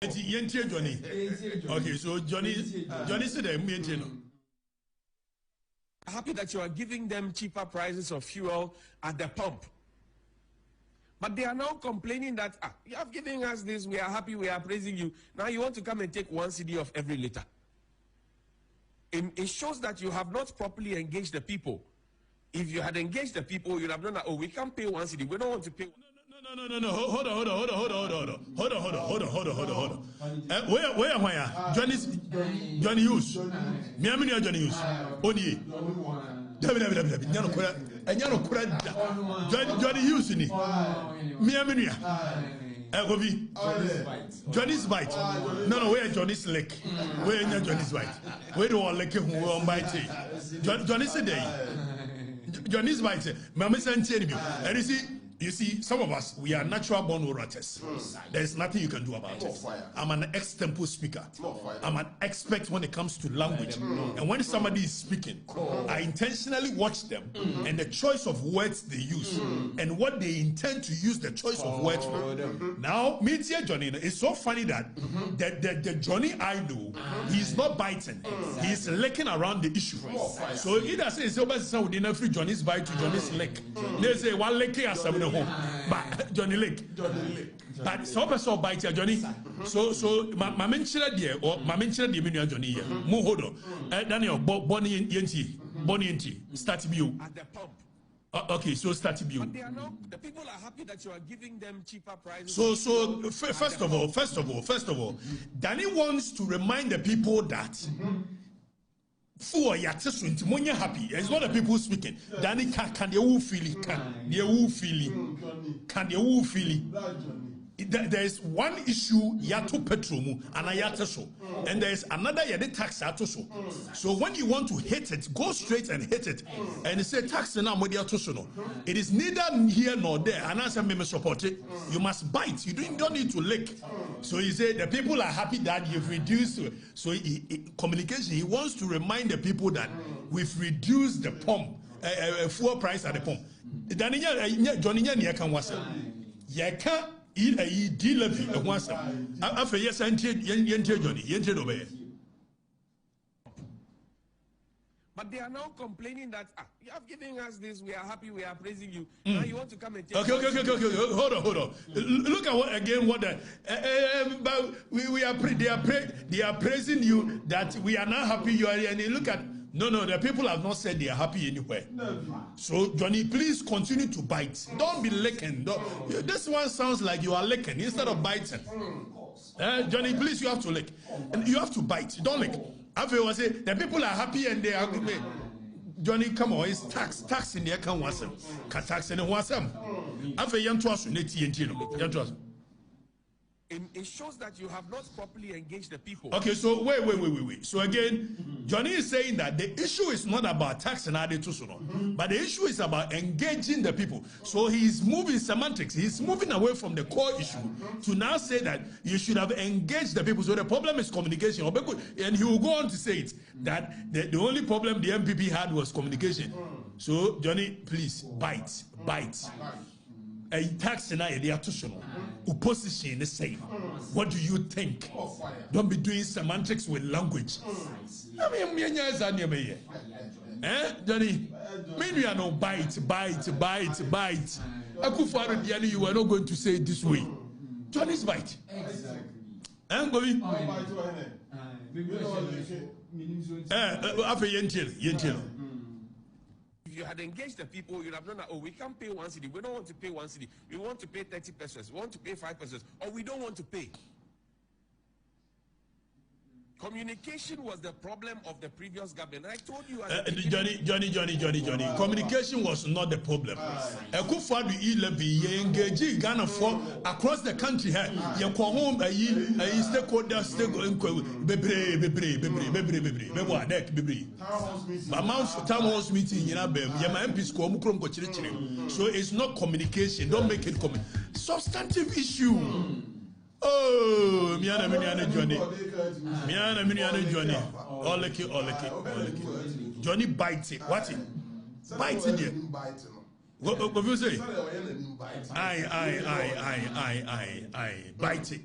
Johnny. Okay, so Johnny said happy that you are giving them cheaper prices of fuel at the pump. But they are now complaining that you have given us this, we are happy, we are praising you. Now you want to come and take 1 cedi of every liter. It shows that you have not properly engaged the people. If you had engaged the people, you'd have known that, oh, we can't pay 1 cedi. We don't want to pay. No. Hold on. Where am I? Johnny Hughes. Miami Johnny Hughes. Oni. Johnny Hughes ni. Miami. Johnny's bite. No, where Johnny's leg? Where Johnny's bite? Where do all leg who won't bite? Johnny's a day. Johnny's bite. Mamma sent you. And you see, some of us, we are natural born orators. There's nothing you can do about it. I'm an ex-tempo speaker. I'm an expert when it comes to language. And when somebody is speaking, I intentionally watch them and the choice of words they use and what they intend to use the choice of words for. Now, meet here, Johnny. It's so funny that the Johnny I know, he's not biting. He's licking around the issue. So either say, free Johnny's bite to Johnny's lick. They say, one licking as but Johnny Lake. But so person bite Johnny. So my mention there or my mention the menu Johnny here. Mu hold on. Daniel Bonnie Yenti start view. At the pump. Okay, so start view. But they are now, the people are happy that you are giving them cheaper prices. So first of all, Danny wants to remind the people that for your testimony, when you're happy, it's not the people speaking. Danny can they all feel it? Can they all feel it? There is one issue yato petromu and ayateso, and there is another yade tax atoso. So when you want to hit it, go straight and hit it, and say tax na modiatoso no. It is neither here nor there. And as I may support it, you must bite. You don't need to lick. So he said the people are happy that you've reduced. So communication. He wants to remind the people that we've reduced the pump, fuel price at the pump. Johnny can was can't. But they are now complaining that you have given us this, we are happy, we are praising you. Now you want to come and take. Okay. Hold on. Look at what but they are praising you that we are not happy. You are, and look at. No, the people have not said they are happy anywhere. So, Johnny, please continue to bite. Don't be licking. This one sounds like you are licking instead of biting. Johnny, please, you have to lick. And you have to bite. Don't lick. After you say, the people are happy and they are happy. Johnny, come on, it's tax in the account. Tax in the WhatsApp. After you trust. It shows that you have not properly engaged the people. Okay, so wait. So again, Johnny is saying that the issue is not about tax and but the issue is about engaging the people. So he's moving semantics. He's moving away from the core issue to now say that you should have engaged the people. So the problem is communication. And he will go on to say it, that the only problem the MPP had was communication. So Johnny, please, bite. A tax and opposition is saying, what do you think? Don't be doing semantics with language. Johnny, maybe I know bite. Akufo-Addo, you are not going to say it this way. Johnny's bite. I'm going. If you had engaged the people, you'd have known that, oh, we can't pay 1 cedi. We don't want to pay 1 cedi. We want to pay 30 pesos. We want to pay 5 pesos. Or we don't want to pay. Communication was the problem of the previous government. I told you. Johnny. Communication was not the problem. Akufo-Addo be engaging Ghana for across the country here. You come home, stakeholders, town halls meeting, so it's not communication. Don't make it substantive issue. Oh, Miana Johnny. Oleki. Johnny bites it. What it? Bites it there. What do you say? I bite it.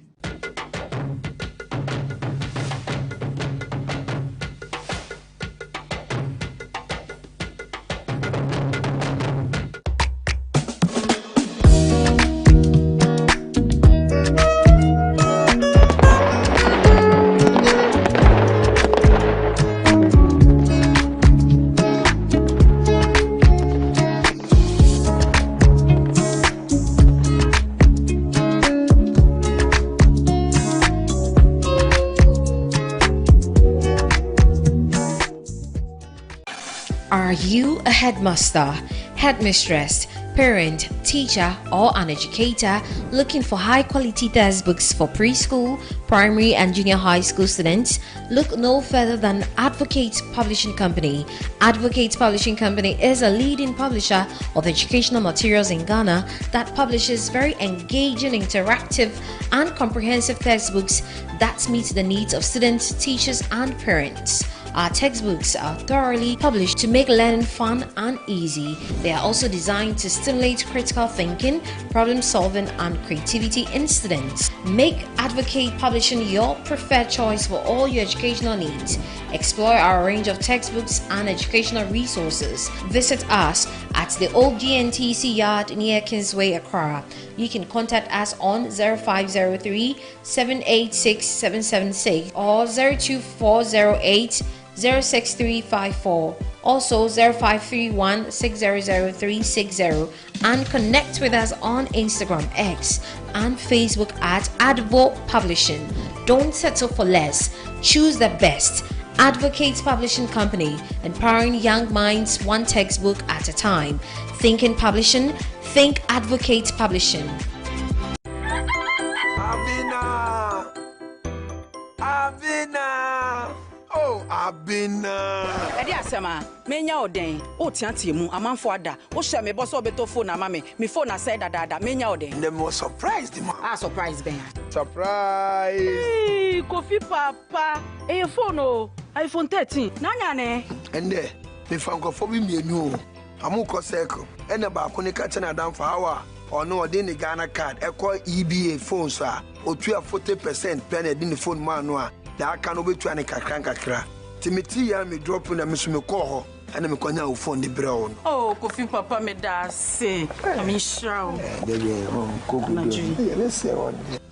Are you a headmaster, headmistress, parent, teacher, or an educator looking for high-quality textbooks for preschool, primary, and junior high school students? Look no further than Advocate Publishing Company. Advocate Publishing Company is a leading publisher of educational materials in Ghana that publishes very engaging, interactive, and comprehensive textbooks that meet the needs of students, teachers, and parents. Our textbooks are thoroughly published to make learning fun and easy. They are also designed to stimulate critical thinking, problem solving, and creativity in students. Make Advocate Publishing your preferred choice for all your educational needs. Explore our range of textbooks and educational resources. Visit us at the old GNTC yard near Kingsway, Accra. You can contact us on 0503 786 776 or 02408 06354, also 0531 600 and connect with us on Instagram, X, and Facebook at Advo Publishing. Don't settle for less. Choose the best. Advocate Publishing Company, empowering young minds one textbook at a time. Thinking publishing, think Advocate Publishing. Edi asema menya oden o tiantie mu amanfo ada o hye me boso beto phone na mame me phone na say dada menya oden dem was surprised man. Surprise ben. Surprise. Hey, Kofi papa e phone o iPhone 13 nanya ne Ende me frankofo bi mienu o amuko circle ene ba ko ne ka chena dan fa hawa ono odi ni Ghana card ekọ EBA phone so a otua 40% pen edi ni phone ma no a da aka no betua ne kakra Timothy ya me drop na me so me call ho ana me kwanya wo phone de bre on. Oh, Kofi papa me da say I'm sure.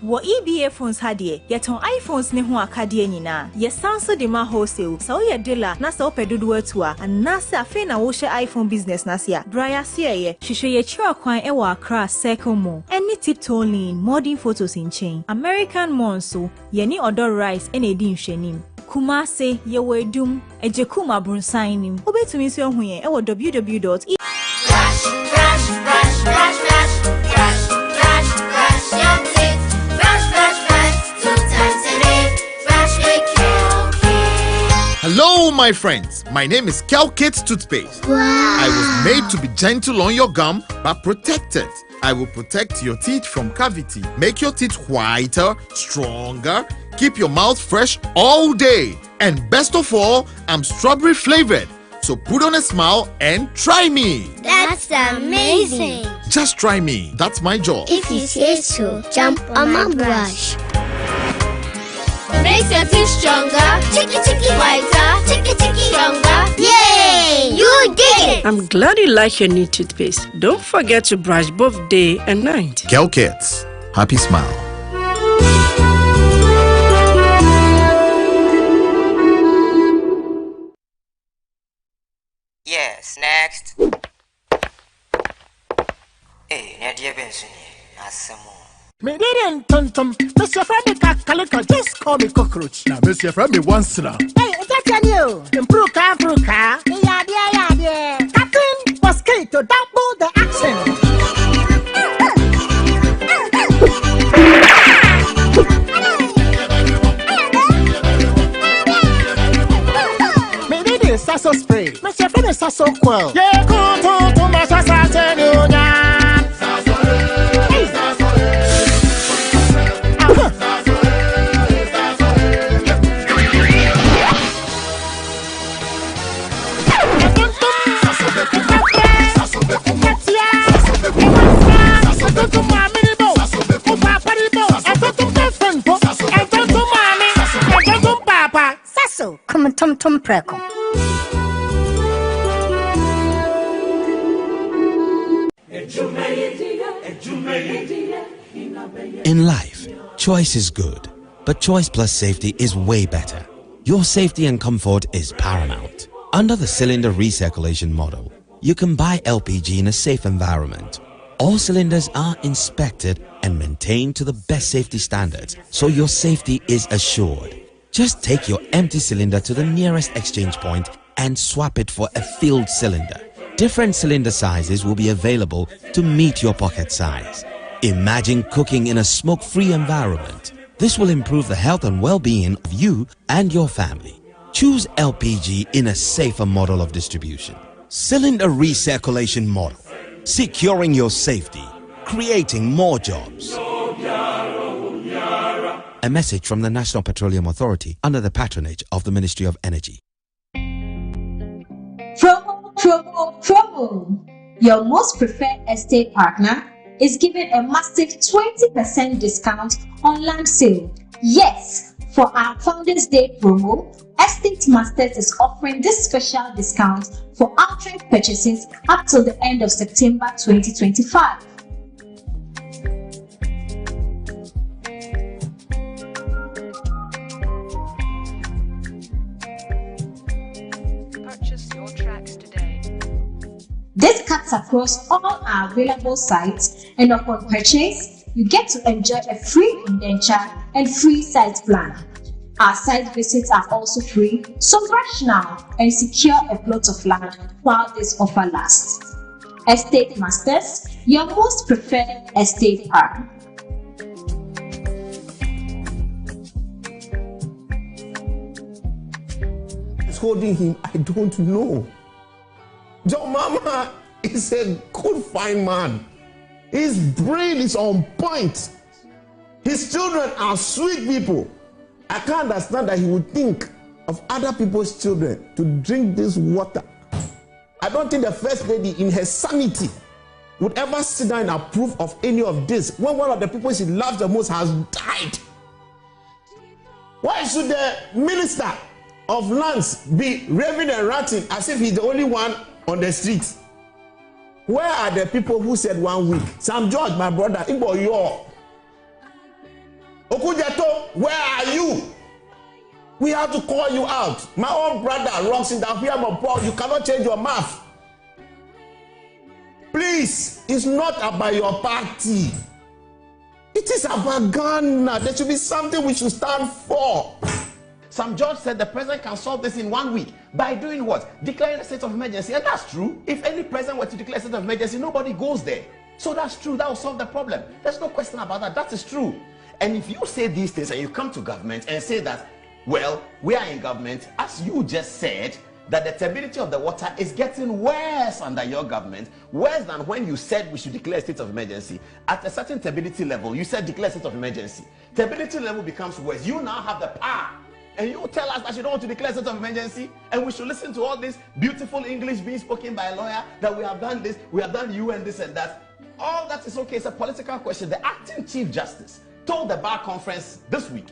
Wo EBA phones hadie yeton iPhones ne ho akade nyina ye sanso de ma wholesale so ye dealer na so pedodo atua na se afi na wo hye iPhone business na se a dryer se ye hwehwe ye chira kwan e wa Accra Circle Mall any tiptoe lane modern photos in chain American Monso ye ni odor rice ene edi nhwenim Kumase ye wedum ejekuma brunsan nim obetumi so hu ye e wo www. Hello, my friends. My name is Calkit Toothpaste. Wow. I was made to be gentle on your gum, but protected. I will protect your teeth from cavity, make your teeth whiter, stronger, keep your mouth fresh all day. And best of all, I'm strawberry flavored. So put on a smile and try me. That's amazing. Just try me. That's my job. If you say so, jump on my brush. Makes your teeth stronger, chicky whiter, chicky stronger. Yay! You did it! I'm glad you like your new toothpaste. Don't forget to brush both day and night. Calkits. Happy smile. Yes, next. Hey, Nadia Benson, Asamo. Me didn't tum. Mr. Freddy Calico, just call me cockroach. Now, Mr. Freddy once now. Hey, is that you? Improve car. Yeah. Captain Mosquito, double the action. Me didn't sasso spray. Mr. Freddy sasso quell. Yeah, go to my sasso. Come on, Tom Preko. In life, choice is good, but choice plus safety is way better. Your safety and comfort is paramount. Under the cylinder recirculation model, you can buy LPG in a safe environment. All cylinders are inspected and maintained to the best safety standards, so your safety is assured. Just take your empty cylinder to the nearest exchange point and swap it for a filled cylinder. Different cylinder sizes will be available to meet your pocket size. Imagine cooking in a smoke-free environment. This will improve the health and well-being of you and your family. Choose LPG in a safer model of distribution. Cylinder recirculation model, securing your safety, creating more jobs. A message from the National Petroleum Authority under the patronage of the Ministry of Energy. Promo. Your most preferred estate partner is given a massive 20% discount on land sale. Yes, for our Founders Day promo, Estate Masters is offering this special discount for outright purchases up till the end of September 2025. This cuts across all our available sites, and upon purchase, you get to enjoy a free indenture and free site plan. Our site visits are also free, so rush now and secure a plot of land while this offer lasts. Estate Masters, your most preferred estate partner. Who's holding him? I don't know. John Mama is a good fine man. His brain is on point. His children are sweet people. I can't understand that he would think of other people's children to drink this water. I don't think the first lady in her sanity would ever sit down and approve of any of this when one of the people she loves the most has died. Why should the minister of lands be raving and ranting as if he's the only one on the street? Where are the people who said 1 week? Sam George, my brother, Igbo Yo. Okujato, where are you? We have to call you out. My own brother, Roxy Dafiamo Paul, you cannot change your mouth. Please, it's not about your party. It is about Ghana. There should be something we should stand for. Sam George said the president can solve this in 1 week. By doing what? Declaring a state of emergency. And that's true. If any president were to declare a state of emergency, nobody goes there. So that's true. That will solve the problem. There's no question about that. That is true. And if you say these things and you come to government and say that, well, we are in government, as you just said, that the turbidity of the water is getting worse under your government, worse than when you said we should declare a state of emergency. At a certain turbidity level, you said declare a state of emergency. Turbidity level becomes worse. You now have the power. And you tell us that you don't want to declare a state of emergency, and we should listen to all this beautiful English being spoken by a lawyer, that we have done this, we have done you and this and that. All that is okay. It's a political question. The acting Chief Justice told the Bar Conference this week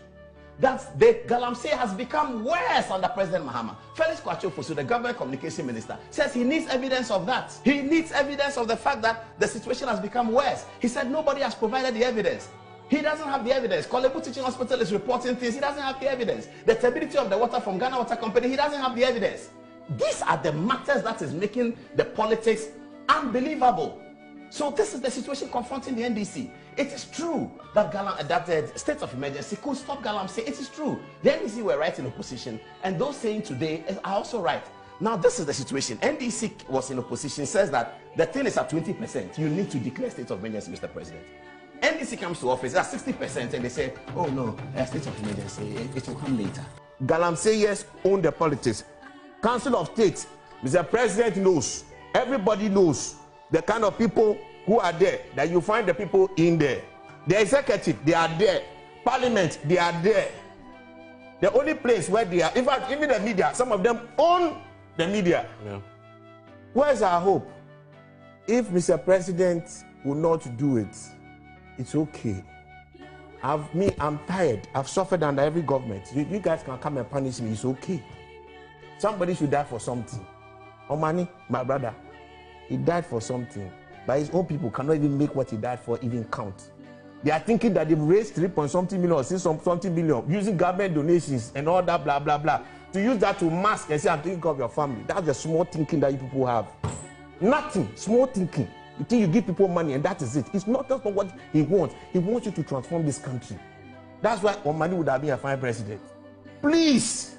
that the Galamsey has become worse under President Mahama. Felix Kwachofosu, the government communication minister, says he needs evidence of that. He needs evidence of the fact that the situation has become worse. He said nobody has provided the evidence. He doesn't have the evidence. Kolebu Teaching Hospital is reporting things. He doesn't have the evidence. The turbidity of the water from Ghana Water Company, he doesn't have the evidence. These are the matters that is making the politics unbelievable. So this is the situation confronting the NDC. It is true that the state of emergency could stop Galamsey. It is true. The NDC were right in opposition, and those saying today are also right. Now this is the situation. NDC was in opposition, says that the thing is at 20%. You need to declare state of emergency, Mr. President. NDC comes to office at 60%, and they say, oh no, a state of emergency, it will come later. Galamsey, yes, own the politics. Council of State, Mr. President knows, everybody knows the kind of people who are there, that you find the people in there. The executive, they are there. Parliament, they are there. The only place where they are, in fact, even the media, some of them own the media. Yeah. Where's our hope? If Mr. President will not do it, it's okay. I'm tired. I've suffered under every government. You guys can come and punish me. It's okay. Somebody should die for something. Omani, my brother, he died for something. But his own people cannot even make what he died for even count. They are thinking that they've raised 3-something million or 6-something million using government donations and all that blah blah blah to use that to mask and say I'm thinking of your family. That's the small thinking that you people have. Nothing. Small thinking. You think you give people money and that is it. It's not just what he wants. He wants you to transform this country. That's why Omani would have been a fine president. Please,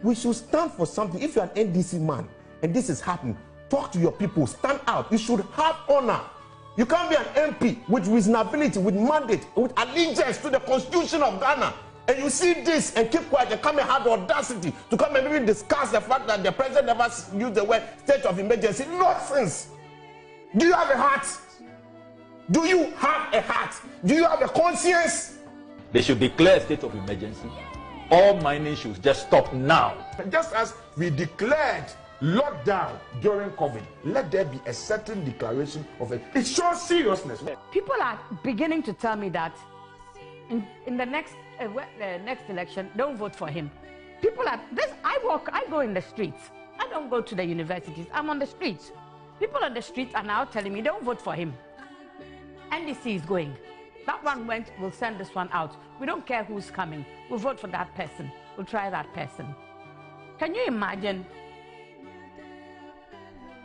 we should stand for something. If you're an NDC man and this is happening, talk to your people, stand out. You should have honor. You can't be an MP with reasonability, with mandate, with allegiance to the Constitution of Ghana. And you see this and keep quiet and come and have the audacity to come and even discuss the fact that the president never used the word state of emergency. Nonsense. Do you have a heart? Do you have a heart? Do you have a conscience? They should declare a state of emergency. All mining should just stop now. Just as we declared lockdown during COVID, let there be a certain declaration of it. It shows seriousness. People are beginning to tell me that in the next election, don't vote for him. People are this. I go in the streets. I don't go to the universities. I'm on the streets. People on the streets are now telling me, don't vote for him. NDC is going. That one went, we'll send this one out. We don't care who's coming. We'll vote for that person. We'll try that person. Can you imagine?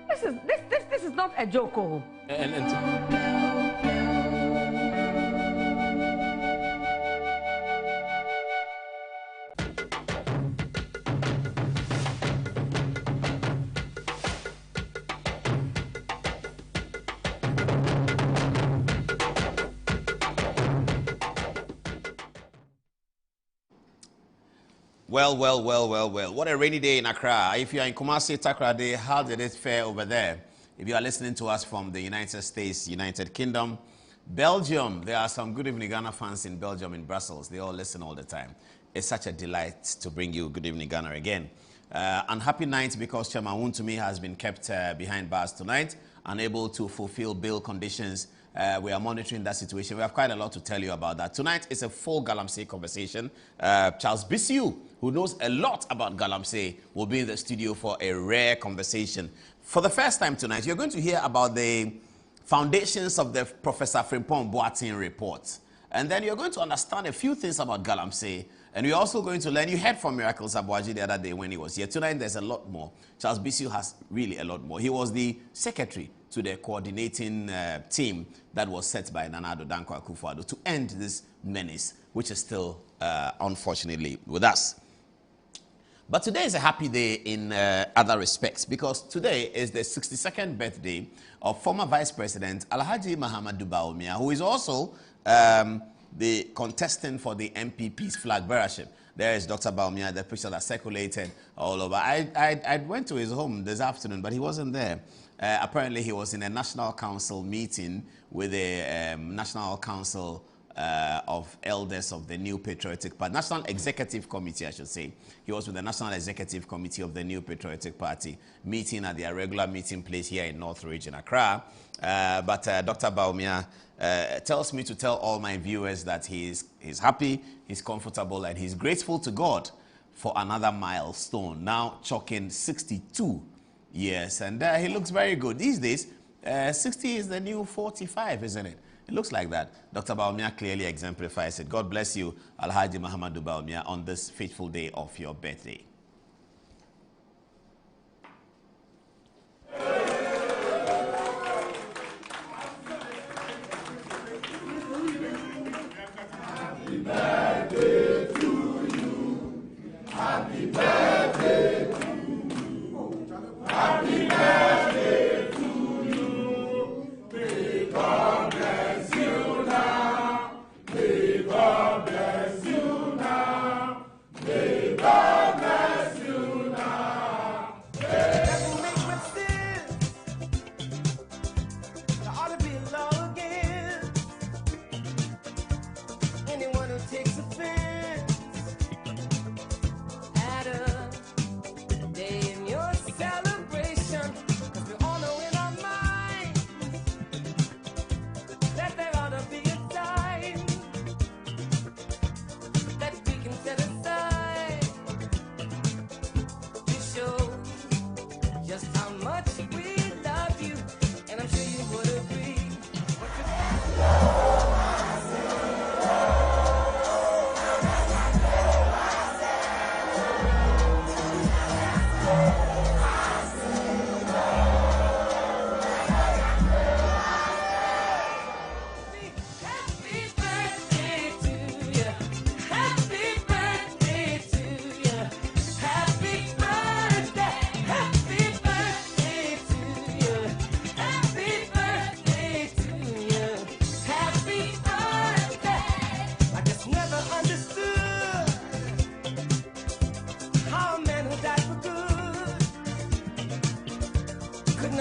This is not a joke. Oh. Well. What a rainy day in Accra. If you are in Kumasi, Takra Day, how did it fare over there? If you are listening to us from the United States, United Kingdom, Belgium, there are some Good Evening Ghana fans in Belgium, in Brussels. They all listen all the time. It's such a delight to bring you Good Evening Ghana again. Unhappy night because Chairman Wontumi has been kept behind bars tonight, unable to fulfill bail conditions. We are monitoring that situation. We have quite a lot to tell you about that. Tonight is a full Galamsey conversation. Charles Bissiou, who knows a lot about Galamsey, will be in the studio for a rare conversation. For the first time tonight, you're going to hear about the foundations of the Professor Frimpong Boateng report. And then you're going to understand a few things about Galamsey. And you're also going to learn, you heard from Miracles Abuaji the other day when he was here. Tonight there's a lot more. Charles Bissiou has really a lot more. He was the secretary to the coordinating team that was set by Nana Addo Dankwa Akufo-Addo to end this menace, which is still, unfortunately, with us. But today is a happy day in other respects, because today is the 62nd birthday of former Vice President Alhaji Mahamudu Bawumia, who is also the contestant for the MPP's flag bearership. There is Dr. Bawumia, the picture that circulated all over. I went to his home this afternoon, but he wasn't there. Apparently, he was in a National Council meeting with the National Council of Elders of the New Patriotic Party, National Executive Committee, I should say. He was with the National Executive Committee of the New Patriotic Party, meeting at their regular meeting place here in North Ridge in Accra. But Dr. Bawumia tells me to tell all my viewers that he's happy, he's comfortable, and he's grateful to God for another milestone, now clocking 62 years. And he looks very good. These days, 60 is the new 45, isn't it? It looks like that. Dr. Bawumia clearly exemplifies it. God bless you, Alhaji Mahamudu Bawumia, on this fateful day of your birthday. Happy birthday to you. Happy birthday to you. Happy birthday to you. May God bless you now. May God bless you now. May God bless you.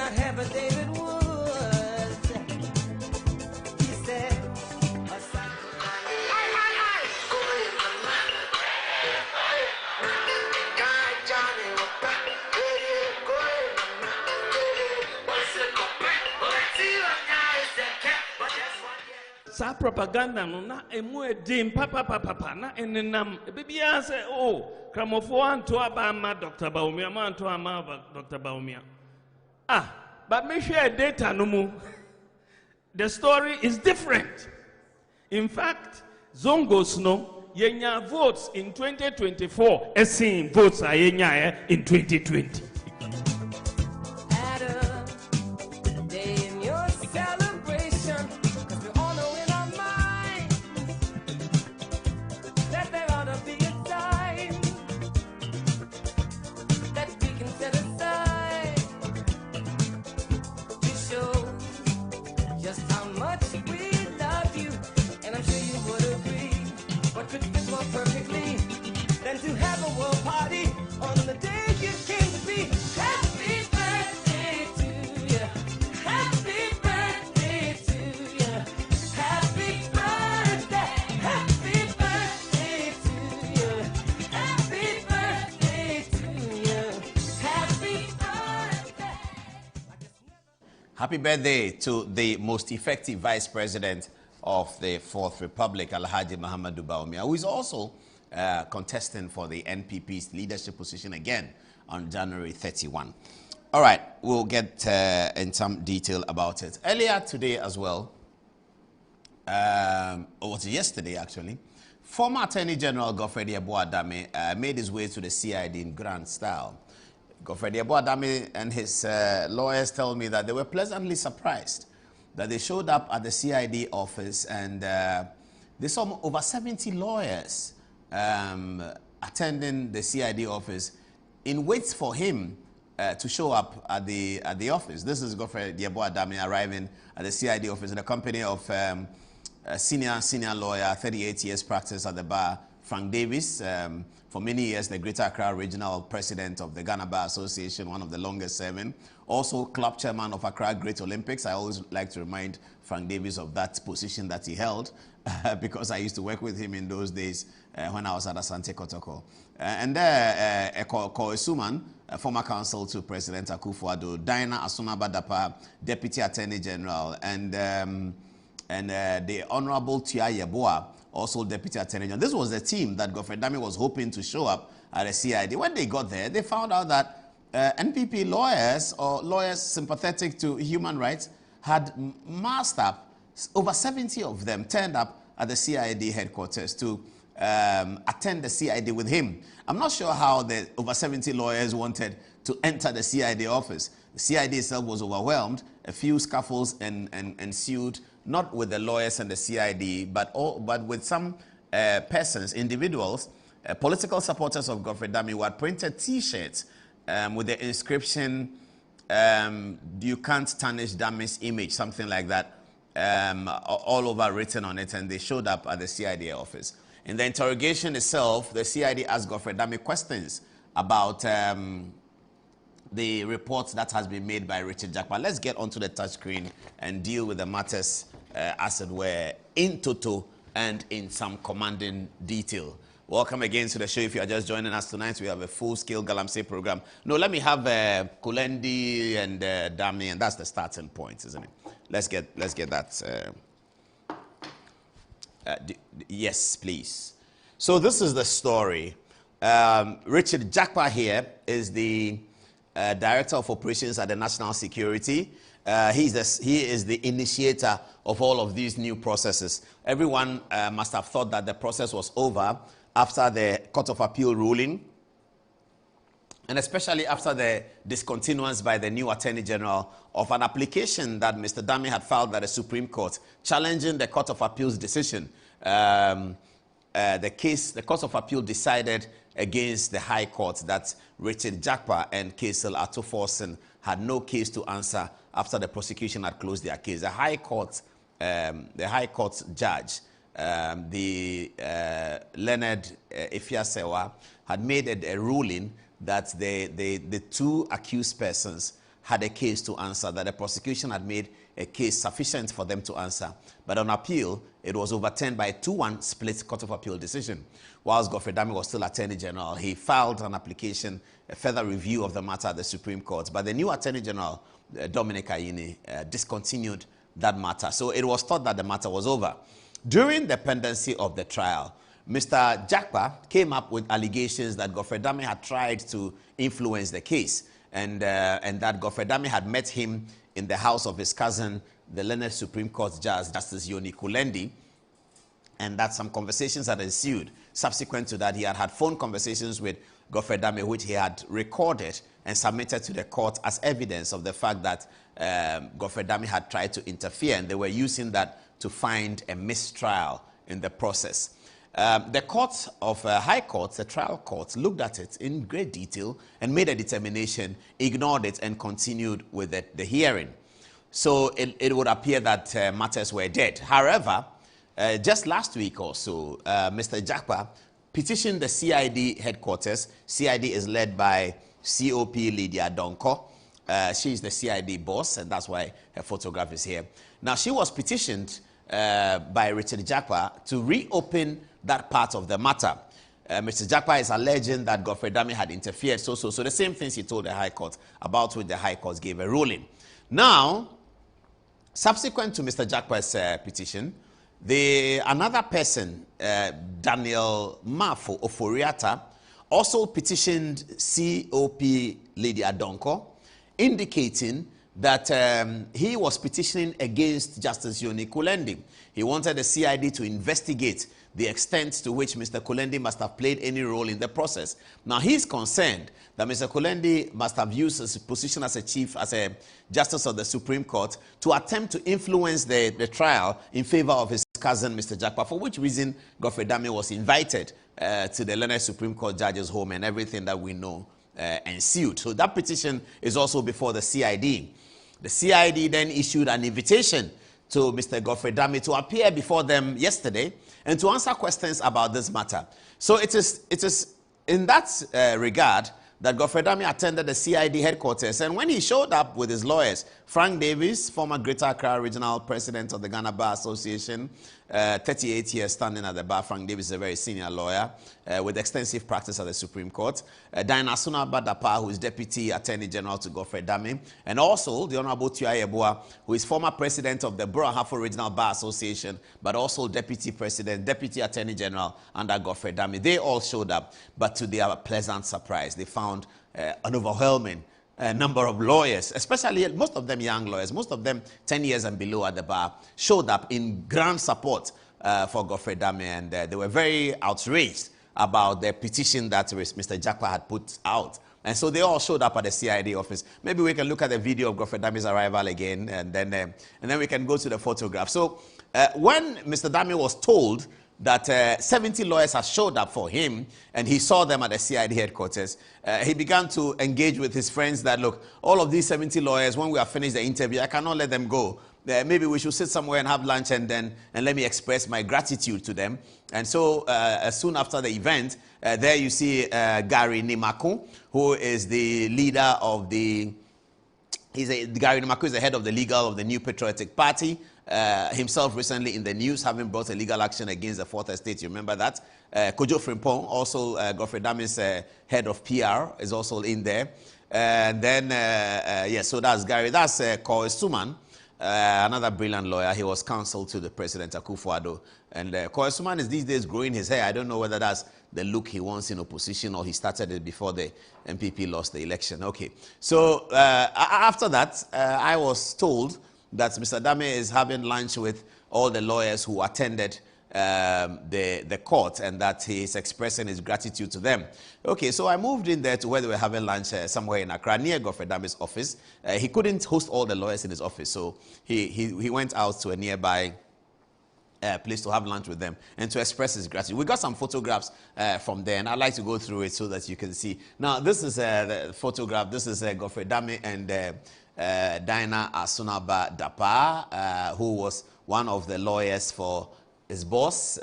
not have a David Woods. He said, sa propaganda no na emu edin papa na enenam bibia say oh kramofo anto abama Dr. Bawumia ma anto ama Dr. Bawumia but me share data no mu the story is different. In fact, Zongos no yenya votes in 2024 esin votes a yenya in 2020. Happy birthday to the most effective vice president of the Fourth Republic, Alhaji Muhammadu Bawumia, who is also contesting for the NPP's leadership position again on January 31. All right, we'll get in some detail about it. Earlier today as well, or was it yesterday actually, former Attorney General Godfrey Adame made his way to the CID in grand style. Godfrey Adame and his lawyers tell me that they were pleasantly surprised that they showed up at the CID office and they saw over 70 lawyers attending the CID office in wait for him to show up at the office. This is Godfrey Adame arriving at the CID office in the company of senior lawyer, 38 years practice at the bar, Frank Davis. For many years, the Greater Accra Regional President of the Ghana Bar Association, one of the longest serving. Also, club chairman of Accra Great Olympics. I always like to remind Frank Davis of that position that he held because I used to work with him in those days when I was at Asante Kotoko. And there, Koe Suman, former counsel to President Akufo-Addo, Diana Asuna-Badapa, Deputy Attorney General, and the Honorable Tia Yeboah, also Deputy Attorney General. This was the team that Godfrey Adame was hoping to show up at the CID. When they got there, they found out that NPP lawyers or lawyers sympathetic to human rights had massed up. Over 70 of them turned up at the CID headquarters to attend the CID with him. I'm not sure how the over 70 lawyers wanted to enter the CID office. The CID itself was overwhelmed. A few scuffles ensued, not with the lawyers and the CID, but with some persons, individuals, political supporters of Godfrey Adame who had printed T-shirts with the inscription, "You can't tarnish Dame's image," something like that, all over written on it, and they showed up at the CID office. In the interrogation itself, the CID asked Godfrey Adame questions about the reports that has been made by Richard Jakpa. Let's get onto the touchscreen and deal with the matters, as it were, in toto and in some commanding detail. Welcome again to the show. If you are just joining us tonight, we have a full-scale Galamsey program. No, let me have Kulendi and Dami, and that's the starting point, isn't it? Let's get that. Yes, please. So this is the story. Richard Jakpa here is the Director of Operations at the National Security. He is the initiator of all of these new processes. Everyone must have thought that the process was over after the Court of Appeal ruling, and especially after the discontinuance by the new Attorney General of an application that Mr. Dame had filed at the Supreme Court challenging the Court of Appeal's decision. The Court of Appeal decided against the High Court that Richard Jakpa and Kaysel Atuforsen had no case to answer after the prosecution had closed their case. The High Court judge, Leonard Efiasewa, had made a ruling that the two accused persons had a case to answer, that the prosecution had made a case sufficient for them to answer. But on appeal, it was overturned by a 2-1 split Court of Appeal decision. Whilst Godfrey Dame was still Attorney General, he filed an application, a further review of the matter at the Supreme Court. But the new Attorney General, Dominic Ayine, discontinued that matter. So it was thought that the matter was over. During the pendency of the trial, Mr. Jakpa came up with allegations that Godfrey Dame had tried to influence the case, and that Godfrey Dame had met him in the house of his cousin, the Learned Supreme Court Judge, Justice Yoni Kulendi, and that some conversations had ensued. Subsequent to that, he had phone conversations with Godfrey Dame, which he had recorded and submitted to the court as evidence of the fact that Godfrey Dame had tried to interfere, and they were using that to find a mistrial in the process. The court of High Court, the trial court, looked at it in great detail and made a determination, ignored it, and continued with the hearing. So it would appear that matters were dead. However, just last week or so, Mr. Jakpa petitioned the CID headquarters. CID is led by COP Lydia Donko. She is the CID boss, and that's why her photograph is here. Now, she was petitioned by Richard Jakpa to reopen that part of the matter. Mr. Jakpa is alleging that Godfrey Dame had interfered, so the same things he told the High Court, about which the High Court gave a ruling. Now, subsequent to Mr. Jakpa's petition, another person, Daniel Mafo Oforiata, also petitioned COP Lydia Donko, indicating that he was petitioning against Justice Yoni Kulendi. He wanted the CID to investigate the extent to which Mr. Kulendi must have played any role in the process. Now, he's concerned that Mr. Kulendi must have used his position as a justice of the Supreme Court to attempt to influence the trial in favor of his cousin, Mr. Jakpa, for which reason Godfrey Dame was invited to the Learned Supreme Court judge's home, and everything that we know ensued. So that petition is also before the CID. The CID then issued an invitation to Mr. Godfrey Dame to appear before them yesterday and to answer questions about this matter. So it is in that regard that Godfrey Dame attended the CID headquarters, and when he showed up with his lawyers, Frank Davis, former Greater Accra Regional President of the Ghana Bar Association, 38 years standing at the bar. Frank Davis is a very senior lawyer with extensive practice at the Supreme Court. Diana Sunaba Dapa, who is Deputy Attorney General to Godfrey Dame, and also the Honorable Tuai Yeboah, who is former President of the Borough Ahafo Regional Bar Association, but also Deputy President, Deputy Attorney General under Godfrey Dame. They all showed up, but to their pleasant surprise, they found an overwhelming number of lawyers, especially most of them young lawyers, most of them 10 years and below at the bar, showed up in grand support for Godfrey Dame, and they were very outraged about the petition that Mr. Jakpa had put out. And so they all showed up at the CID office. Maybe we can look at the video of Godfrey Dame's arrival again, and then we can go to the photograph. So when Mr. Dame was told that 70 lawyers had showed up for him, and he saw them at the CID headquarters, he began to engage with his friends that, look, all of these 70 lawyers, when we have finished the interview, I cannot let them go. Maybe we should sit somewhere and have lunch, and let me express my gratitude to them. And so soon after the event, there you see Gary Nimaku, who is the leader of Gary Nimaku is the head of the legal of the New Patriotic Party. Himself recently in the news, having brought a legal action against the Fourth Estate. You remember that? Kojo Frimpong, also Godfrey Dame's head of PR, is also in there. And then, so that's Gary. That's Koy Suman, another brilliant lawyer. He was counsel to the President Akufo-Addo. And Koy Suman is these days growing his hair. I don't know whether that's the look he wants in opposition or he started it before the MPP lost the election. Okay. So after that, I was told that Mr. Dame is having lunch with all the lawyers who attended the court, and that he is expressing his gratitude to them. Okay, so I moved in there to where they were having lunch somewhere in Accra, near Godfrey Dame's office. He couldn't host all the lawyers in his office, so he went out to a nearby place to have lunch with them and to express his gratitude. We got some photographs from there, and I'd like to go through it so that you can see. Now, this is the photograph. This is Godfrey Dame and Diana Asunaba Dapa, who was one of the lawyers for his boss.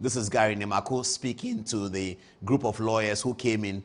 This is Gary Nemako speaking to the group of lawyers who came in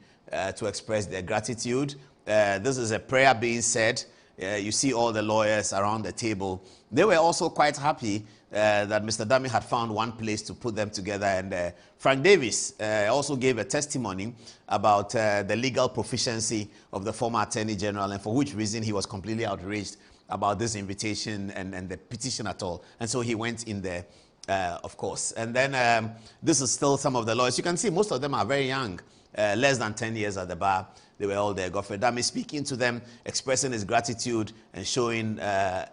to express their gratitude. This is a prayer being said. You see all the lawyers around the table. They were also quite happy that Mr. Dami had found one place to put them together. And Frank Davis also gave a testimony about the legal proficiency of the former Attorney General, and for which reason he was completely outraged about this invitation and the petition at all. And so he went in there, of course. And then this is still some of the lawyers. You can see most of them are very young, less than 10 years at the bar. They were all there. Godfrey Dami speaking to them, expressing his gratitude and showing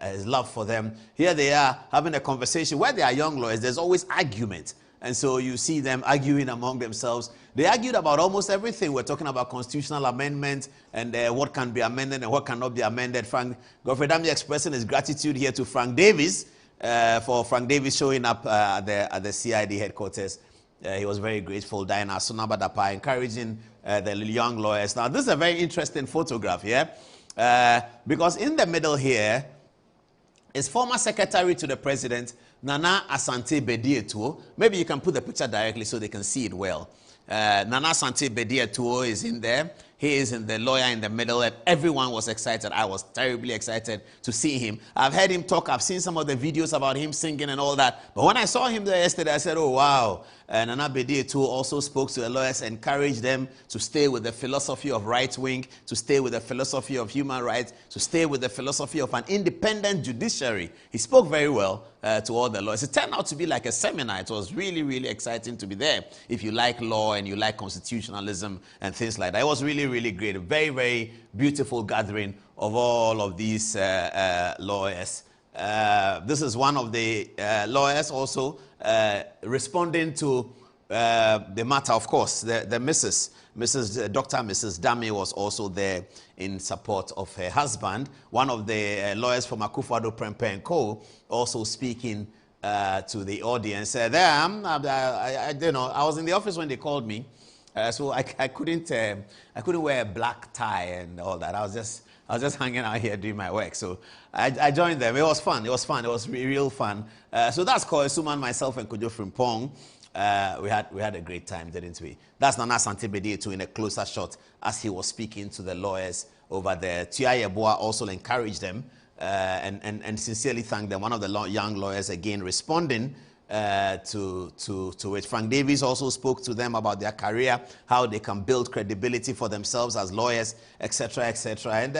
his love for them. Here they are having a conversation. Where they are young lawyers, there's always argument. And so you see them arguing among themselves. They argued about almost everything. We're talking about constitutional amendment and what can be amended and what cannot be amended. Godfrey Dami expressing his gratitude here to Frank Davis for Frank Davis showing up at the CID headquarters. He was very grateful. Diana Sunabadapa encouraging the young lawyers. Now, this is a very interesting photograph here because in the middle here is former Secretary to the President, Nana Asante Bediatuo. Maybe you can put the picture directly so they can see it well. Nana Asante Bediatuo is in there. He is in the lawyer in the middle, and everyone was excited. I was terribly excited to see him. I've heard him talk. I've seen some of the videos about him singing and all that. But when I saw him there yesterday, I said, oh, wow. Nana Bediatuo also spoke to the lawyers, encouraged them to stay with the philosophy of right wing, to stay with the philosophy of human rights, to stay with the philosophy of an independent judiciary. He spoke very well to all the lawyers. It turned out to be like a seminar. It was really, really exciting to be there if you like law and you like constitutionalism and things like that. It was really, really great. A very, very beautiful gathering of all of these lawyers. This is one of the lawyers also responding to the matter. Of course, the Mrs. Dr. Mrs. Dami was also there in support of her husband. One of the lawyers from Akufo-Addo Prempeh & Co. also speaking to the audience. I was in the office when they called me, so I couldn't wear a black tie and all that. I was just hanging out here doing my work. So I joined them. It was fun. It was real fun. So that's Koy Suman, myself, and Kojo Frimpong. We had a great time, didn't we? That's Nana Asante Bediatuo in a closer shot as he was speaking to the lawyers over there. Tia Yeboah also encouraged them and sincerely thanked them. One of the young lawyers again responding to it. Frank Davis also spoke to them about their career, how they can build credibility for themselves as lawyers, etc., etc. And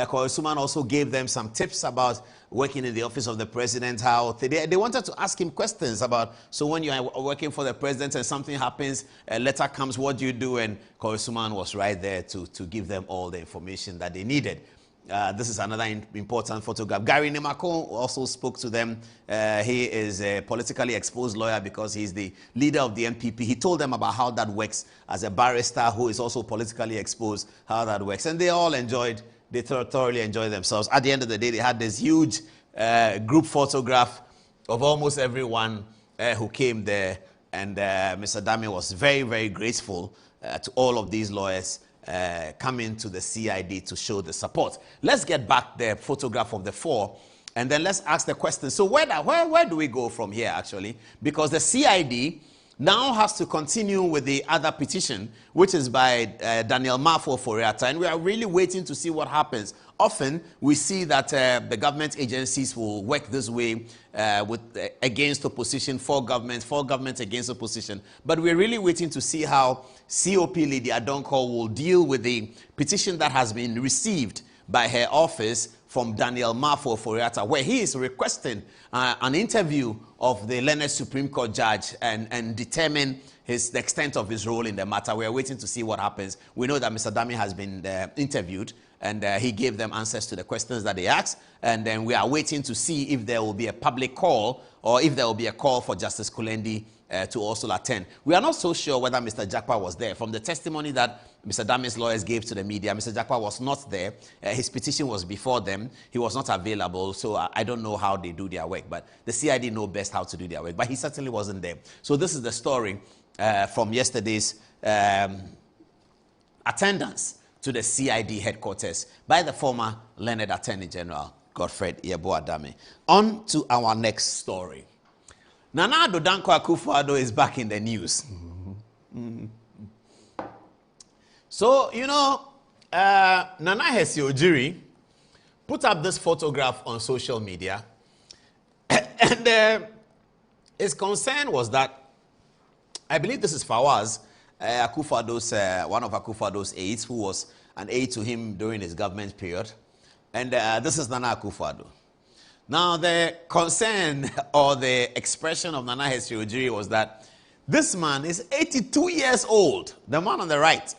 Koy Suman also gave them some tips about working in the office of the president, how they wanted to ask him questions about, so when you are working for the president and something happens, a letter comes, what do you do? And Koy Suman was right there to give them all the information that they needed. This is another important photograph. Gary Nemako also spoke to them. He is a politically exposed lawyer because he's the leader of the NPP. He told them about how that works as a barrister who is also politically exposed, how that works. And they all thoroughly enjoyed themselves. At the end of the day, they had this huge group photograph of almost everyone who came there. And Mr. Dami was very, very grateful to all of these lawyers coming to the CID to show the support. Let's get back the photograph of the four, and then let's ask the question. So where do we go from here, actually? Because the CID now has to continue with the other petition, which is by Daniel Mafo Ofori-Atta, and we are really waiting to see what happens. Often, we see that the government agencies will work this way against opposition, for government against opposition. But we're really waiting to see how COP Lady Adonko will deal with the petition that has been received by her office from Daniel Mafo Ofori-Atta, where he is requesting an interview of the learned Supreme Court judge and determine the extent of his role in the matter. We are waiting to see what happens. We know that Mr. Dami has been interviewed, and he gave them answers to the questions that they asked. And then we are waiting to see if there will be a public call or if there will be a call for Justice Kulendi to also attend. We are not so sure whether Mr. Jakpa was there. From the testimony that Mr. Dami's lawyers gave to the media, Mr. Jakpa was not there. His petition was before them. He was not available, so I don't know how they do their work. But the CID know best how to do their work. But he certainly wasn't there. So this is the story from yesterday's attendance to the CID headquarters by the former learned Attorney General, Godfrey Yeboah Dami. On to our next story. Nana Addo Dankwa Akufo-Addo is back in the news. So, you know, Nana Hesse Ojiri put up this photograph on social media. And his concern was that, I believe this is Fawaz, Akufo-Addo's, one of Akufo-Addo's aides, who was an aide to him during his government period. And this is Nana Akufo-Addo. Now, the concern or the expression of Nana Hesse Ojiri was that this man is 82 years old, the man on the right.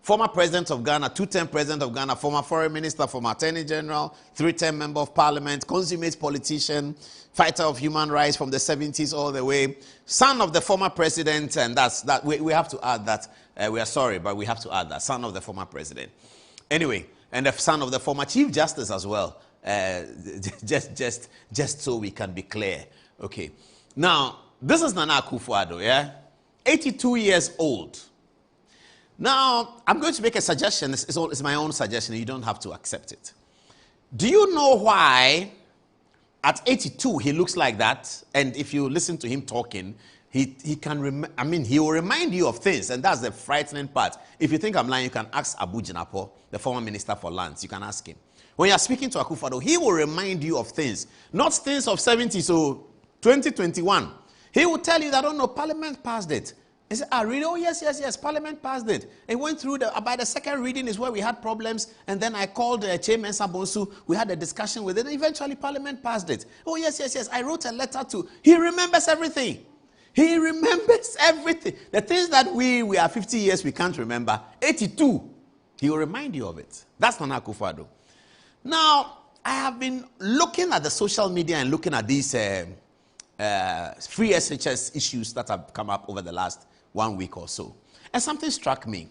Former president of Ghana, two-term president of Ghana, former foreign minister, former attorney general, three-term member of parliament, consummate politician, fighter of human rights from the 70s all the way, son of the former president, and that. We have to add that. We are sorry, but we have to add that. Son of the former president. Anyway, and the son of the former chief justice as well. Just so we can be clear. Okay. Now, this is Nana Akufo-Addo, yeah? 82 years old. Now, I'm going to make a suggestion. It's my own suggestion. You don't have to accept it. Do you know why at 82 he looks like that? And if you listen to him talking, he will remind you of things. And that's the frightening part. If you think I'm lying, you can ask Abu Jinapo, the former minister for lands. You can ask him. When you're speaking to Akufo-Addo, he will remind you of things. Not things of 70s or 2021. He will tell you that, oh no, Parliament passed it. He said, really? Oh, yes, Parliament passed it. It went through, by the second reading is where we had problems, and then I called Chairman Sabonsu, we had a discussion with it, and eventually Parliament passed it. Oh, yes, I wrote a letter to, he remembers everything. He remembers everything. The things that we are 50 years, we can't remember. 82, he will remind you of it. That's Nana Akufo-Addo. Now, I have been looking at the social media and looking at these free SHS issues that have come up over the last 1 week or so. And something struck me.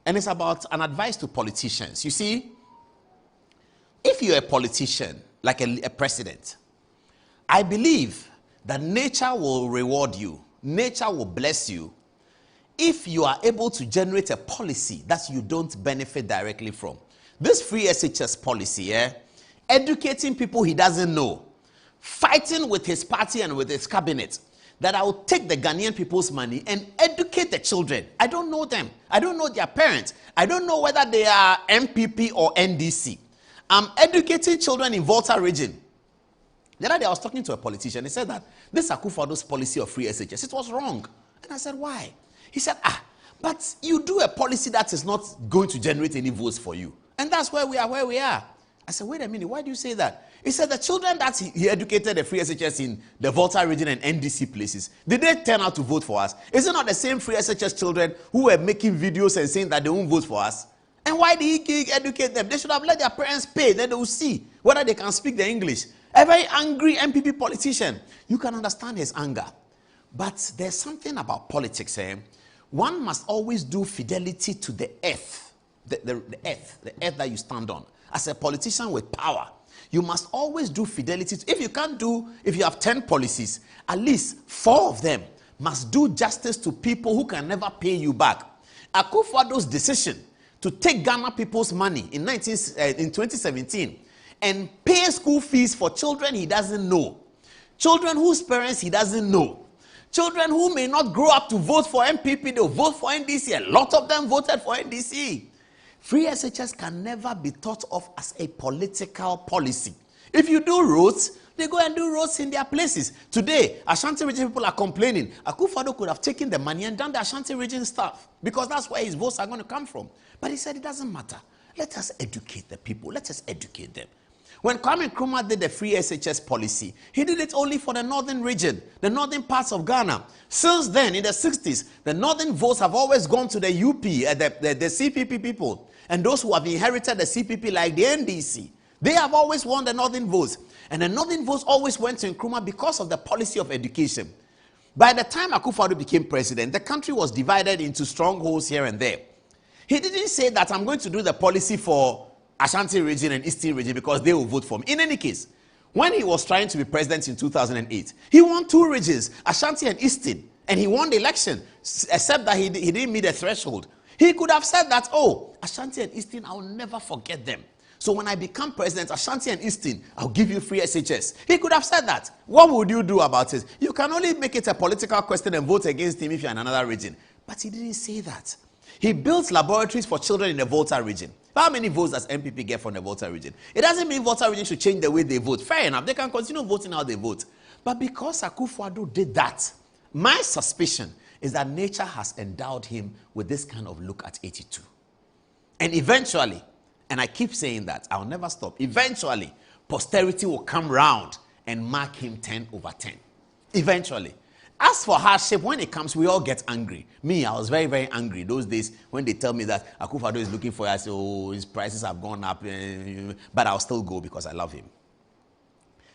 And it's about an advice to politicians. You see, if you're a politician, like a president, I believe that nature will reward you. Nature will bless you if you are able to generate a policy that you don't benefit directly from. This free SHS policy, educating people he doesn't know, fighting with his party and with his cabinet, that I will take the Ghanaian people's money and educate the children. I don't know them. I don't know their parents. I don't know whether they are MPP or NDC. I'm educating children in Volta region. The other day I was talking to a politician. He said that this Akufo-Addo's policy of free SHS, it was wrong. And I said, why? He said, but you do a policy that is not going to generate any votes for you. And that's where we are. I said, wait a minute, why do you say that? He said the children that he educated the free SHS in the Volta region and NDC places, did they turn out to vote for us? Is it not the same free SHS children who were making videos and saying that they won't vote for us? And why did he educate them? They should have let their parents pay, then they will see whether they can speak the English. A very angry MPP politician. You can understand his anger. But there's something about politics. One must always do fidelity to the earth. The earth that you stand on. As a politician with power, you must always do fidelity. If you have 10 policies, at least 4 of them must do justice to people who can never pay you back. Akufo-Addo's decision to take Ghana people's money in 2017 and pay school fees for children he doesn't know, children whose parents he doesn't know, children who may not grow up to vote for MPP, they'll vote for NDC. A lot of them voted for NDC. Free SHS can never be thought of as a political policy. If you do roads, they go and do roads in their places. Today, Ashanti region people are complaining. Akufo-Addo could have taken the money and done the Ashanti region stuff because that's where his votes are going to come from. But he said it doesn't matter. Let us educate the people. Let us educate them. When Kwame Nkrumah did the free SHS policy, he did it only for the northern region, the northern parts of Ghana. Since then, in the 60s, the northern votes have always gone to the UP, the CPP people. And those who have inherited the CPP like the NDC, they have always won the northern votes. And the northern votes always went to Nkrumah because of the policy of education. By the time Akufo-Addo became president, the country was divided into strongholds here and there. He didn't say that I'm going to do the policy for Ashanti region and Eastern region because they will vote for me. In any case, when he was trying to be president in 2008, he won 2 regions, Ashanti and Eastern, and he won the election, except that he didn't meet the threshold. He could have said that, oh, Ashanti and Eastern, I will never forget them. So when I become president, Ashanti and Eastern, I'll give you free SHS. He could have said that. What would you do about it? You can only make it a political question and vote against him if you're in another region. But he didn't say that. He built laboratories for children in the Volta region. How many votes does MPP get from the Volta region? It doesn't mean Volta region should change the way they vote. Fair enough. They can continue voting how they vote. But because Akufo-Addo did that, my suspicion is that nature has endowed him with this kind of look at 82. And eventually, and I keep saying that, I'll never stop, eventually, posterity will come round and mark him 10 over 10. Eventually. As for hardship, when it comes, we all get angry. Me, I was very, very angry those days when they tell me that Akufo-Addo is looking for us. I say, oh, his prices have gone up. But I'll still go because I love him.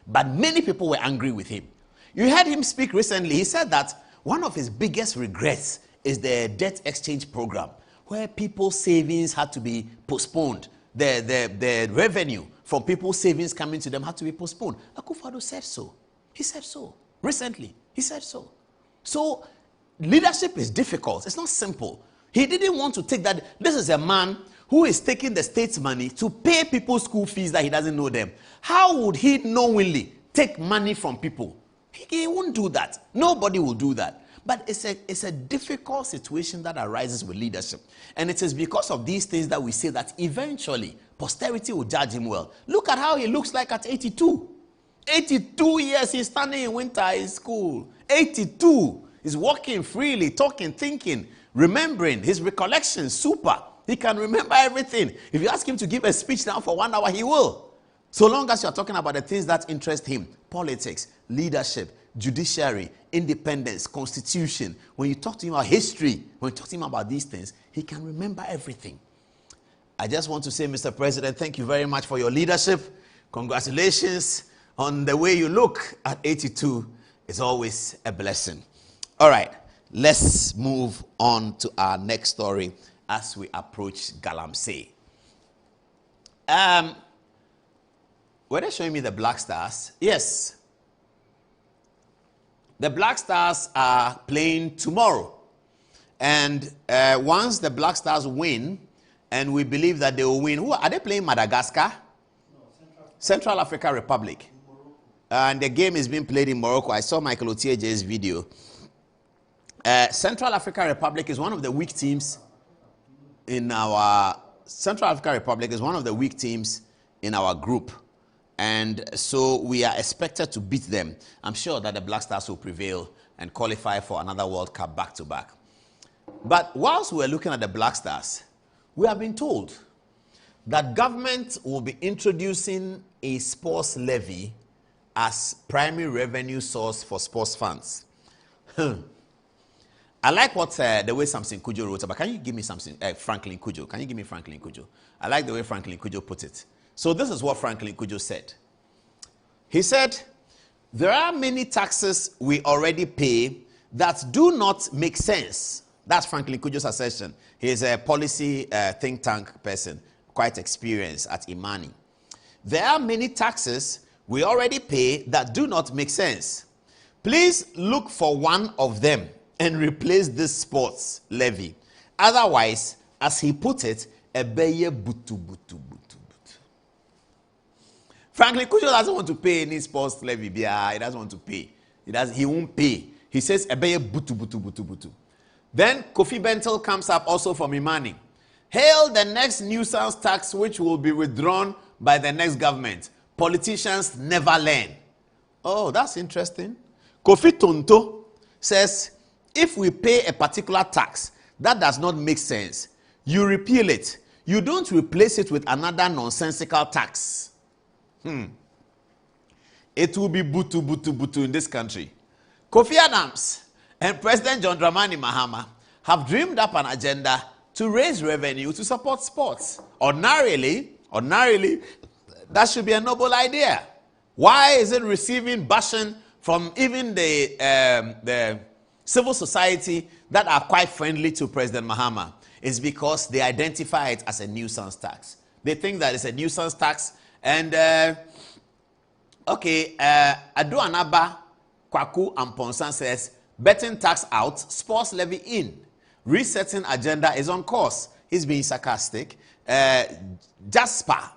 But many people were angry with him. You heard him speak recently. He said that one of his biggest regrets is the debt exchange program, where people's savings had to be postponed. The revenue from people's savings coming to them had to be postponed. Akufo-Addo said so. He said so. Recently, he said so. So, leadership is difficult. It's not simple. He didn't want to take that. This is a man who is taking the state's money to pay people's school fees that he doesn't know them. How would he knowingly take money from people? He won't do that. Nobody will do that. But it's a difficult situation that arises with leadership. And it is because of these things that we say that eventually posterity will judge him well. Look at how he looks like at 82. 82 years he's standing in winter in school. 82. He's walking freely, talking, thinking, remembering. His recollection, super. He can remember everything. If you ask him to give a speech now for 1 hour, he will. So long as you're talking about the things that interest him. Politics, leadership, judiciary, independence, constitution. When you talk to him about history, when you talk to him about these things, he can remember everything. I just want to say, Mr. President, thank you very much for your leadership. Congratulations on the way you look at 82. It's always a blessing. All right, let's move on to our next story as we approach Galamsey. Were they showing me the Black Stars? Yes. The Black Stars are playing tomorrow. And once the Black Stars win, and we believe that they will win, who are they playing? Madagascar? No, Central African Republic. And the game is being played in Morocco. I saw Michael Otieje's video. Central African Republic is one of the weak teams in our... Central African Republic is one of the weak teams in our group. And so we are expected to beat them. I'm sure that the Black Stars will prevail and qualify for another World Cup back-to-back. But whilst we're looking at the Black Stars, we have been told that government will be introducing a sports levy as primary revenue source for sports funds. I like what the way Samson Kujo wrote about. Can you give me something? Franklin Kujo. Can you give me Franklin Kujo? I like the way Franklin Kujo put it. So this is what Franklin Kujo said. He said, there are many taxes we already pay that do not make sense. That's Franklin Kujo's assertion. He is a policy think tank person, quite experienced at Imani. There are many taxes we already pay that do not make sense. Please look for one of them and replace this sports levy. Otherwise, as he put it, ebeye butu butu butu butu. Franklin Kujo doesn't want to pay any sports levy. He doesn't want to pay. He won't pay. He says ebeye butu butu butu butu. Then Kofi Bentil comes up also from Imani. Hail the next nuisance tax which will be withdrawn by the next government. Politicians never learn. Oh, that's interesting. Kofi Tonto says, if we pay a particular tax that does not make sense, you repeal it. You don't replace it with another nonsensical tax. It will be butu butu butu in this country. Kofi Adams and President John Dramani Mahama have dreamed up an agenda to raise revenue to support sports. Ordinarily, that should be a noble idea. Why is it receiving bashing from even the civil society that are quite friendly to President Mahama? It's because they identify it as a nuisance tax. They think that it's a nuisance tax. And, Adu Anaba Kwaku Amponsan says, betting tax out, sports levy in. Resetting agenda is on course. He's being sarcastic. Jasper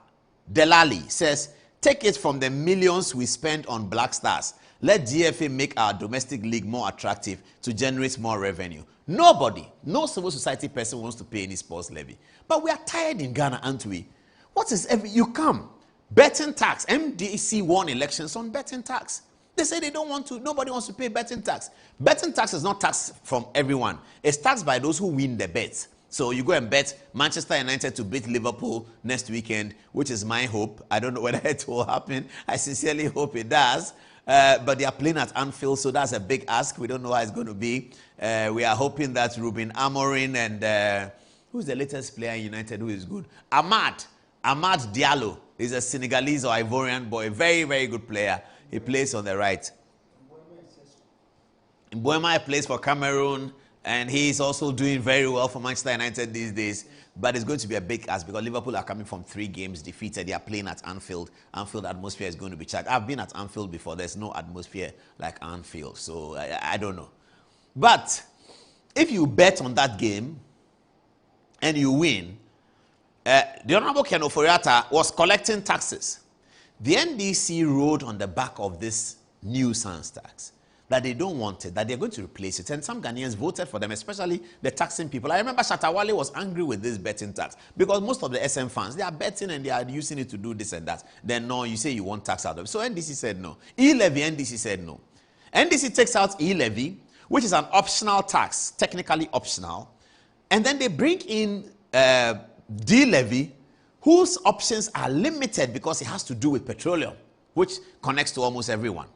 Delali says, take it from the millions we spend on Black Stars. Let GFA make our domestic league more attractive to generate more revenue. Nobody, no civil society person wants to pay any sports levy. But we are tired in Ghana, aren't we? What is you come? Betting tax. MDC won elections on betting tax. They say they don't want to, nobody wants to pay betting tax. Betting tax is not tax from everyone. It's taxed by those who win the bets. So you go and bet Manchester United to beat Liverpool next weekend, which is my hope. I don't know whether it will happen. I sincerely hope it does. But they are playing at Anfield, so that's a big ask. We don't know how it's going to be. We are hoping that Ruben Amorim and who's the latest player in United who is good? Amad Diallo is a Senegalese or Ivorian boy, very, very good player. He plays on the right. Mbeumo plays for Cameroon, and he's also doing very well for Manchester United these days. But it's going to be a big ask because Liverpool are coming from 3 games defeated. They are playing at Anfield. Anfield atmosphere is going to be charged. I've been at Anfield before. There's no atmosphere like Anfield, so I don't know. But if you bet on that game and you win, the Honorable Ken Ofori-Atta was collecting taxes. The NDC rode on the back of this new sans tax, that they don't want it, that they're going to replace it. And some Ghanaians voted for them, especially the taxing people. I remember Shatta Wale was angry with this betting tax because most of the SM fans, they are betting and they are using it to do this and that. Then no, you say you want tax out of it. So NDC said no. E-levy, NDC said no. NDC takes out e-levy, which is an optional tax, technically optional. And then they bring in D-levy, whose options are limited because it has to do with petroleum, which connects to almost everyone.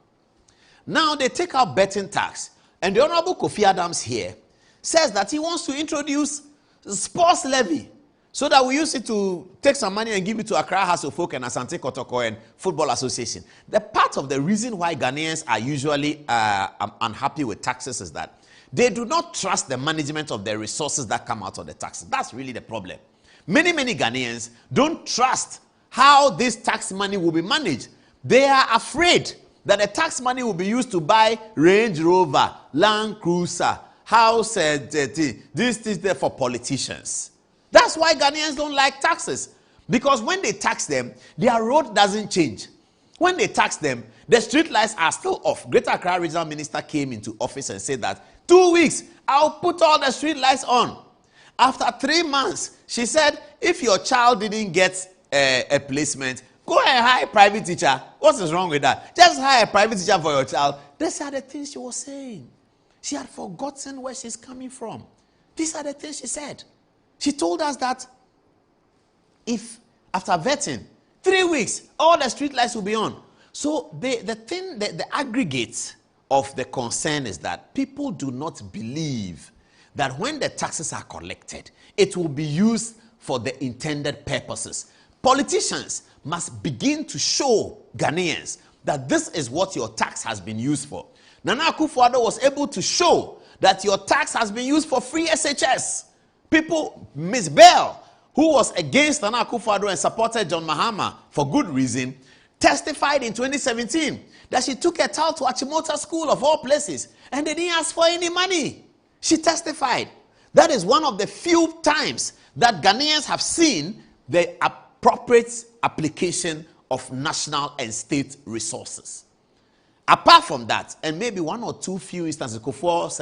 Now they take out betting tax, and the Honorable Kofi Adams here says that he wants to introduce sports levy so that we use it to take some money and give it to Accra House of Folk and Asante Kotoko and Football Association. The part of the reason why Ghanaians are usually unhappy with taxes is that they do not trust the management of the resources that come out of the taxes. That's really the problem. Many Ghanaians don't trust how this tax money will be managed. They are afraid that the tax money will be used to buy Range Rover, Land Cruiser, house, this is there for politicians. That's why Ghanaians don't like taxes. Because when they tax them, their road doesn't change. When they tax them, the street lights are still off. Greater Accra Regional Minister came into office and said that 2 weeks, I'll put all the street lights on. After 3 months, she said, if your child didn't get a placement, go and hire a private teacher. What is wrong with that? Just hire a private teacher for your child. These are the things she was saying. She had forgotten where she's coming from. These are the things she said. She told us that if after vetting, 3 weeks, all the street lights will be on. So the aggregate of the concern is that people do not believe that when the taxes are collected, it will be used for the intended purposes. Politicians must begin to show Ghanaians that this is what your tax has been used for. Nana Akufo-Addo was able to show that your tax has been used for free SHS. People, Ms. Bell, who was against Nana Akufo-Addo and supported John Mahama for good reason, testified in 2017 that she took a child to Achimota School of all places and they didn't ask for any money. She testified. That is one of the few times that Ghanaians have seen the appropriate application of national and state resources. Apart from that, and maybe 1 or 2 few instances, Kufuor's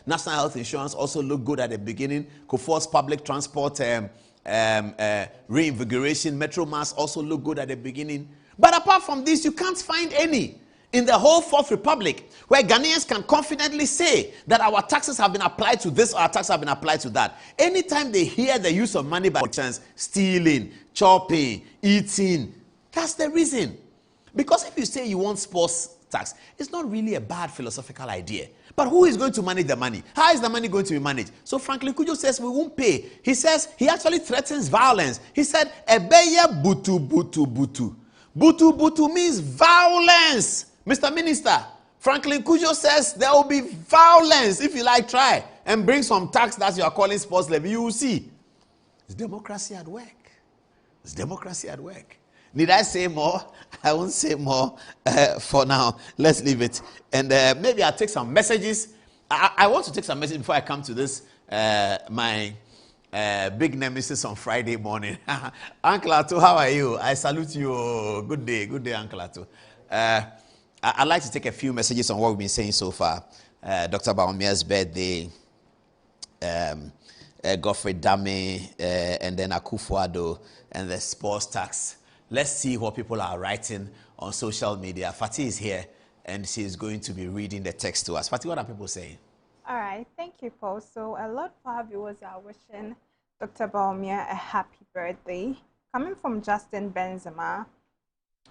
national health insurance also looked good at the beginning. Kufuor's public transport reinvigoration, Metro Mass also looked good at the beginning. But apart from this, you can't find any in the whole Fourth Republic where Ghanaians can confidently say that our taxes have been applied to this, our taxes have been applied to that. Anytime they hear the use of money by chance, stealing, chopping, eating, that's the reason. Because if you say you want sports tax, it's not really a bad philosophical idea. But who is going to manage the money? How is the money going to be managed? So Franklin Cudjoe says we won't pay. He says he actually threatens violence. He said, Ebeye butu butu butu. Butu butu means violence. Mr. Minister, Franklin Cudjoe says there will be violence if you like try and bring some tax that you are calling sports levy. You will see. It's democracy at work. It's democracy at work. Need I say more? I won't say more for now. Let's leave it. And maybe I'll take some messages. I want to take some messages before I come to this, my big nemesis on Friday morning. Uncle Ato, how are you? I salute you. Good day, Uncle Ato. I'd like to take a few messages on what we've been saying so far. Dr. Baomia's birthday, Godfrey Dame, and then Akufo-Addo, and the sports tax. Let's see what people are writing on social media. Fatih is here, and she's going to be reading the text to us. Fatih, what are people saying? All right, thank you, Paul. So a lot of our viewers are wishing Dr. Baumia a happy birthday. Coming from Justin Benzema,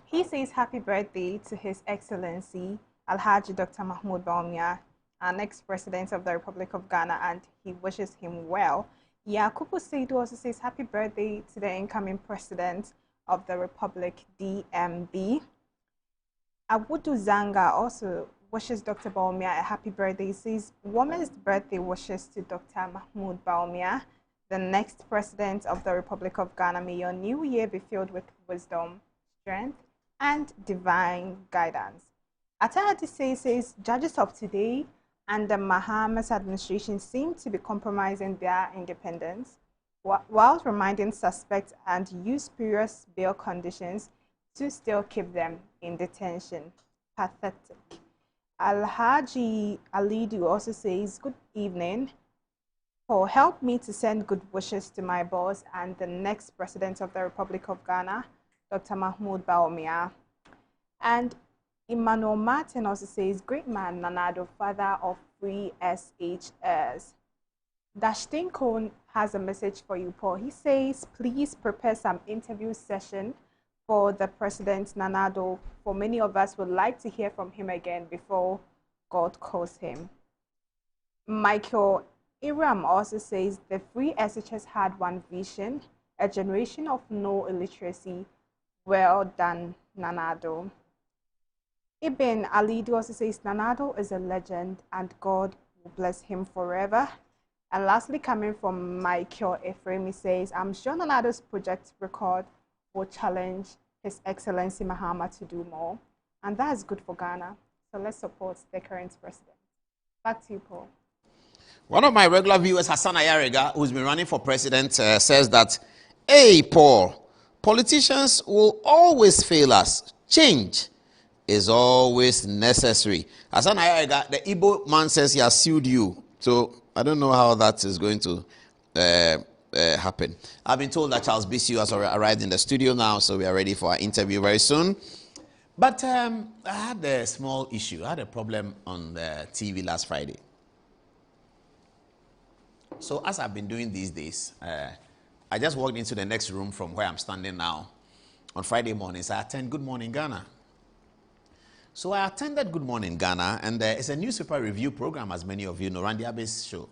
he says happy birthday to His Excellency Alhaji Dr. Mahmoud Baumia, our next president of the Republic of Ghana, and he wishes him well. Yakubu Seidu also says happy birthday to the incoming president of the Republic, DMB. Awudu Zanga also wishes Dr. Baumia a happy birthday. He says warmest birthday wishes to Dr. Mahmoud Baumia, the next president of the Republic of Ghana. May your new year be filled with wisdom, strength, and divine guidance. Atahati says judges of today and the Mahama's administration seem to be compromising their independence while reminding suspects and use spurious bail conditions to still keep them in detention. Pathetic. Alhaji Alidu also says, good evening. Paul, help me to send good wishes to my boss and the next president of the Republic of Ghana, Dr. Mahmoud Baumia. And Emmanuel Martin also says, great man Nanado, father of free SHS. Dashtin Kone has a message for you, Paul. He says, please prepare some interview session for the President Nanado, for many of us would like to hear from him again before God calls him. Michael Iram also says, the free SHS had one vision, a generation of no illiteracy. Well done, Nanado. Ibn Alidu also says, Nanado is a legend and God will bless him forever. And lastly, coming from Michael Ephraim, says, I'm sure Nanado's project record will challenge His Excellency Mahama to do more. And that is good for Ghana. So let's support the current president. Back to you, Paul. One of my regular viewers, Hassan Ayariga, who's been running for president, says that, hey, Paul, politicians will always fail us. Change is always necessary. Hassan Ayariga, the Igbo man says he has sued you. So I don't know how that is going to happen. I've been told that Charles Bissiou has arrived in the studio now, so we are ready for our interview very soon. But I had a small issue. I had a problem on the TV last Friday. So as I've been doing these days, I just walked into the next room from where I'm standing now. On Friday mornings, I attend Good Morning Ghana. So I attended Good Morning Ghana, and it's a newspaper review program, as many of you know, Randy Abe's show.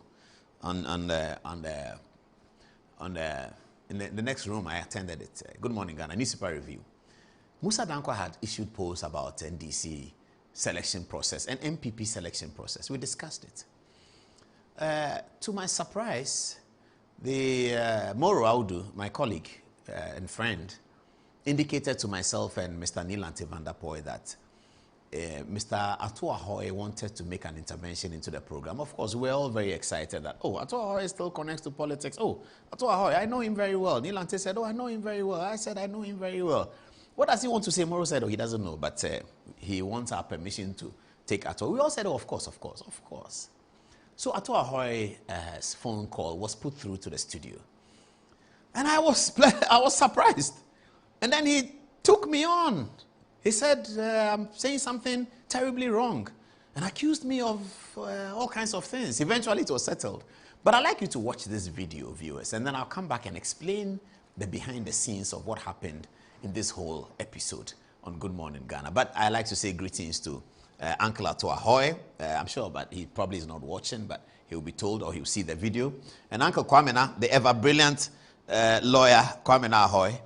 In the next room, I attended it. Good Morning Ghana, newspaper review. Musa Danko had issued posts about NDC selection process and MPP selection process. We discussed it. To my surprise, the Moro Audu, my colleague and friend, indicated to myself and Mr. Nilante van der Poel that Mr. Ato Ahoy wanted to make an intervention into the program. Of course, we're all very excited that, oh, Ato Ahoy still connects to politics. Oh, Ato Ahoy, I know him very well. Nilante said, oh, I know him very well. I said, I know him very well. What does he want to say? Moro said, oh, he doesn't know, but he wants our permission to take Ato. We all said, oh, of course, of course, of course. So Ato Ahoy's phone call was put through to the studio. And I was surprised. And then he took me on. He said, I'm saying something terribly wrong, and accused me of all kinds of things. Eventually, it was settled. But I'd like you to watch this video, viewers, and then I'll come back and explain the behind the scenes of what happened in this whole episode on Good Morning Ghana. But I like to say greetings to Uncle Ato Ahoy. I'm sure, but he probably is not watching, but he'll be told or he'll see the video. And Uncle Kwamena, the ever-brilliant lawyer, Kwamena Ahoy,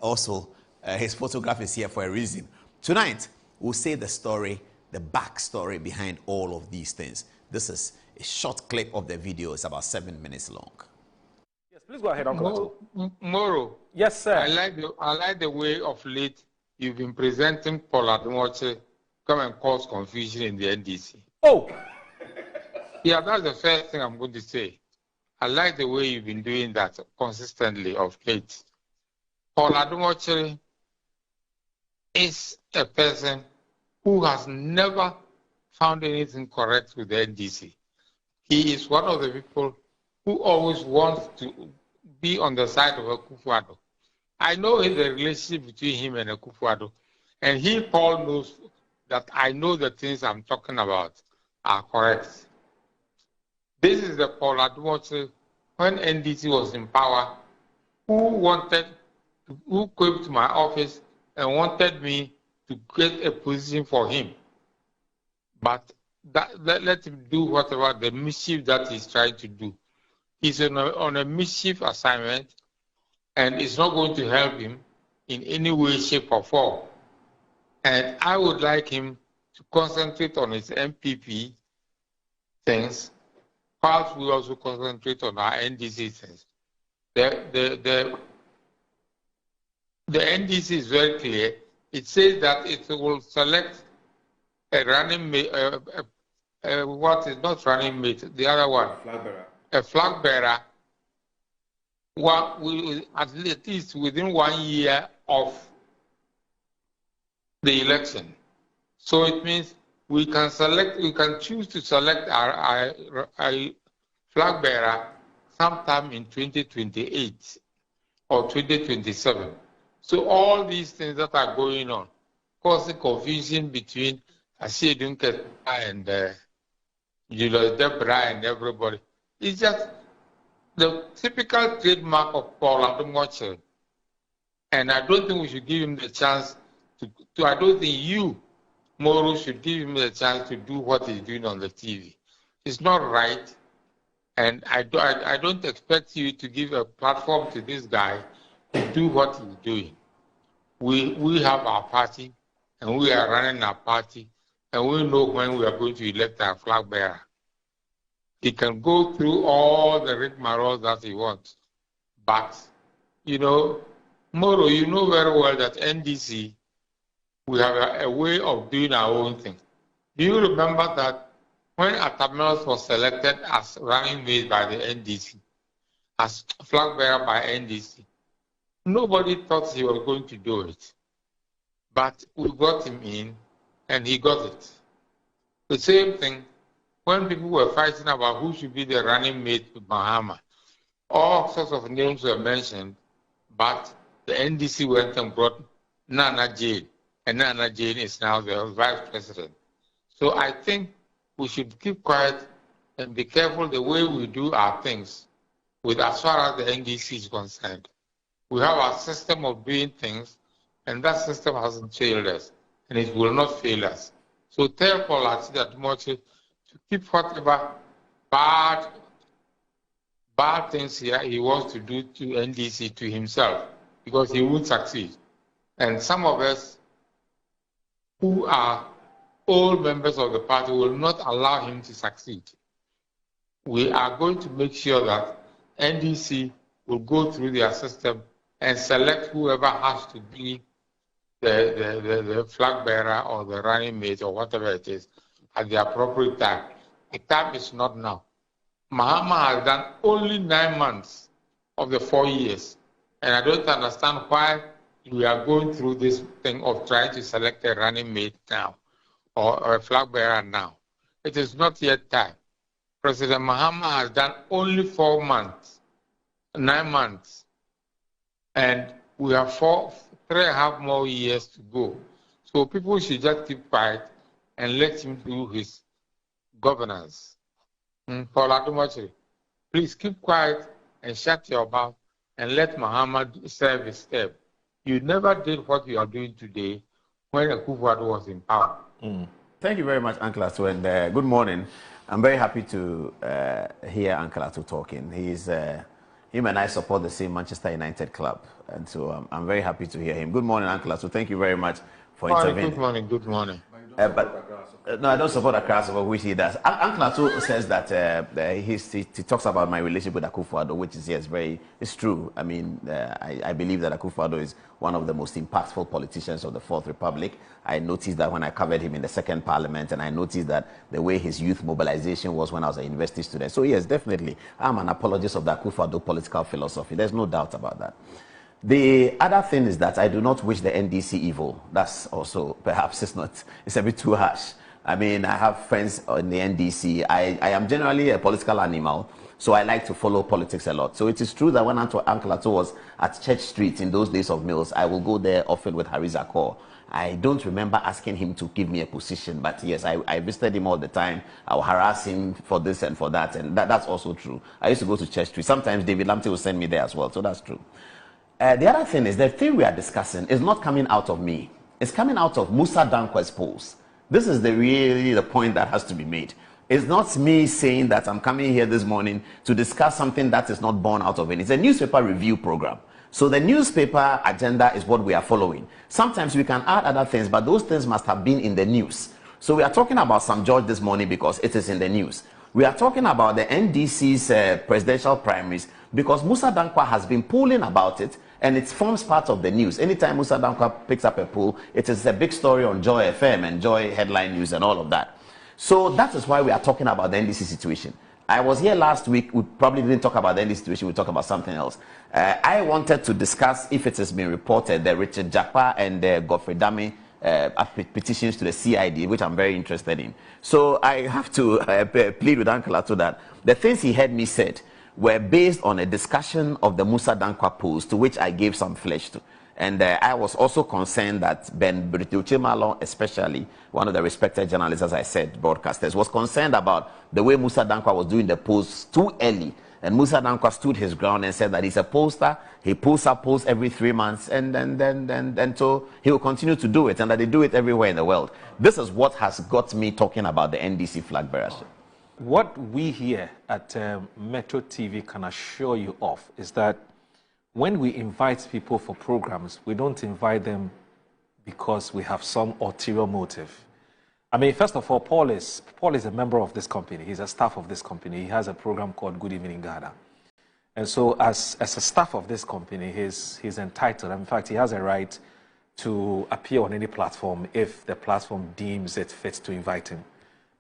also, his photograph is here for a reason. Tonight, we'll say the story, the backstory behind all of these things. This is a short clip of the video. It's about 7 minutes long. Yes, please go ahead, Uncle. Moro. Yes, sir. I like the way of late you've been presenting Paul Ademoche come and cause confusion in the NDC. Oh! Yeah, that's the first thing I'm going to say. I like the way you've been doing that consistently of late. Paul Adumochiri is a person who has never found anything correct with the NDC. He is one of the people who always wants to be on the side of Akufo-Addo. I know the relationship between him and Akufo-Addo, and he, Paul, knows that I know the things I'm talking about are correct. This is the Paul Adumochiri when NDC was in power, who came to my office and wanted me to get a position for him. But let him do whatever the mischief that he's trying to do. He's on a mischief assignment, and it's not going to help him in any way, shape, or form. And I would like him to concentrate on his MPP things, whilst we also concentrate on our NDC things. The NDC is very clear. It says that it will select a running mate, what is not running mate, the other one, a flag bearer, at least within 1 year of the election. So it means we can choose to select our flag bearer sometime in 2028 or 2027. So all these things that are going on causing confusion between Asiedu Nketia and Julius Debra and everybody. It's just the typical trademark of Paul Adumochiri. And I don't think we should give him the chance to I don't think you, Moro, should give him the chance to do what he's doing on the TV. It's not right. And I don't expect you to give a platform to this guy to do what he's doing. We have our party, and we are running our party, and we know when we are going to elect our flag bearer. He can go through all the rigmaroles that he wants. But, you know, Moro, you know very well that NDC, we have a way of doing our own thing. Do you remember that when Atamels was selected as running mate by the NDC, as flag bearer by NDC, nobody thought he was going to do it. But we got him in, and he got it. The same thing, when people were fighting about who should be the running mate with Mahama, all sorts of names were mentioned, but the NDC went and brought Nana Jane, and Nana Jane is now the vice president. So I think we should keep quiet and be careful the way we do our things with as far as the NDC is concerned. We have our system of doing things, and that system hasn't failed us, and it will not fail us. So therefore, I see that much to keep whatever bad things he wants to do to NDC to himself, because he won't succeed. And some of us who are old members of the party will not allow him to succeed. We are going to make sure that NDC will go through their system and select whoever has to be the flag bearer or the running mate or whatever it is at the appropriate time. The time is not now. Mahama has done only 9 months of the 4 years, and I don't understand why we are going through this thing of trying to select a running mate now or a flag bearer now. It is not yet time. President Mahama has done only 4 months, 9 months, and we have 3.5 more years to go. So people should just keep quiet and let him do his governance. Paul Adumochiri, please keep quiet and shut your mouth and let Mahama serve his term. You never did what you are doing today when Akufo-Addo was in power. Thank you very much, Uncle Ato, and good morning. I'm very happy to hear Uncle Ato talking. Him and I support the same Manchester United club, and so I'm very happy to hear him. Good morning, Uncle Ato. Thank you very much for intervening. Good morning. Good morning. But No, I don't support Accra Support, which he does. Uncle Ato says that he talks about my relationship with Akufo-Addo, which is, yes, it's true. I mean, I believe that Akufo-Addo is one of the most impactful politicians of the Fourth Republic. I noticed that when I covered him in the Second Parliament, and I noticed that the way his youth mobilization was when I was a university student. So, yes, definitely, I'm an apologist of the Akufo-Addo political philosophy. There's no doubt about that. The other thing is that I do not wish the NDC evil. That's also, perhaps it's a bit too harsh. I mean, I have friends in the NDC. I am generally a political animal, so I like to follow politics a lot. So it is true that when Uncle Ato was at Church Street in those days of Mills, I will go there often with Harry Zakor. I don't remember asking him to give me a position, but yes, I visited him all the time. I will harass him for this and for that, and that's also true. I used to go to Church Street. Sometimes David Lamptey will send me there as well, so that's true. The other thing is, the thing we are discussing is not coming out of me. It's coming out of Musa Dankwa's polls. This is really the point that has to be made. It's not me saying that I'm coming here this morning to discuss something that is not born out of it. It's a newspaper review program. So the newspaper agenda is what we are following. Sometimes we can add other things, but those things must have been in the news. So we are talking about St. George this morning because it is in the news. We are talking about the NDC's presidential primaries because Musa Dankwa has been polling about it, and it forms part of the news. Anytime Musa Dankwa picks up a poll, it is a big story on Joy FM and Joy Headline News and all of that. So that is why we are talking about the NDC situation. I was here last week. We probably didn't talk about the NDC situation. We talk about something else. I wanted to discuss, if it has been reported, that Richard Jakpa and Godfrey Dame petitions to the CID, which I'm very interested in. So I have to plead with Uncle Ato that the things he had me said were based on a discussion of the Musa Dankwa polls, to which I gave some flesh to. And I was also concerned that Ben Brito-Chimalon, especially one of the respected journalists, as I said, broadcasters, was concerned about the way Musa Dankwa was doing the polls too early. And Musa Dankwa stood his ground and said that he's a pollster. He pulls up polls every 3 months, and so he will continue to do it, and that they do it everywhere in the world. This is what has got me talking about the NDC flag bearership. What we here at Metro TV can assure you of is that when we invite people for programs, we don't invite them because we have some ulterior motive. I mean, first of all, Paul is a member of this company. He's a staff of this company. He has a program called Good Evening Ghana. And so as a staff of this company, he's entitled. In fact, he has a right to appear on any platform if the platform deems it fit to invite him,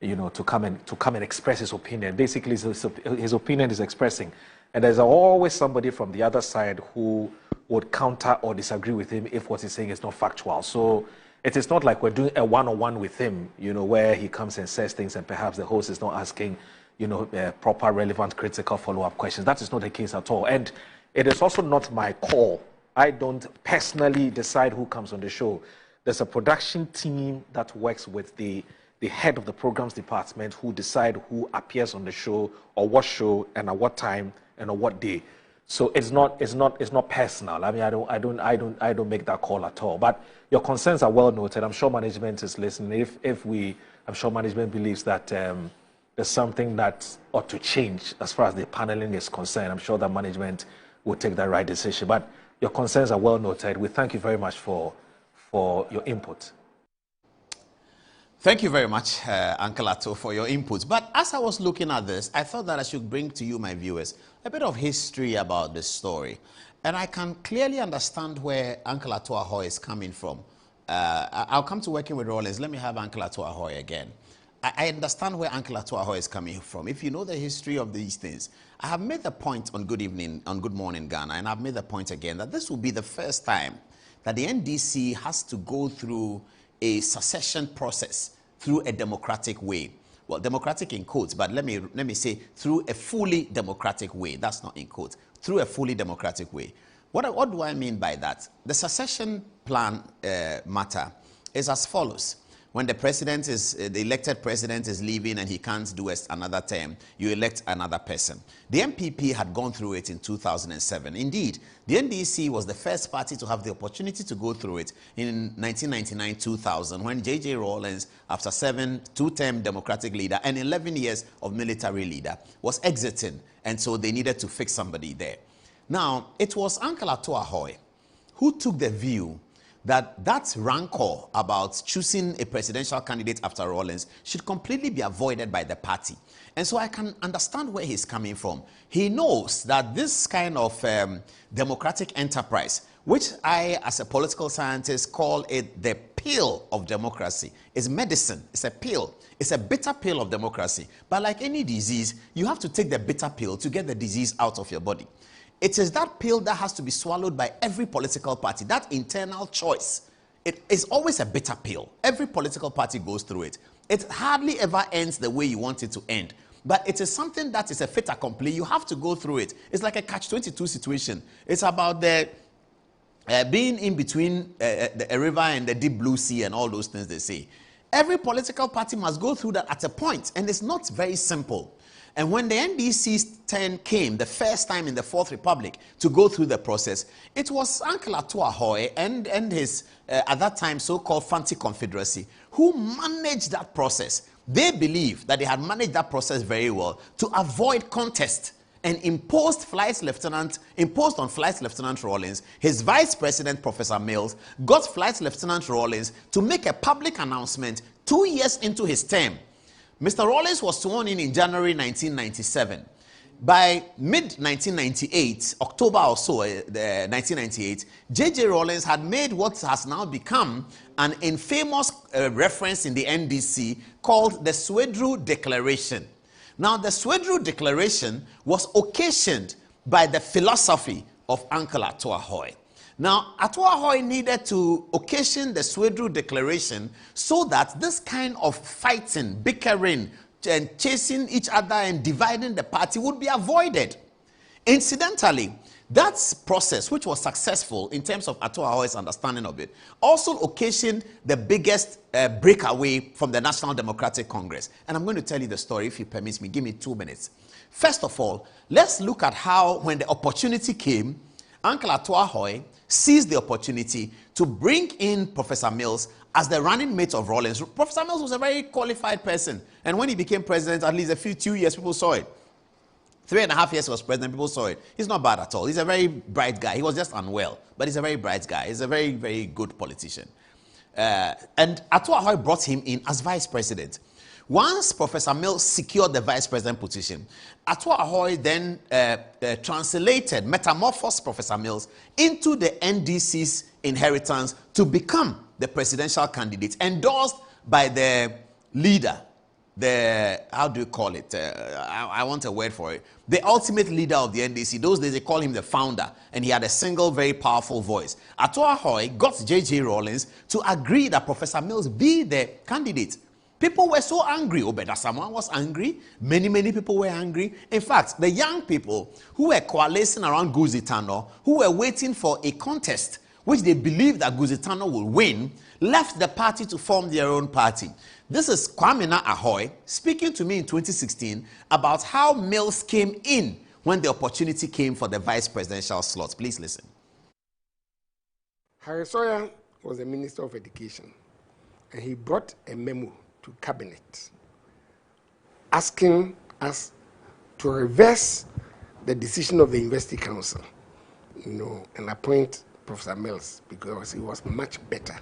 you know, to come and express his opinion. Basically, his opinion is expressing. And there's always somebody from the other side who would counter or disagree with him if what he's saying is not factual. So it is not like we're doing a one-on-one with him, you know, where he comes and says things and perhaps the host is not asking, you know, proper, relevant, critical follow-up questions. That is not the case at all. And it is also not my call. I don't personally decide who comes on the show. There's a production team that works with the head of the programs department who decide who appears on the show, or what show, and at what time, and on what day. So it's not personal. I mean, I don't make that call at all. But your concerns are well noted. I'm sure management is listening. I'm sure management believes that there's something that ought to change as far as the paneling is concerned. I'm sure that management will take the right decision. But your concerns are well noted. We thank you very much for your input. Thank you very much, Uncle Ato, for your inputs. But as I was looking at this, I thought that I should bring to you, my viewers, a bit of history about this story. And I can clearly understand where Uncle Ato Ahoy is coming from. I'll come to working with Rollins. Let me have Uncle Ato Ahoy again. I understand where Uncle Ato Ahoy is coming from. If you know the history of these things, I have made the point on Good Evening, on Good Morning Ghana, and I've made the point again that this will be the first time that the NDC has to go through a succession process through a democratic way. Well, democratic in quotes, but let me say through a fully democratic way. That's not in quotes. Through a fully democratic way. What do I mean by that? The succession plan matter is as follows. When the elected president is leaving and he can't do another term, you elect another person. The MPP had gone through it in 2007. Indeed, the NDC was the first party to have the opportunity to go through it in 1999-2000 when J.J. Rawlings, after 7 two-term Democratic leader and 11 years of military leader, was exiting, and so they needed to fix somebody there. Now, it was Uncle Ato Ahoy who took the view that rancor about choosing a presidential candidate after Rawlings should completely be avoided by the party. And so I can understand where he's coming from. He knows that this kind of democratic enterprise, which I, as a political scientist, call it the pill of democracy, is medicine. It's a pill. It's a bitter pill of democracy. But like any disease, you have to take the bitter pill to get the disease out of your body. It is that pill that has to be swallowed by every political party, that internal choice. It is always a bitter pill. Every political party goes through it. It hardly ever ends the way you want it to end. But it is something that is a fait accompli. You have to go through it. It's like a catch-22 situation. It's about the being in between a river and the deep blue sea and all those things they say. Every political party must go through that at a point, and it's not very simple. And when the NDC's turn came, the first time in the Fourth Republic, to go through the process, it was Uncle Ato Ahoy and his, at that time, so-called Fanti Confederacy, who managed that process. They believe that they had managed that process very well to avoid contest, and imposed on Flight Lieutenant Rawlings, his vice president, Professor Mills, got Flight Lieutenant Rawlings to make a public announcement 2 years into his term. Mr. Rawlings was sworn in January 1997. By mid-1998, October or so, 1998, J.J. Rawlings had made what has now become an infamous reference in the NDC called the Swedru Declaration. Now, the Swedru Declaration was occasioned by the philosophy of Uncle Ato Ahoy. Now, Ato Ahoy needed to occasion the Swedru Declaration so that this kind of fighting, bickering, and chasing each other and dividing the party would be avoided. Incidentally, that process, which was successful in terms of Ato Ahoy's understanding of it, also occasioned the biggest breakaway from the National Democratic Congress. And I'm going to tell you the story, if you permit me. Give me 2 minutes. First of all, let's look at how, when the opportunity came, Uncle Ato Ahoy seized the opportunity to bring in Professor Mills as the running mate of Rawlings. Professor Mills was a very qualified person. And when he became president, at least 2 years, people saw it. 3.5 years he was president, people saw it. He's not bad at all. He's a very bright guy. He was just unwell, but he's a very bright guy. He's a very, very good politician. And Ato Ahoy brought him in as vice president. Once Professor Mills secured the vice president position, Ato Ahoy then metamorphosed Professor Mills into the NDC's inheritance to become the presidential candidate, endorsed by the leader, how do you call it? I want a word for it. The ultimate leader of the NDC. Those days they call him the founder, and he had a single, very powerful voice. Ato Ahoy got J.J. Rawlings to agree that Professor Mills be the candidate. People were so angry. Obeda Samoa was angry. Many, many people were angry. In fact, the young people who were coalescing around Guzitano, who were waiting for a contest, which they believed that Guzitano will win, left the party to form their own party. This is Kwamina Ahoy speaking to me in 2016 about how Mills came in when the opportunity came for the vice presidential slot. Please listen. Harry Sawyer was the Minister of Education, and he brought a memo to Cabinet asking us to reverse the decision of the University Council, and appoint Professor Mills because he was much better.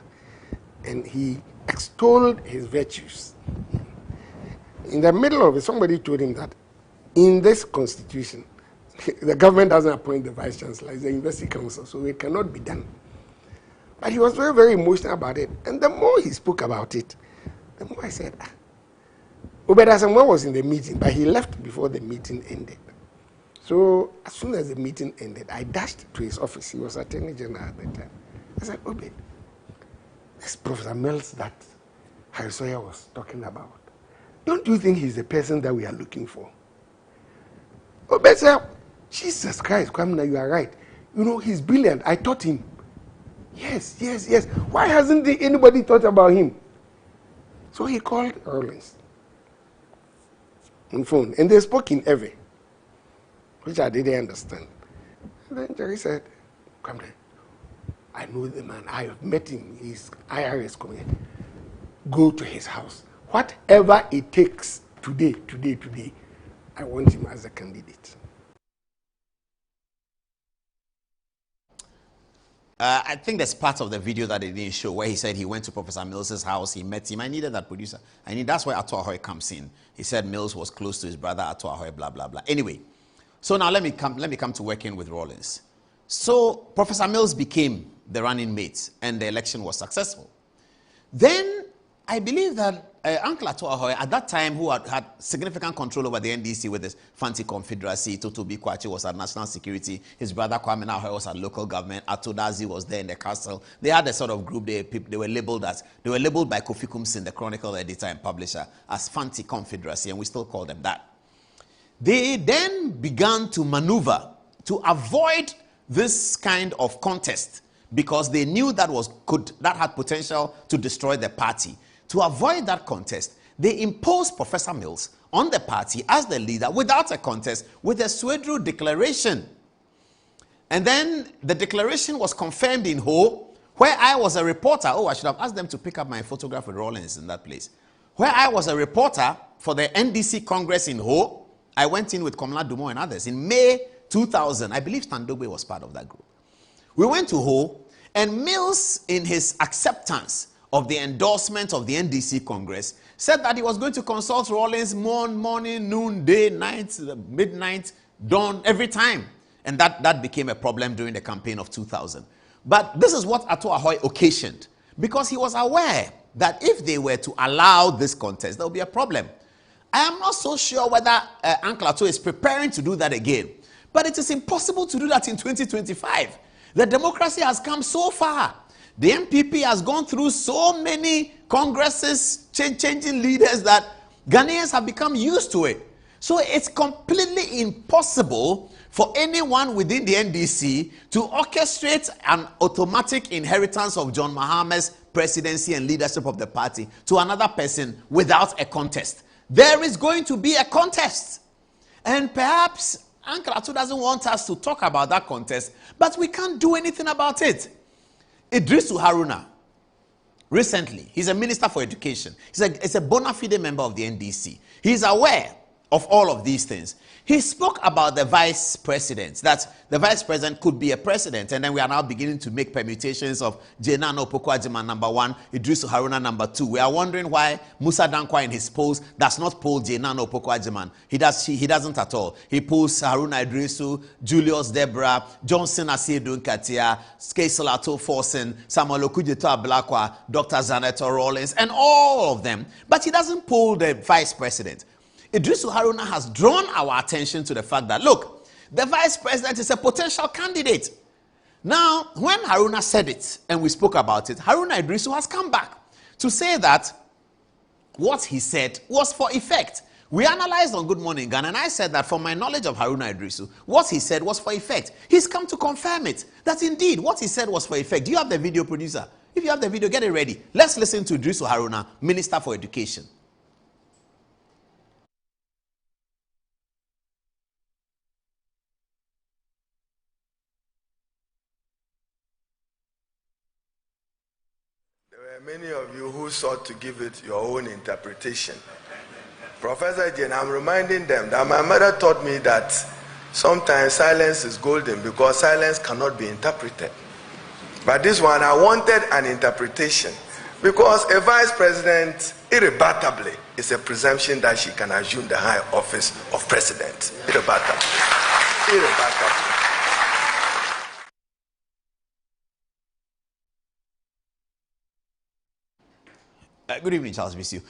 And he extolled his virtues. In the middle of it, somebody told him that in this constitution, the government doesn't appoint the vice chancellor, it's the University Council, so it cannot be done. But he was very, very emotional about it. And the more he spoke about it, the more I said, Obeda Samoa was in the meeting, but he left before the meeting ended. So as soon as the meeting ended, I dashed to his office. He was Attorney General at the time. I said, Obed, this Professor Mills that Harry Sawyer was talking about, don't you think he's the person that we are looking for? Obed said, Jesus Christ, Kwamina, you are right. He's brilliant. I taught him. Yes. Why hasn't anybody thought about him? So he called Rawlings on phone, and they spoke in Ewe, which I didn't understand. And then Jerry said, come there. I know the man. I have met him. He's IRS coming. Go to his house. Whatever it takes today, I want him as a candidate. I think there's part of the video that they didn't show where he said he went to Professor Mills's house, he met him. I needed that producer. That's where Ato Ahoy comes in. He said Mills was close to his brother Ato Ahoy, blah, blah, blah. Anyway, so now let me come to working with Rawlings. So Professor Mills became the running mate and the election was successful. Then I believe that Uncle Ato Ahoy, at that time, who had significant control over the NDC with his Fanti Confederacy, Toto Bikwachi was at National Security, his brother Kwame Ahoy was at local government, Ato Dazi was there in the castle. They had a sort of group, they were labeled by Kofi Kumsin, the Chronicle editor and publisher, as Fanti Confederacy, and we still call them that. They then began to maneuver to avoid this kind of contest because they knew that had potential to destroy the party. To avoid that contest, they imposed Professor Mills on the party as the leader without a contest with a Swedru declaration. And then the declaration was confirmed in Ho, where I was a reporter. Oh, I should have asked them to pick up my photograph with Rawlings in that place. Where I was a reporter for the NDC Congress in Ho. I went in with Komla Dumo and others in May 2000. I believe Standogbe was part of that group. We went to Ho, and Mills, in his acceptance of the endorsement of the NDC Congress, said that he was going to consult Rawlings morning, noon, day, night, midnight, dawn, every time. And that became a problem during the campaign of 2000. But this is what Ato Ahoy occasioned, because he was aware that if they were to allow this contest, there would be a problem. I am not so sure whether Uncle Ato is preparing to do that again. But it is impossible to do that in 2025. The democracy has come so far. The MPP has gone through so many congresses, changing leaders, that Ghanaians have become used to it. So it's completely impossible for anyone within the NDC to orchestrate an automatic inheritance of John Mahama's presidency and leadership of the party to another person without a contest. There is going to be a contest. And perhaps Uncle Ato doesn't want us to talk about that contest, but we can't do anything about it. Idrisu Haruna, recently, he's a minister for education. He's a bona fide member of the NDC. He's aware of all of these things. He spoke about the vice president, that the vice president could be a president, and then we are now beginning to make permutations of Jenana Opoku-Agyeman number 1, Idrisu Haruna number 2. We are wondering why Musa Dankwa in his polls does not poll Jenana Opoku-Agyeman. He doesn't at all. He polls Haruna Idrisu, Julius Debra, Johnson Asiedu Nkatia, Skesel Ato Forsen, Samuel Okudzeto Ablakwa, Dr. Zaneto Rawlings, and all of them. But he doesn't poll the vice president. Idrisu Haruna has drawn our attention to the fact that, look, the vice president is a potential candidate. Now, when Haruna said it and we spoke about it, Haruna Idrisu has come back to say that what he said was for effect. We analyzed on Good Morning Ghana, and I said that from my knowledge of Haruna Idrisu, what he said was for effect. He's come to confirm it, that indeed what he said was for effect. Do you have the video, producer? If you have the video, get it ready. Let's listen to Idrisu Haruna, Minister for Education. Many of you who sought to give it your own interpretation. Professor Jane, I'm reminding them that my mother taught me that sometimes silence is golden because silence cannot be interpreted. But this one, I wanted an interpretation because a vice president, irrebutably, is a presumption that she can assume the high office of president. Irrebutably. Irrebutably. Good evening, Charles Bisu.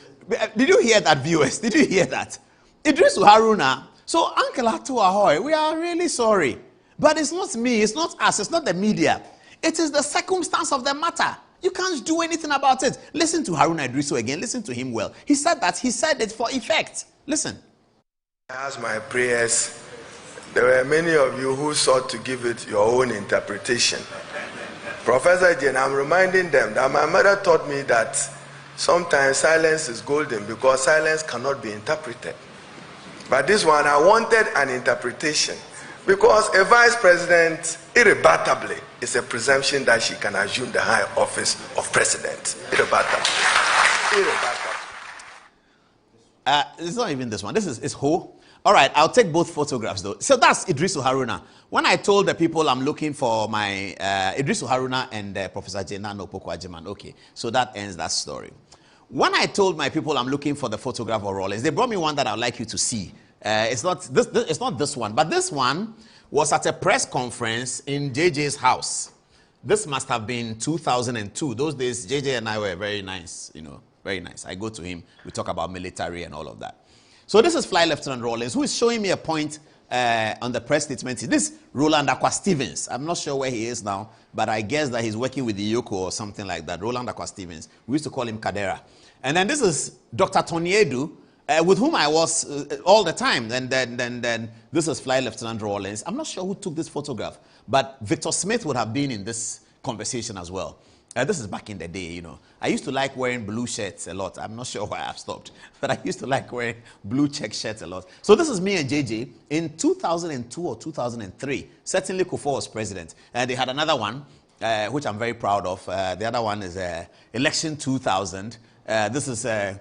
Did you hear that, viewers? Did you hear that? Idrisu Haruna. So, Uncle Ato Ahoy, we are really sorry. But it's not me, it's not us, it's not the media. It is the circumstance of the matter. You can't do anything about it. Listen to Haruna Idrisu again. Listen to him well. He said that. He said it for effect. Listen. As my prayers, there were many of you who sought to give it your own interpretation. Professor Jane, I'm reminding them that my mother taught me that sometimes silence is golden because silence cannot be interpreted. But this one, I wanted an interpretation because a vice president, irrebutably, is a presumption that she can assume the high office of president. Irrebutably. Irrebutably. It's not even this one. This is Ho. All right, I'll take both photographs though. So that's Idrisu Haruna. When I told the people I'm looking for my Idrisu Haruna and Professor Jenano Opoku-Agyeman, okay, so that ends that story. When I told my people I'm looking for the photograph of Rawlings, they brought me one that I'd like you to see. It's not this one, but this one was at a press conference in JJ's house. This must have been 2002. Those days, JJ and I were very nice, very nice. I go to him, we talk about military and all of that. So this is Flight Lieutenant Rawlings, who is showing me a point on the press statement. This Roland Aqua Stevens. I'm not sure where he is now, but I guess that he's working with the Yoko or something like that. Roland Aqua Stevens. We used to call him Kadera. And then this is Dr. Tony Edu, with whom I was all the time. And then this is Flight Lieutenant Rawlings. I'm not sure who took this photograph, but Victor Smith would have been in this conversation as well. This is back in the day, I used to like wearing blue shirts a lot. I'm not sure why I've stopped, but I used to like wearing blue check shirts a lot. So this is me and JJ in 2002 or 2003. Certainly Kufuor was president. They had another one, which I'm very proud of. The other one is Election 2000. This is the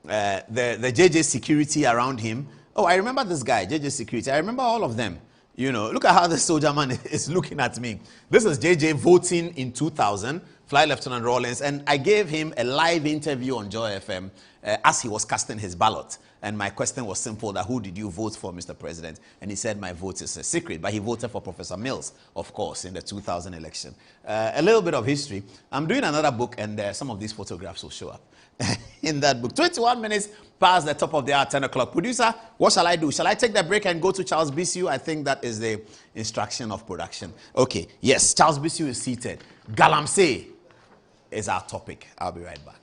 JJ security around him. Oh, I remember this guy, JJ security. I remember all of them. Look at how the soldier man is looking at me. This is JJ voting in 2000, Flight Lieutenant Rawlings, and I gave him a live interview on Joy FM as he was casting his ballot. And my question was simple, that who did you vote for, Mr. President? And he said my vote is a secret, but he voted for Professor Mills, of course, in the 2000 election. A little bit of history. I'm doing another book, and some of these photographs will show up in that book. 21 minutes past the top of the hour, 10 o'clock. Producer, what shall I do? Shall I take the break and go to Charles Bissiou? I think that is the instruction of production. Okay, yes, Charles Bissiou is seated. Galamsey is our topic. I'll be right back.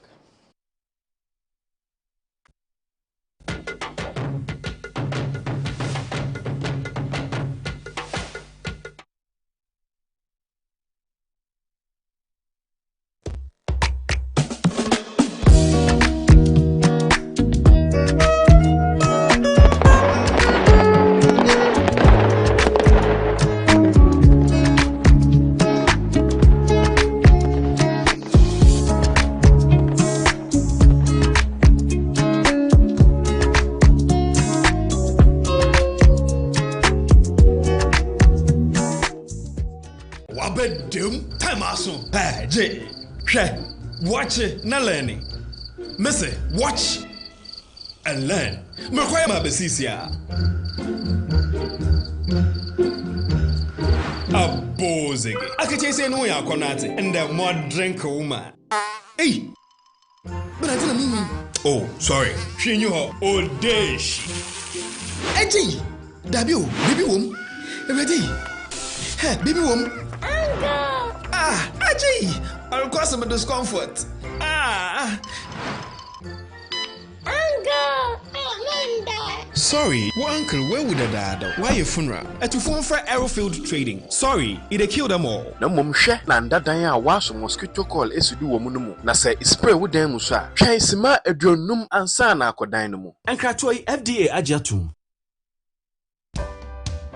Watch it, not learning. Missy, watch and learn. Makwaya mabesisia. Abozing. Akache say no ya konate and the more drink woman. Hey, but I didn't mean. Oh, sorry. She knew her old days. Eji, Dabio, baby wom. Ready? Hey, baby wom. Ah, Aji. I'll cause some discomfort. Uncle, sorry, uncle, where would the dad? Why your funeral? At your phone for Aerofield Trading. Sorry, it killed them all. No mum share nanda danya was mosquito call esudu womunumu. Na say spray with them musa. Try sima edronum ansana ko dynamo. And Kratoi FDA Ajatum.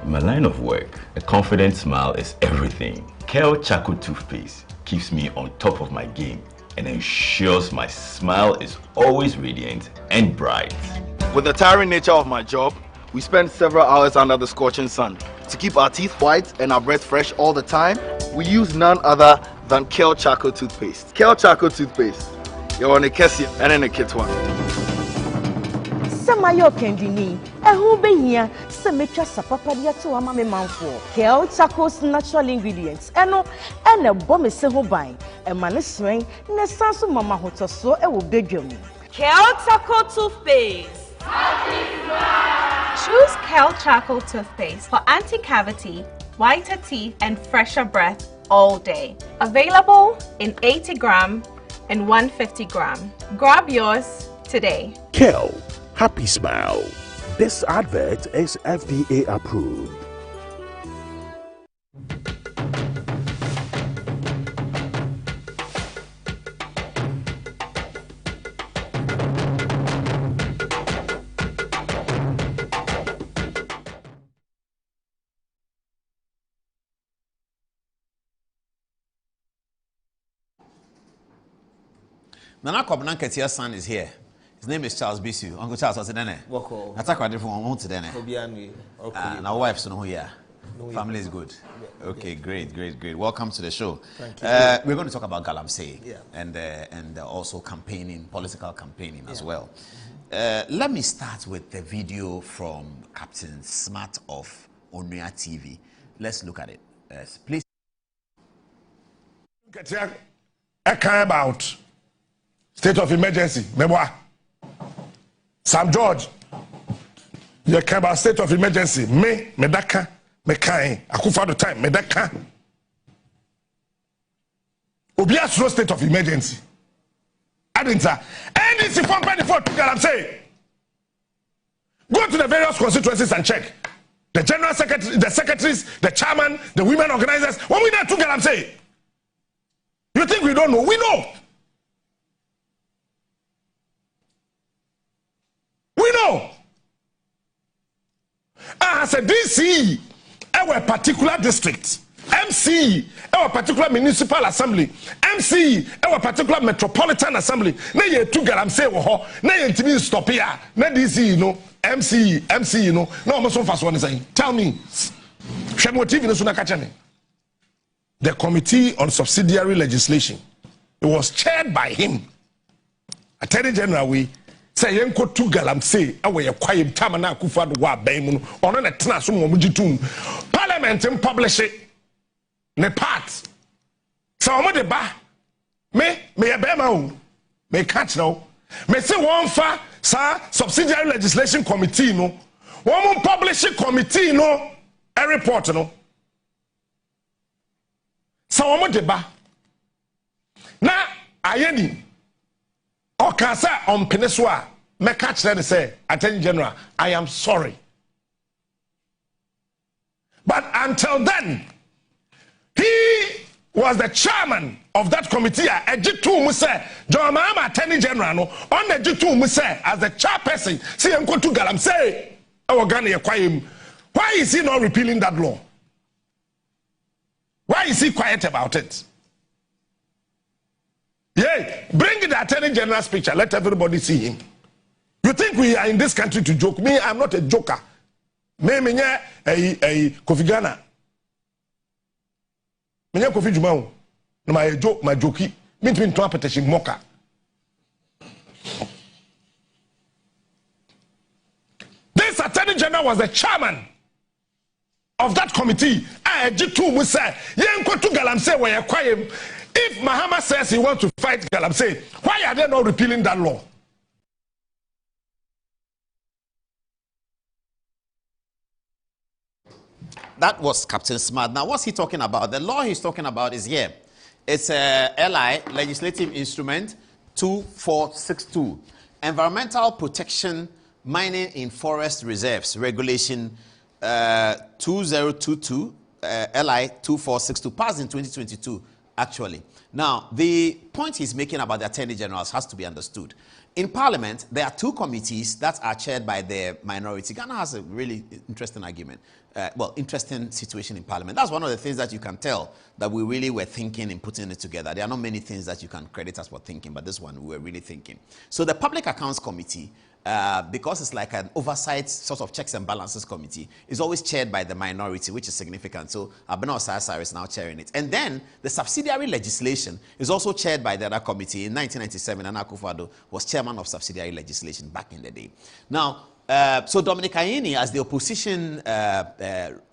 In my line of work, a confident smile is everything. Kel Charcoal Toothpaste keeps me on top of my game and ensures my smile is always radiant and bright. With the tiring nature of my job, we spend several hours under the scorching sun. To keep our teeth white and our breath fresh all the time, we use none other than Kel Charcoal Toothpaste. Kel Charcoal Toothpaste. You're on a Kessie and in a kit one. Samayo Kendini, a who be here, some make us a papadia to a mammy man for Kel Charcoal's natural ingredients, and a bomb is so buying, a man is swing, and a sans of Mama Hoto so a will beg you. Kel Charcoal Toothpaste. Choose Kel Charcoal Toothpaste for anti-cavity, whiter teeth, and fresher breath all day. Available in 80 gram and 150 gram. Grab yours today. Kel, happy smile. This advert is FDA approved. Nana Kobnan Ketia's son is here. His name is Charles Bisu. Uncle Charles, what's it then? Wako. Attack what different one today. Now wife so no here. Family is good. Okay, great. Welcome to the show. Thank you. We're going to talk about Galamsey and also campaigning, political campaigning as well. Let me start with the video from Captain Smart of Onua TV. Let's look at it. Please. About state of emergency. Sam George, you care about state of emergency. Medaka, Mekai, Akufado time, Medaka. Obias no state of emergency. Adinta, NDC Form 24 to Galamsey. Go to the various constituencies and check. The general secretary, the secretaries, the chairman, the women organizers. What we need to Galamsey? You think we don't know? We know. We know. As a DC, our particular district, MC, our particular municipal assembly, MC, our particular metropolitan assembly, na ye tu Galamsey wo ho, na ye ntimi stop here, na DC, you know, MC, you know, na almost so fast one saying. Tell me, Shemo TV no suna kacha me. The Committee on Subsidiary Legislation, it was chaired by him. Attorney General, we say yenko tu Galamsey awe ye kwayem tamana Akufo-Addo wa ban mu no ono na tena so mo gitum parliament in publish it ne part so omo de ba me ye be ma o me catch now me say one fa sa subsidiary legislation committee no one publish committee no a report no so omo de ba na ayeni o kan say on peniswa me catch them say Attorney General, I am sorry, but until then he was the chairman of that committee. Ejitu Muse John Mahama Attorney General no on Ejitu Muse as the chairperson see him go to Galamsey our Ghana yakwayim. Why is he not repealing that law? Why is he quiet about it? Yeah, bring the Attorney General's picture. Let everybody see him. You think we are in this country to joke? Me, I'm not a joker. Me, a Kofi Ghana. Me, Kofi Jumau. My joke, my jokey. Me, to interpret moka. This Attorney General was the chairman of that committee. Ejitu Muse yenko tu Galamsey where kwayem. If Mahama says he wants to fight Galamsey, why are they not repealing that law? That was Captain Smart. Now, what's he talking about? The law he's talking about is here. It's a LI, Legislative Instrument 2462, Environmental Protection Mining in Forest Reserves, Regulation 2022, LI 2462, passed in 2022, actually. Now, the point he's making about the Attorney Generals has to be understood. In Parliament, there are two committees that are chaired by the minority. Ghana has a really interesting argument. Interesting situation in Parliament. That's one of the things that you can tell that we really were thinking in putting it together. There are not many things that you can credit us for thinking, but this one we were really thinking. So the Public Accounts Committee, because it's like an oversight sort of checks and balances committee, is always chaired by the minority, which is significant. So Abena Osai is now chairing it. And then the subsidiary legislation is also chaired by the other committee. In 1997, Nana Akufo-Addo was chairman of subsidiary legislation back in the day. Now, so Dominic Ayeni, as the opposition,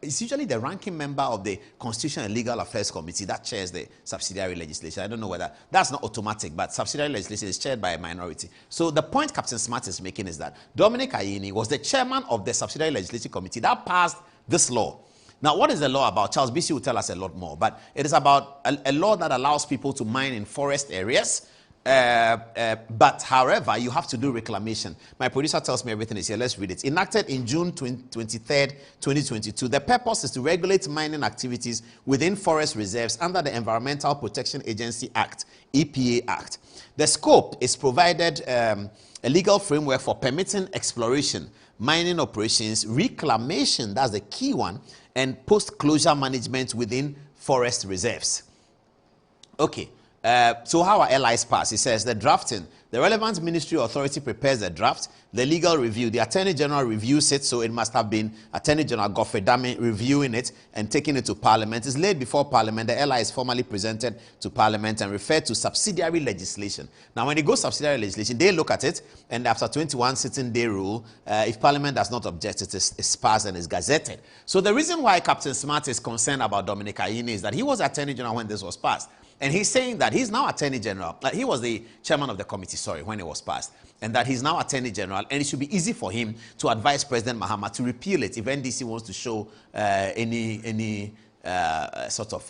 is usually the ranking member of the Constitution and Legal Affairs Committee that chairs the subsidiary legislation. I don't know whether that's not automatic, but subsidiary legislation is chaired by a minority. So the point Captain Smart is making is that Dominic Ayeni was the chairman of the subsidiary legislation committee that passed this law. Now, what is the law about? Charles Bisu will tell us a lot more, but it is about a law that allows people to mine in forest areas. But however, you have to do reclamation. My producer tells me everything is here. Let's read it. Enacted in June 23rd, 2022. The purpose is to regulate mining activities within forest reserves under the Environmental Protection Agency Act, EPA Act. The scope is provided a legal framework for permitting exploration, mining operations, reclamation, that's the key one, and post-closure management within forest reserves. Okay. So how are LIs passed? He says the drafting. The relevant ministry authority prepares the draft. The legal review. The Attorney General reviews it, so it must have been Attorney General Godfrey Dame reviewing it and taking it to Parliament. It's laid before Parliament. The LI is formally presented to Parliament and referred to subsidiary legislation. Now, when it goes subsidiary legislation, they look at it, and after 21 sitting day rule, if Parliament does not object, it is passed and is gazetted. So the reason why Captain Smart is concerned about Dominic Ayine is that he was Attorney General when this was passed. And he's saying that he's now Attorney General. He was the chairman of the committee, when it was passed. And that he's now Attorney General. And it should be easy for him to advise President Mahama to repeal it if NDC wants to show any sort of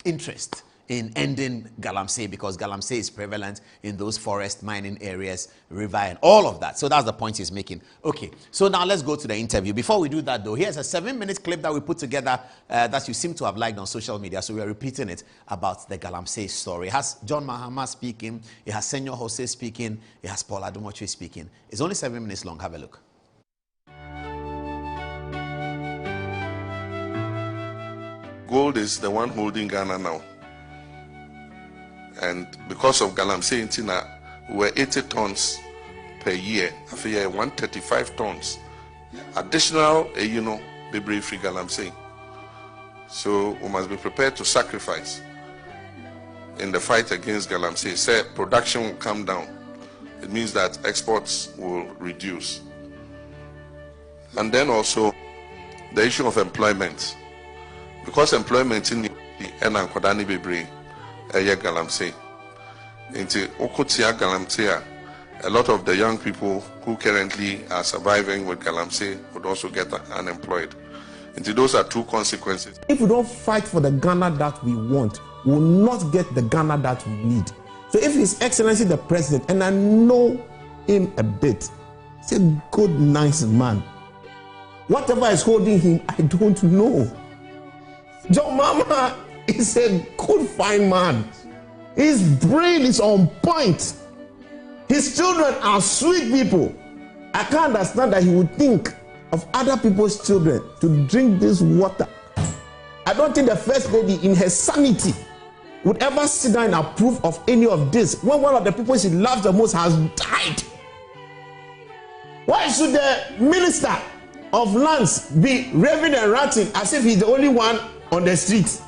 interest in ending Galamsey, because Galamsey is prevalent in those forest mining areas, river, and all of that. So that's the point he's making. Okay, so now let's go to the interview. Before we do that, though, here's a 7-minute clip that we put together that you seem to have liked on social media, so we are repeating it about the Galamsey story. It has John Mahama speaking, it has Senor Jose speaking, it has Paul Adumoche speaking. It's only 7 minutes long. Have a look. Gold is the one holding Ghana now. And because of Galamsey in Tina, we were 80 tons per year. After year, 135 tons. Additional, Bibri free Galamsey. So we must be prepared to sacrifice in the fight against Galamsey. Say production will come down. It means that exports will reduce. And then also the issue of employment. Because employment in the Enankodani Bibri, Galamsey. Into Okotia Galamsey, a lot of the young people who currently are surviving with Galamsey would also get unemployed. And those are two consequences. If we don't fight for the Ghana that we want, we will not get the Ghana that we need. So if His Excellency the President, and I know him a bit, he's a good, nice man. Whatever is holding him, I don't know. John Mahama is a good, fine man. His brain is on point. His children are sweet people. I can't understand that he would think of other people's children to drink this water. I don't think the First Lady in her sanity would ever sit down and approve of any of this when one of the people she loves the most has died. Why should the Minister of Lands be raving and ranting as if he's the only one on the street?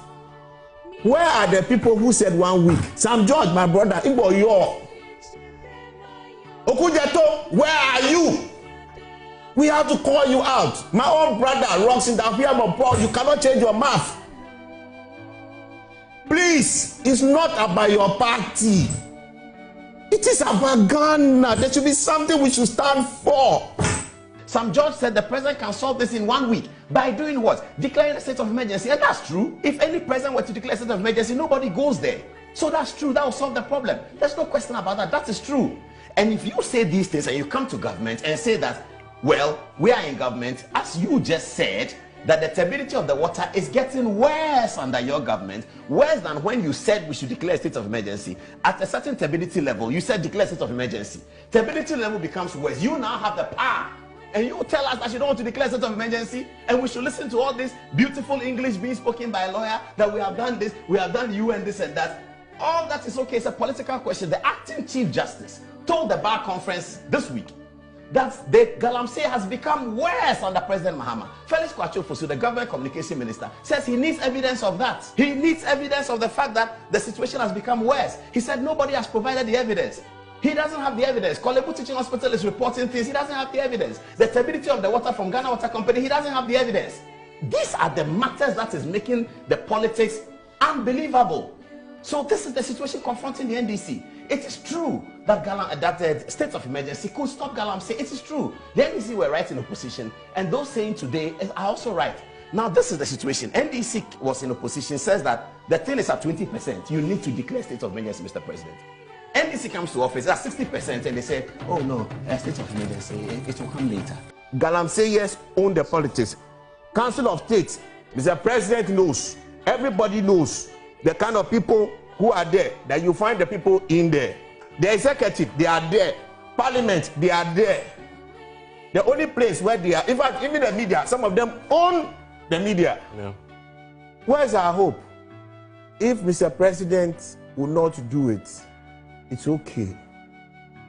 Where are the people who said 1 week? Sam George, my brother, Igbo Yo. Okujeto, where are you? We have to call you out. My own brother rocks in the Paul. You cannot change your mouth. Please, it's not about your party. It is about Ghana. There should be something we should stand for. Sam George said the president can solve this in 1 week. By doing what? Declaring a state of emergency. And that's true. If any president were to declare a state of emergency, nobody goes there. So that's true. That will solve the problem. There's no question about that. That is true. And if you say these things and you come to government and say that, well, we are in government, as you just said, that the turbidity of the water is getting worse under your government, worse than when you said we should declare a state of emergency. At a certain turbidity level, you said declare a state of emergency. Turbidity level becomes worse. You now have the power. And you tell us that you don't want to declare a state of emergency, and we should listen to all this beautiful English being spoken by a lawyer, that we have done this, we have done you and this and that. All that is okay. It's a political question. The acting Chief Justice told the Bar Conference this week that the Galamsey has become worse under President Mahama. Felix Kwame Ofosu, the government communication minister, says he needs evidence of that. He needs evidence of the fact that the situation has become worse. He said nobody has provided the evidence. He doesn't have the evidence. Kolebu Teaching Hospital is reporting things. He doesn't have the evidence. The turbidity of the water from Ghana Water Company, he doesn't have the evidence. These are the matters that is making the politics unbelievable. So this is the situation confronting the NDC. It is true that the state of emergency could stop Galamsey. It is true. The NDC were right in opposition, and those saying today are also right. Now this is the situation. NDC was in opposition, says that the thing is at 20%. You need to declare state of emergency, Mr. President. NDC comes to office at 60%, and they say, oh no, a state of emergency, it will come later. Galamseyers own the politics. Council of State, Mr. President knows, everybody knows the kind of people who are there, that you find the people in there. The executive, they are there. Parliament, they are there. The only place where they are, in fact, even the media, some of them own the media. Yeah. Where's our hope? If Mr. President will not do it, it's okay.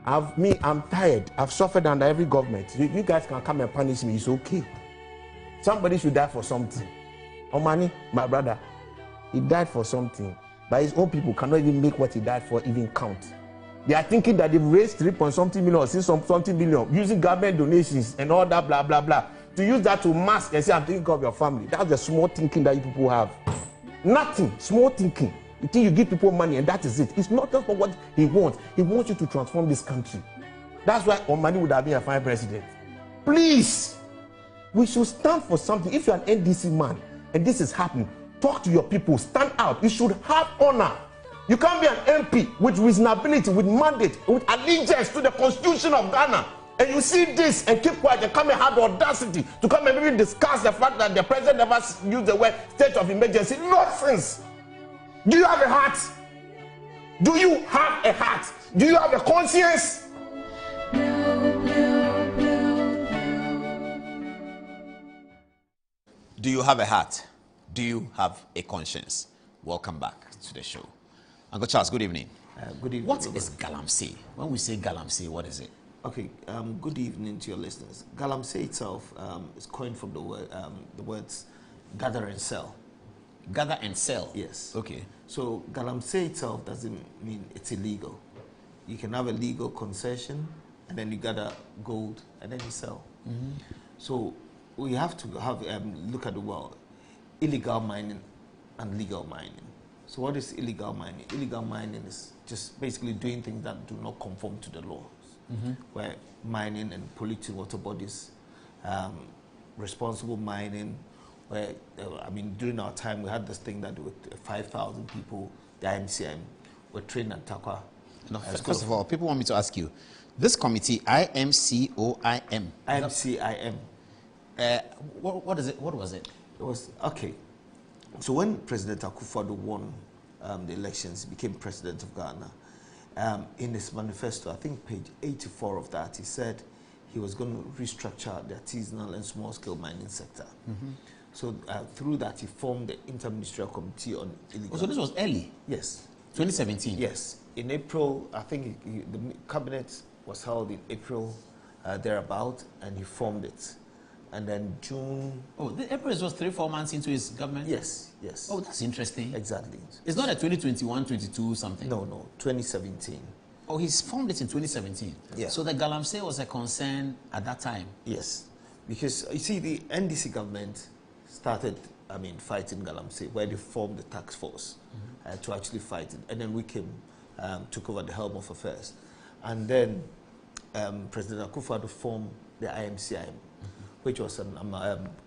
I'm tired. I've suffered under every government. You guys can come and punish me. It's okay. Somebody should die for something. Omani, my brother, he died for something. But his own people cannot even make what he died for even count. They are thinking that they've raised 3-something million or 6-something million using government donations and all that blah blah blah. To use that to mask and say, I'm thinking of your family. That's the small thinking that you people have. Nothing. Small thinking. You think you give people money and that is it. It's not just for what he wants. He wants you to transform this country. That's why Omani would have been a fine president. Please, we should stand for something. If you're an NDC man and this is happening, talk to your people. Stand out. You should have honor. You can't be an MP with reasonability, with mandate, with allegiance to the Constitution of Ghana. And you see this and keep quiet and come and have the audacity to come and maybe discuss the fact that the president never used the word state of emergency. Nonsense. Do you have a heart? Do you have a heart? Do you have a conscience? Do you have a heart? Do you have a conscience? Welcome back to the show. Uncle Charles, good evening. Good evening. What is Galamsey? When we say Galamsey, what is it? Okay, good evening to your listeners. Galamsey itself is coined from the words gather and sell. Gather and sell? Yes. Okay. So Galamsey itself doesn't mean it's illegal. You can have a legal concession and then you gather gold and then you sell. Mm-hmm. So we have to have look at the world. Illegal mining and legal mining. So what is illegal mining? Illegal mining is just basically doing things that do not conform to the laws. Mm-hmm. Where mining and polluting water bodies, responsible mining, where, during our time, we had this thing that with 5,000 people, the IMCIM, were trained at Takwa. No, first of all, people want me to ask you, this committee, IMCOIM. IMCIM. What is it? What was it? It was, okay. So when President Akufo-Addo won the elections, became president of Ghana, in his manifesto, I think page 84 of that, he said he was going to restructure the artisanal and small-scale mining sector. Mm-hmm. So through that, he formed the Interministerial Committee on Illegal. So this was early? Yes. 2017? Yes. In April, I think the cabinet was held in April, thereabout, and he formed it. And then June... Oh, the April was 3-4 months into his government? Yes, yes. Oh, that's interesting. Exactly. It's not a 2021, 22 something? No, 2017. Oh, he's formed it in 2017? Yeah. So the Galamsey was a concern at that time? Yes. Because, you see, the NDC government started, fighting Galamsey, where they formed the task force to actually fight it. And then we came, took over the helm of affairs. And then President Akufo-Addo formed the IMCIM, which was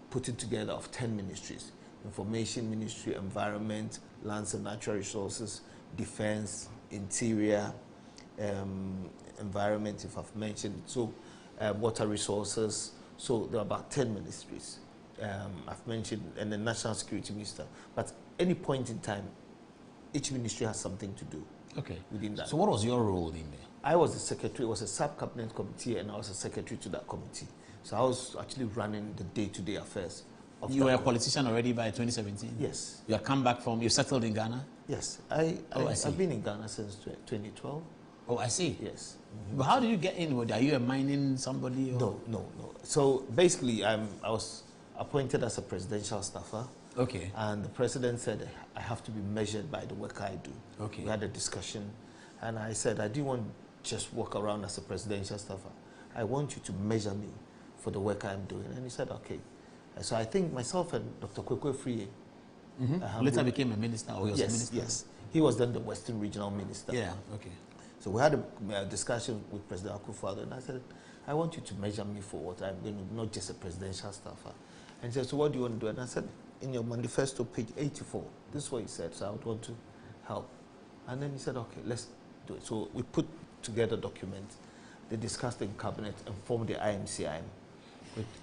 putting together of 10 ministries: Information Ministry, Environment, Lands and Natural Resources, Defense, Interior, Environment, if I've mentioned. So, Water Resources. So there are about 10 ministries. I've mentioned, and the National Security Minister. But any point in time, each ministry has something to do. Okay. Within that. So what was your role in there? I was the secretary. It was a sub-cabinet committee, and I was a secretary to that committee. So I was actually running the day-to-day affairs. You were a politician already by 2017? Yes. You had come back you settled in Ghana? Yes. I've been in Ghana since 2012. Oh, I see. Yes. Mm-hmm. But how did you get in? Are you a mining somebody? Or? No. So basically, I was appointed as a presidential staffer. Okay. And the president said, I have to be measured by the work I do. Okay. We had a discussion. And I said, I didn't want to just walk around as a presidential staffer. I want you to measure me for the work I'm doing. And he said, okay. So I think myself and Dr. Kwekwe Friye. Mm-hmm. Later became a minister, or he was a minister? Yes. He was then the Western Regional Minister. Yeah, okay. So we had a discussion with President Akufo-Addo, and I said, I want you to measure me for what I'm going to do, not just a presidential staffer. And he said, so what do you want to do? And I said, in your manifesto, page 84, this is what he said, so I would want to help. And then he said, okay, let's do it. So we put together a document. They discussed in cabinet and formed the IMCIM,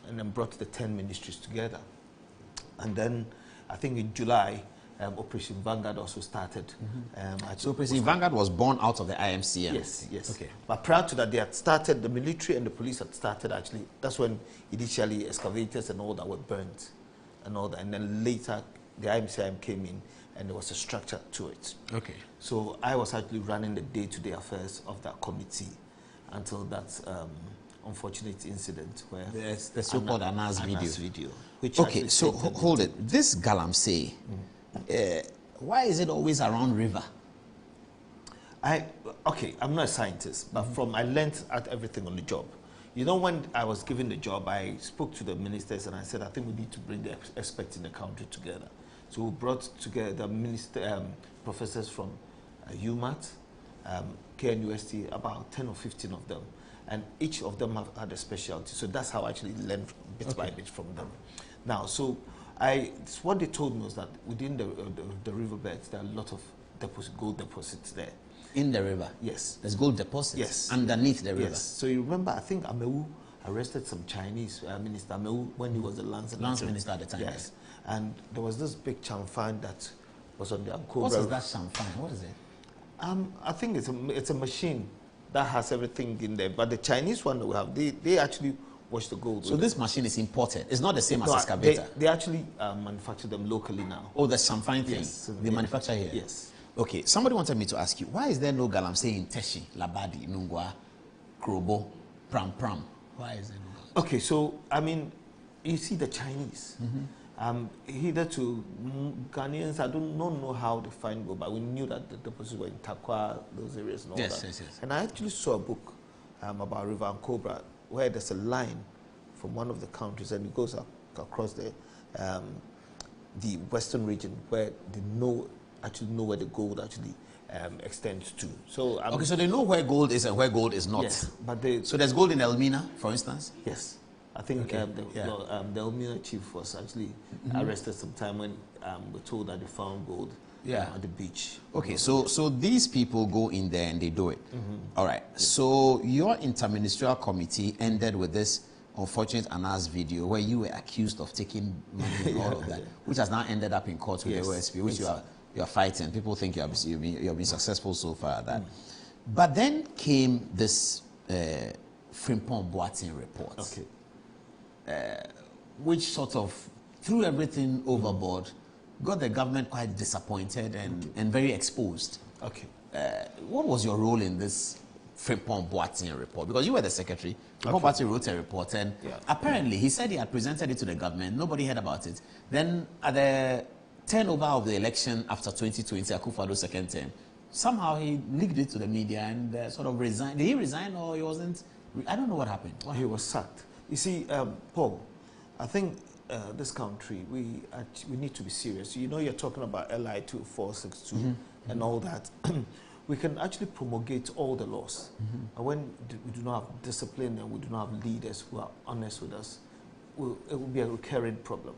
and then brought the 10 ministries together. And then, I think in July, Operation Vanguard also started. So Operation Vanguard was born out of the IMCIM? Yes. Okay. But prior to that, they had started, the military and the police had started actually. That's when initially excavators and all that were burnt and all that. And then later, the IMCIM came in and there was a structure to it. Okay. So I was actually running the day-to-day affairs of that committee until that unfortunate incident where the so-called Anas video. Which okay, so hold it. This Galamsey, why is it always around river? Okay, I'm not a scientist, but I learned at everything on the job. You know, when I was given the job, I spoke to the ministers and I said, I think we need to bring the experts in the country together. So we brought together the professors from UMaT, KNUST, about 10 or 15 of them. And each of them have had a specialty. So that's how I actually learned bit by bit from them. Now, so what they told me was that within the riverbeds, there are a lot of gold deposits there. In the river? Yes. There's gold deposits? Yes. Underneath the river? Yes. So you remember, I think Amewu arrested some Chinese minister, Amewu, when he was the lance minister at the time. Yes. And there was this big chamfan that was on the Ankobra. What is that chamfan? What is it? I think it's a machine that has everything in there. But the Chinese one that we have, they actually wash the gold. So this machine is imported? It's not the same as excavator? They actually manufacture them locally now. Oh, the chamfan thing? Yes. They manufacture here? Yes. Okay, somebody wanted me to ask you, why is there no Galamsey in Teshi, Labadi, Nungwa, Krobo, Pram Pram? Why is there no Galamsey? Okay, so, I mean, you see the Chinese. Hitherto, Ghanaians, I don't know how to find gold, but we knew that the deposits were in Takwa, those areas and all that. Yes. And I actually saw a book about River Ankobra, where there's a line from one of the countries, and it goes across the western region, where they actually know where the gold actually extends to. So okay, so they know where gold is and where gold is not. Yes, but so there's gold in Elmina, for instance. Yes, I think the Elmina chief was actually arrested sometime when we're told that they found gold at the beach. Okay, so these people go in there and they do it. All right. Yeah. So your interministerial committee ended with this unfortunate Anas video where you were accused of taking money and all of that, which has now ended up in court with the OSP, which you are fighting. People think you have been successful so far at that. But then came this Frimpong Boateng report, which sort of threw everything overboard, got the government quite disappointed and very exposed. Okay. What was your role in this Frimpong Boateng report? Because you were the secretary. Frimpong Boateng wrote a report, and apparently he said he had presented it to the government. Nobody heard about it. Then at the turnover of the election after 2020, Akufo-Addo's second term, somehow he leaked it to the media and sort of resigned. Did he resign or he wasn't? I don't know what happened. He was sacked. You see, Paul, I think this country, we need to be serious. You know, you're talking about LI 2462 and all that. We can actually promulgate all the laws. And when we do not have discipline and we do not have leaders who are honest with us, it will be a recurring problem.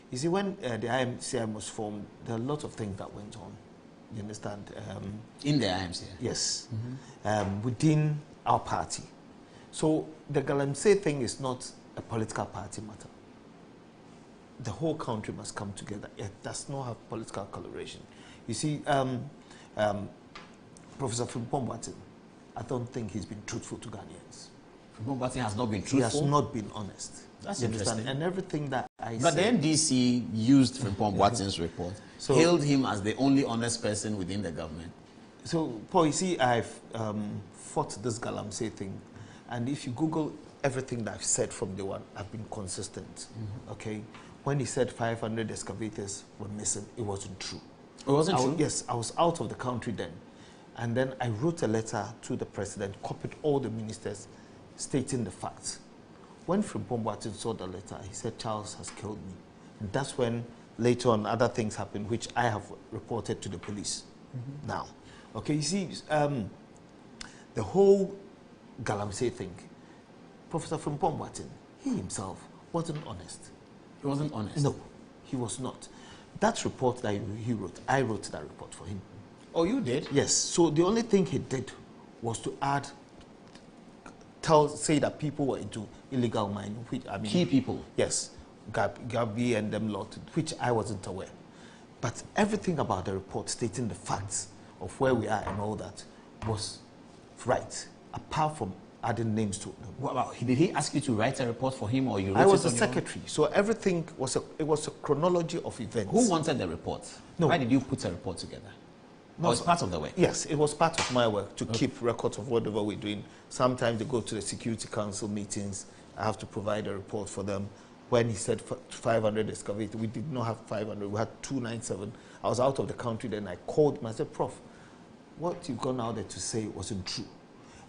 You see, when the IMCM was formed, there are a lot of things that went on. You understand? In the IMCM? Yes. Within our party. So the Galamsey thing is not a political party matter. The whole country must come together. It does not have political coloration. You see, Professor Frimpong Boateng, I don't think he's been truthful to Ghanaians. Frimpong Boateng has not been truthful? He has not been honest. That's you interesting. understand? And everything that I But say, the NDC used Frimpong Boateng's report, hailed him as the only honest person within the government. So, Paul, you see, I've fought this Galamsey thing, and if you Google everything that I've said from day one, I've been consistent. Okay? When he said 500 excavators were missing, it wasn't true. It wasn't true? Yes, I was out of the country then. And then I wrote a letter to the president, copied all the ministers, stating the facts. When Frimpong Boateng saw the letter, he said, Charles has killed me. And that's when later on other things happened, which I have reported to the police now. Okay, you see, the whole Galamsey thing, Professor Frimpong Boateng, he himself wasn't honest. He wasn't honest? No, he was not. That report that he wrote, I wrote that report for him. Oh, you did? Yes. So the only thing he did was to add, say that people were into illegal mining, which I mean, key people. Yes, Gabi and them lot, which I wasn't aware. But everything about the report stating the facts of where we are and all that was right, apart from adding names to them. What about, did he ask you to write a report for him, or you wrote I was it the on your own? secretary, so everything was it was a chronology of events. Who wanted the report? No. Why did you put a report together? No, Or it's part of the work? Yes, it was part of my work to keep records of whatever we're doing. Sometimes they go to the Security Council meetings. I have to provide a report for them. When he said 500 excavators, we did not have 500. We had 297. I was out of the country. Then I called him. I said, Prof, what you've gone out there to say wasn't true.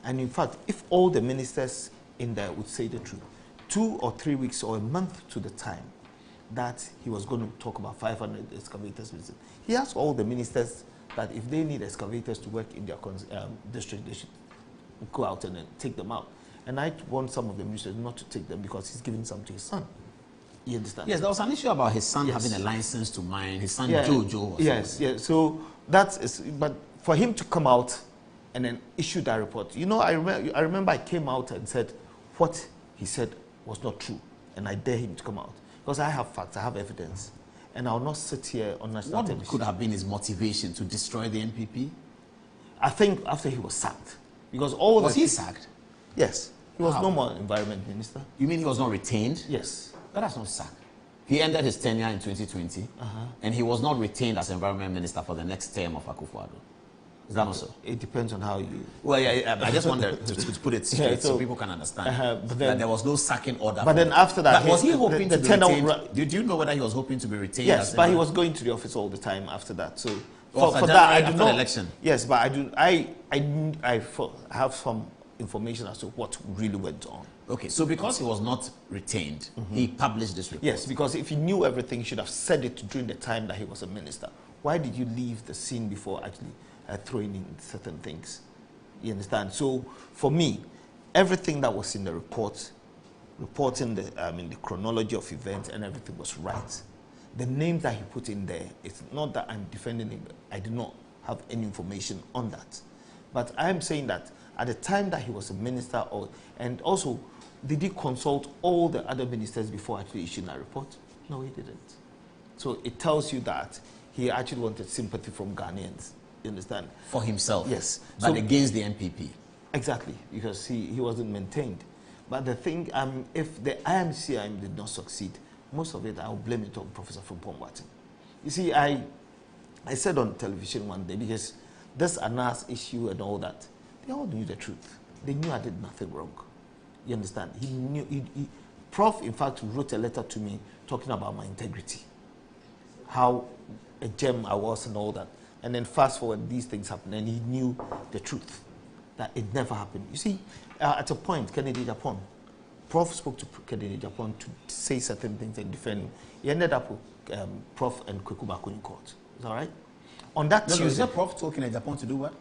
And in fact, if all the ministers in there would say the truth, 2 or 3 weeks or a month to the time that he was going to talk about 500 excavators, he asked all the ministers that if they need excavators to work in their district, they should go out and then take them out. And I want some of the ministers not to take them because he's giving some to his son. You understand? Yes, there was an issue about his son Yes. having a license to mine, his son Yeah. Jojo. Or Yes, something. yes. So that is, but for him to come out and then issue that report, you know, I remember I came out and said what he said was not true, and I dare him to come out because I have facts, I have evidence, and I will not sit here on national What television. could have been his motivation to destroy the NPP? I think after he was sacked, because all Was the he sacked? Yes, he was How? no more environment minister. You mean he was not retained? Yes. But that's not sack. He ended his tenure in 2020, and he was not retained as environment minister for the next term of Akufo-Addo. Is that not so? It depends on how you. Well, yeah, I just wanted to put it straight Yeah, so, so- people can understand but that then- there was no sacking order. But then after that, was he the- hoping the to be tenure retained? ra- Did you know whether he was hoping to be retained? Yes, as but he environment- was going to the office all the time after that. So Oh, for for that, I January do after not. the election. Yes, but I have some information as to what really went on. Okay, so because he was not retained, he published this report. Yes, because if he knew everything, he should have said it during the time that he was a minister. Why did you leave the scene before actually throwing in certain things? You understand? So for me, everything that was in the report, reporting the chronology of events and everything was right. The name that he put in there, it's not that I'm defending him. I do not have any information on that. But I'm saying that at the time that he was a minister, and also, did he consult all the other ministers before actually issuing that report? No, he didn't. So it tells you that he actually wanted sympathy from Ghanaians. You understand? For himself? Yes. But against the NPP? Exactly, because he wasn't maintained. But the thing, if the IMCIM did not succeed, most of it I will blame it on Professor Frimpong Boateng. You see, I said on television one day, because this ANAS issue and all that, they all knew the truth. They knew I did nothing wrong. You understand? He knew. Prof, in fact, wrote a letter to me talking about my integrity, how a gem I was and all that. And then fast forward, these things happened, and he knew the truth, that it never happened. You see, at a point, Kennedy Japan, Prof spoke to Kennedy Japan to say certain things and defend him. He ended up with Prof and Kweku Baako in court. Is that right? On that Is Tuesday, that Prof told Kennedy Japan to do what?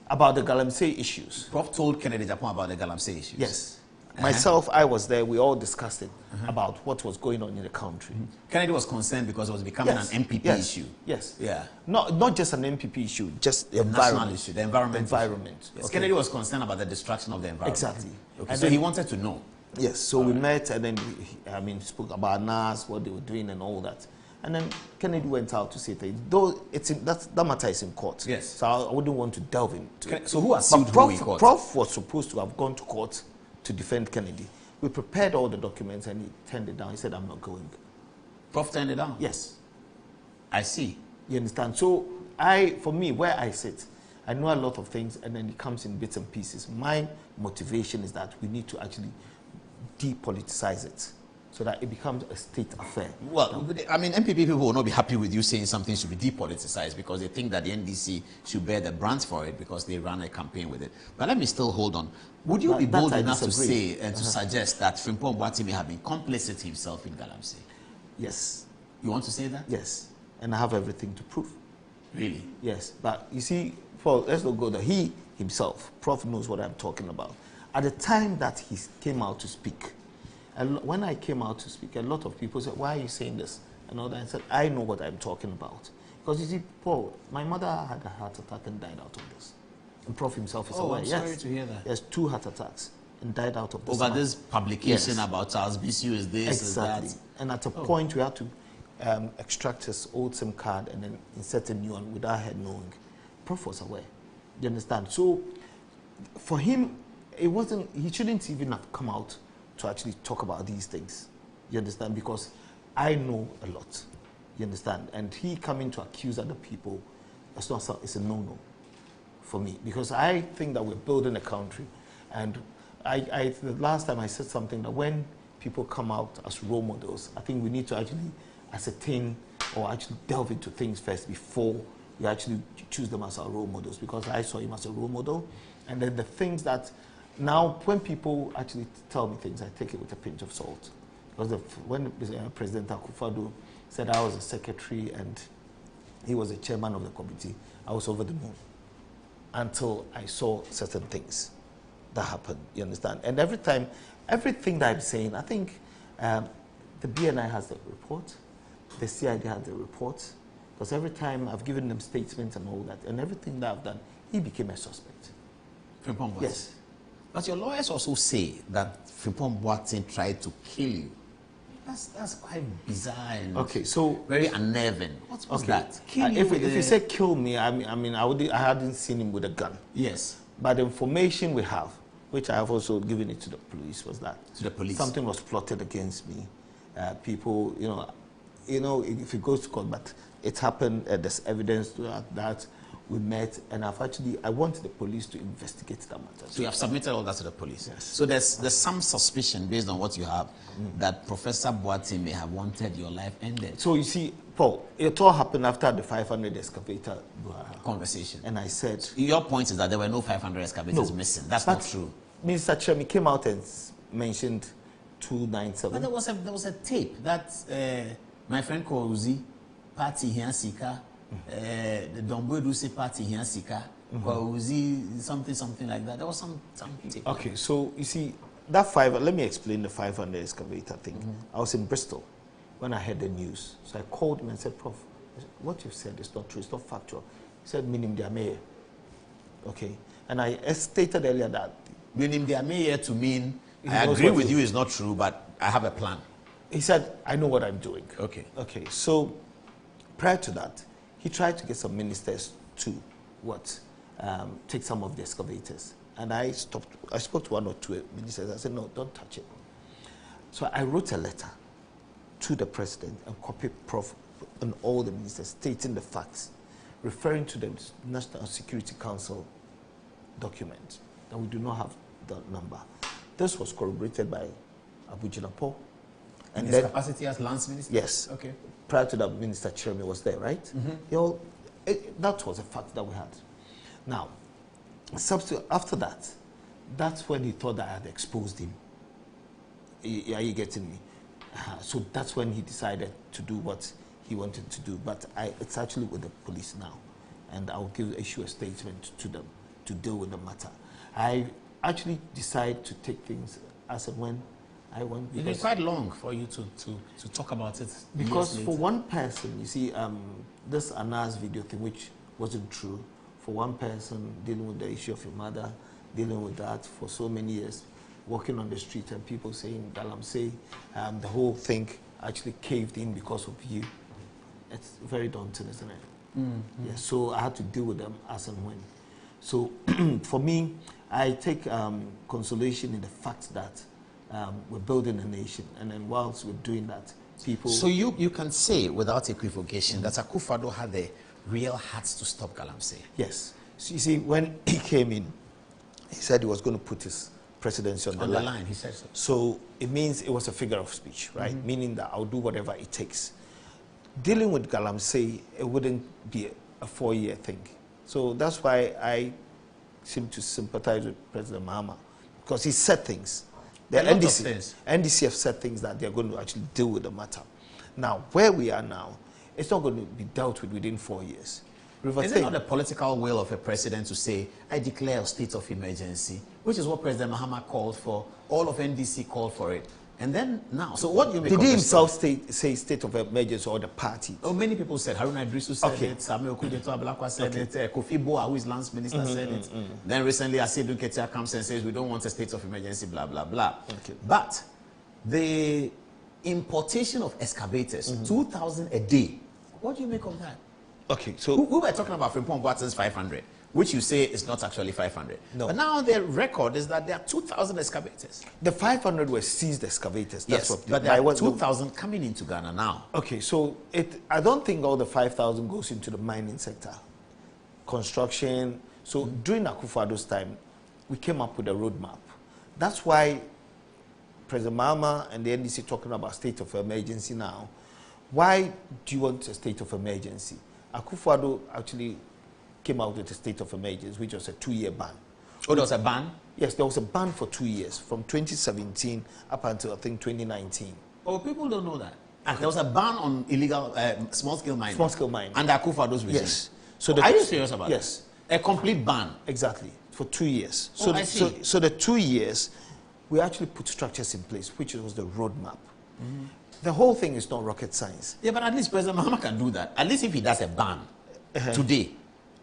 About the Galamsey issues. Prof told Kennedy Japan about the Galamsey issues? Yes. Myself, I was there. We all discussed it about what was going on in the country. Kennedy was concerned because it was becoming Yes. an MPP Yes. issue. Yes. Yeah. Not just an MPP issue, just the A national environment. issue, the environment. Environment. Yes. Okay. Kennedy was concerned about the destruction of the environment. Exactly. Okay. And So then- he wanted to know. Yes, so we met and then spoke about NAS, what they were doing and all that. And then Kennedy went out to say things. Though that matter is in court. Yes. So I wouldn't want to delve into it. So who has But sued who Prof, in court? Prof was supposed to have gone to court to defend Kennedy. We prepared all the documents and he turned it down. He said, I'm not going. Prof turned it down? Yes. I see. You understand? So for me, where I sit, I know a lot of things and then it comes in bits and pieces. My motivation is that we need to actually depoliticize it so that it becomes a state affair. Well, I mean, MPP people will not be happy with you saying something should be depoliticized because they think that the NDC should bear the brunt for it because they ran a campaign with it. But let me still hold on. Would you be That bold I enough to disagree. say and to suggest that Frimpong Boateng may have been complicit himself in Galamsey? Yes. You want to say that? Yes. And I have everything to prove. Really? Yes. But you see, let's not go there. He himself, Prof knows what I'm talking about. At the time that he came out to speak, when I came out to speak, a lot of people said, why are you saying this? And all that. I said, I know what I'm talking about. Because you see, Paul, my mother had a heart attack and died out of this. And Prof himself is aware. I'm yes. sorry to hear that. Yes, 2 heart attacks and died out of this. Over this publication Yes. about Charles Bisu is this, Exactly. is that. And at a point, we had to extract his old SIM card and then insert a new one without her knowing. Prof was aware. You understand? So, for him, it wasn't, he shouldn't even have come out to actually talk about these things. You understand? Because I know a lot. You understand? And he coming to accuse other people, it's a no-no for me. Because I think that we're building a country. And the last time I said something that when people come out as role models, I think we need to actually ascertain or actually delve into things first before we actually choose them as our role models, because I saw him as a role model. And then the things that now when people actually tell me things, I take it with a pinch of salt. Because when President Akufo-Addo said I was a secretary and he was a chairman of the committee, I was over the moon until I saw certain things that happened, you understand? And every time, everything that I'm saying, I think the BNI has the report, the CID has the report, because every time I've given them statements and all that, and everything that I've done, he became a suspect. Frimpong Boateng. Yes. But your lawyers also say that Frimpong Boateng tried to kill you. That's quite bizarre and very unnerving. What's that? Kill you if you say kill me, I mean, I hadn't seen him with a gun. Yes. But the information we have, which I have also given it to the police, was that to the police something was plotted against me. People, you know, if it goes to court, but it happened. There's evidence to that we met, and I wanted the police to investigate that matter. So you have submitted all that to the police. Yes. So there's some suspicion based on what you have that Professor Boateng may have wanted your life ended. So you see, Paul, it all happened after the 500 excavator conversation. And I said, your point is that there were no 500 excavators missing. That's not true. Mr. Chemi came out and mentioned 297. But there was a tape that my friend Kouzi, party here Sika, the Domboedusi party here Sika, Kouzi, something like that. There was some tape. Okay, so you see, let me explain the 500 excavator thing. I was in Bristol when I heard the news. So I called him and said, Prof, what you've said is not true, it's not factual. He said, Minim Diameye. Okay. And I stated earlier that Minim Diameye to mean, I agree with you is not true, but I have a plan. He said, I know what I'm doing. Okay. Okay. So prior to that, he tried to get some ministers to take some of the excavators. And I spoke to one or two ministers. I said, no, don't touch it. So I wrote a letter to the president and copied Prof and all the ministers stating the facts, referring to the National Security Council document that we do not have the number. This was corroborated by Abu Jinapo. And his capacity as Lance Minister? Yes. Okay. Prior to that, Minister Chirami was there, right? That was a fact that we had. Now, after that, that's when he thought that I had exposed him. Are you getting me? So that's when he decided to do what he wanted to do. But it's actually with the police now. And I'll issue a statement to them to deal with the matter. I actually decided to take things as and when I want. It is quite long for you to talk about it. Because for one person, you see, this Anas video thing, which wasn't true, for one person dealing with the issue of your mother, dealing with that for so many years, walking on the street and people saying, Galamsey, the whole thing actually caved in because of you. It's very daunting, isn't it? Yeah, so I had to deal with them as and when. So for me, I take consolation in the fact that we're building a nation, and then whilst we're doing that, people... So you can say without equivocation that Akufo-Addo had the real heart to stop Galamsey? Yes. So you see, when he came in, he said he was going to put his presidency on the line. He said so. So it means it was a figure of speech, right? Meaning that I'll do whatever it takes. Dealing with Galamsey, it wouldn't be a 4-year thing. So that's why I seem to sympathize with President Mahama, because he said things. The NDC have said things that they're going to actually deal with the matter. Now, where we are now, it's not going to be dealt with within 4 years. Is it not the political will of a president to say, I declare a state of emergency, which is what President Mahama called for, all of NDC called for it, and then now, so what do you make Did of he this himself say state of emergency or the party? Oh, many people said, Haruna Idrisu said it, Samuel Kudeto Ablakwa said it, Kofi Boa, who is Lance Minister, said it. Then recently, Asidu Ketia comes and says, we don't want a state of emergency, blah, blah, blah. But the importation of excavators, 2,000 a day, what do you make of that? Okay, so... We were talking about Frimpong Boateng's 500. which you say is not actually 500. No. But now the record is that there are 2,000 excavators. The 500 were seized excavators. That's Yes, what. but there are 2,000 coming into Ghana now. Okay, so I don't think all the 5,000 goes into the mining sector, construction. So during Akufo-Addo's time, we came up with a roadmap. That's why President Mahama and the NDC talking about state of emergency now. Why do you want a state of emergency? Akufo-Addo actually came out with a state of emergency, which was a 2-year ban. Oh, there was a ban? Yes, there was a ban for 2 years, from 2017 up until, I think, 2019. Oh, people don't know that. There was a ban on illegal small-scale mining. Small-scale mining. Under Akufo-Addo's regime. Yes. So are you serious about yes. that? A complete ban? Exactly, for 2 years. Oh, I see. So the 2 years, we actually put structures in place, which was the roadmap. The whole thing is not rocket science. Yeah, but at least President Mahama can do that. At least if he does a ban today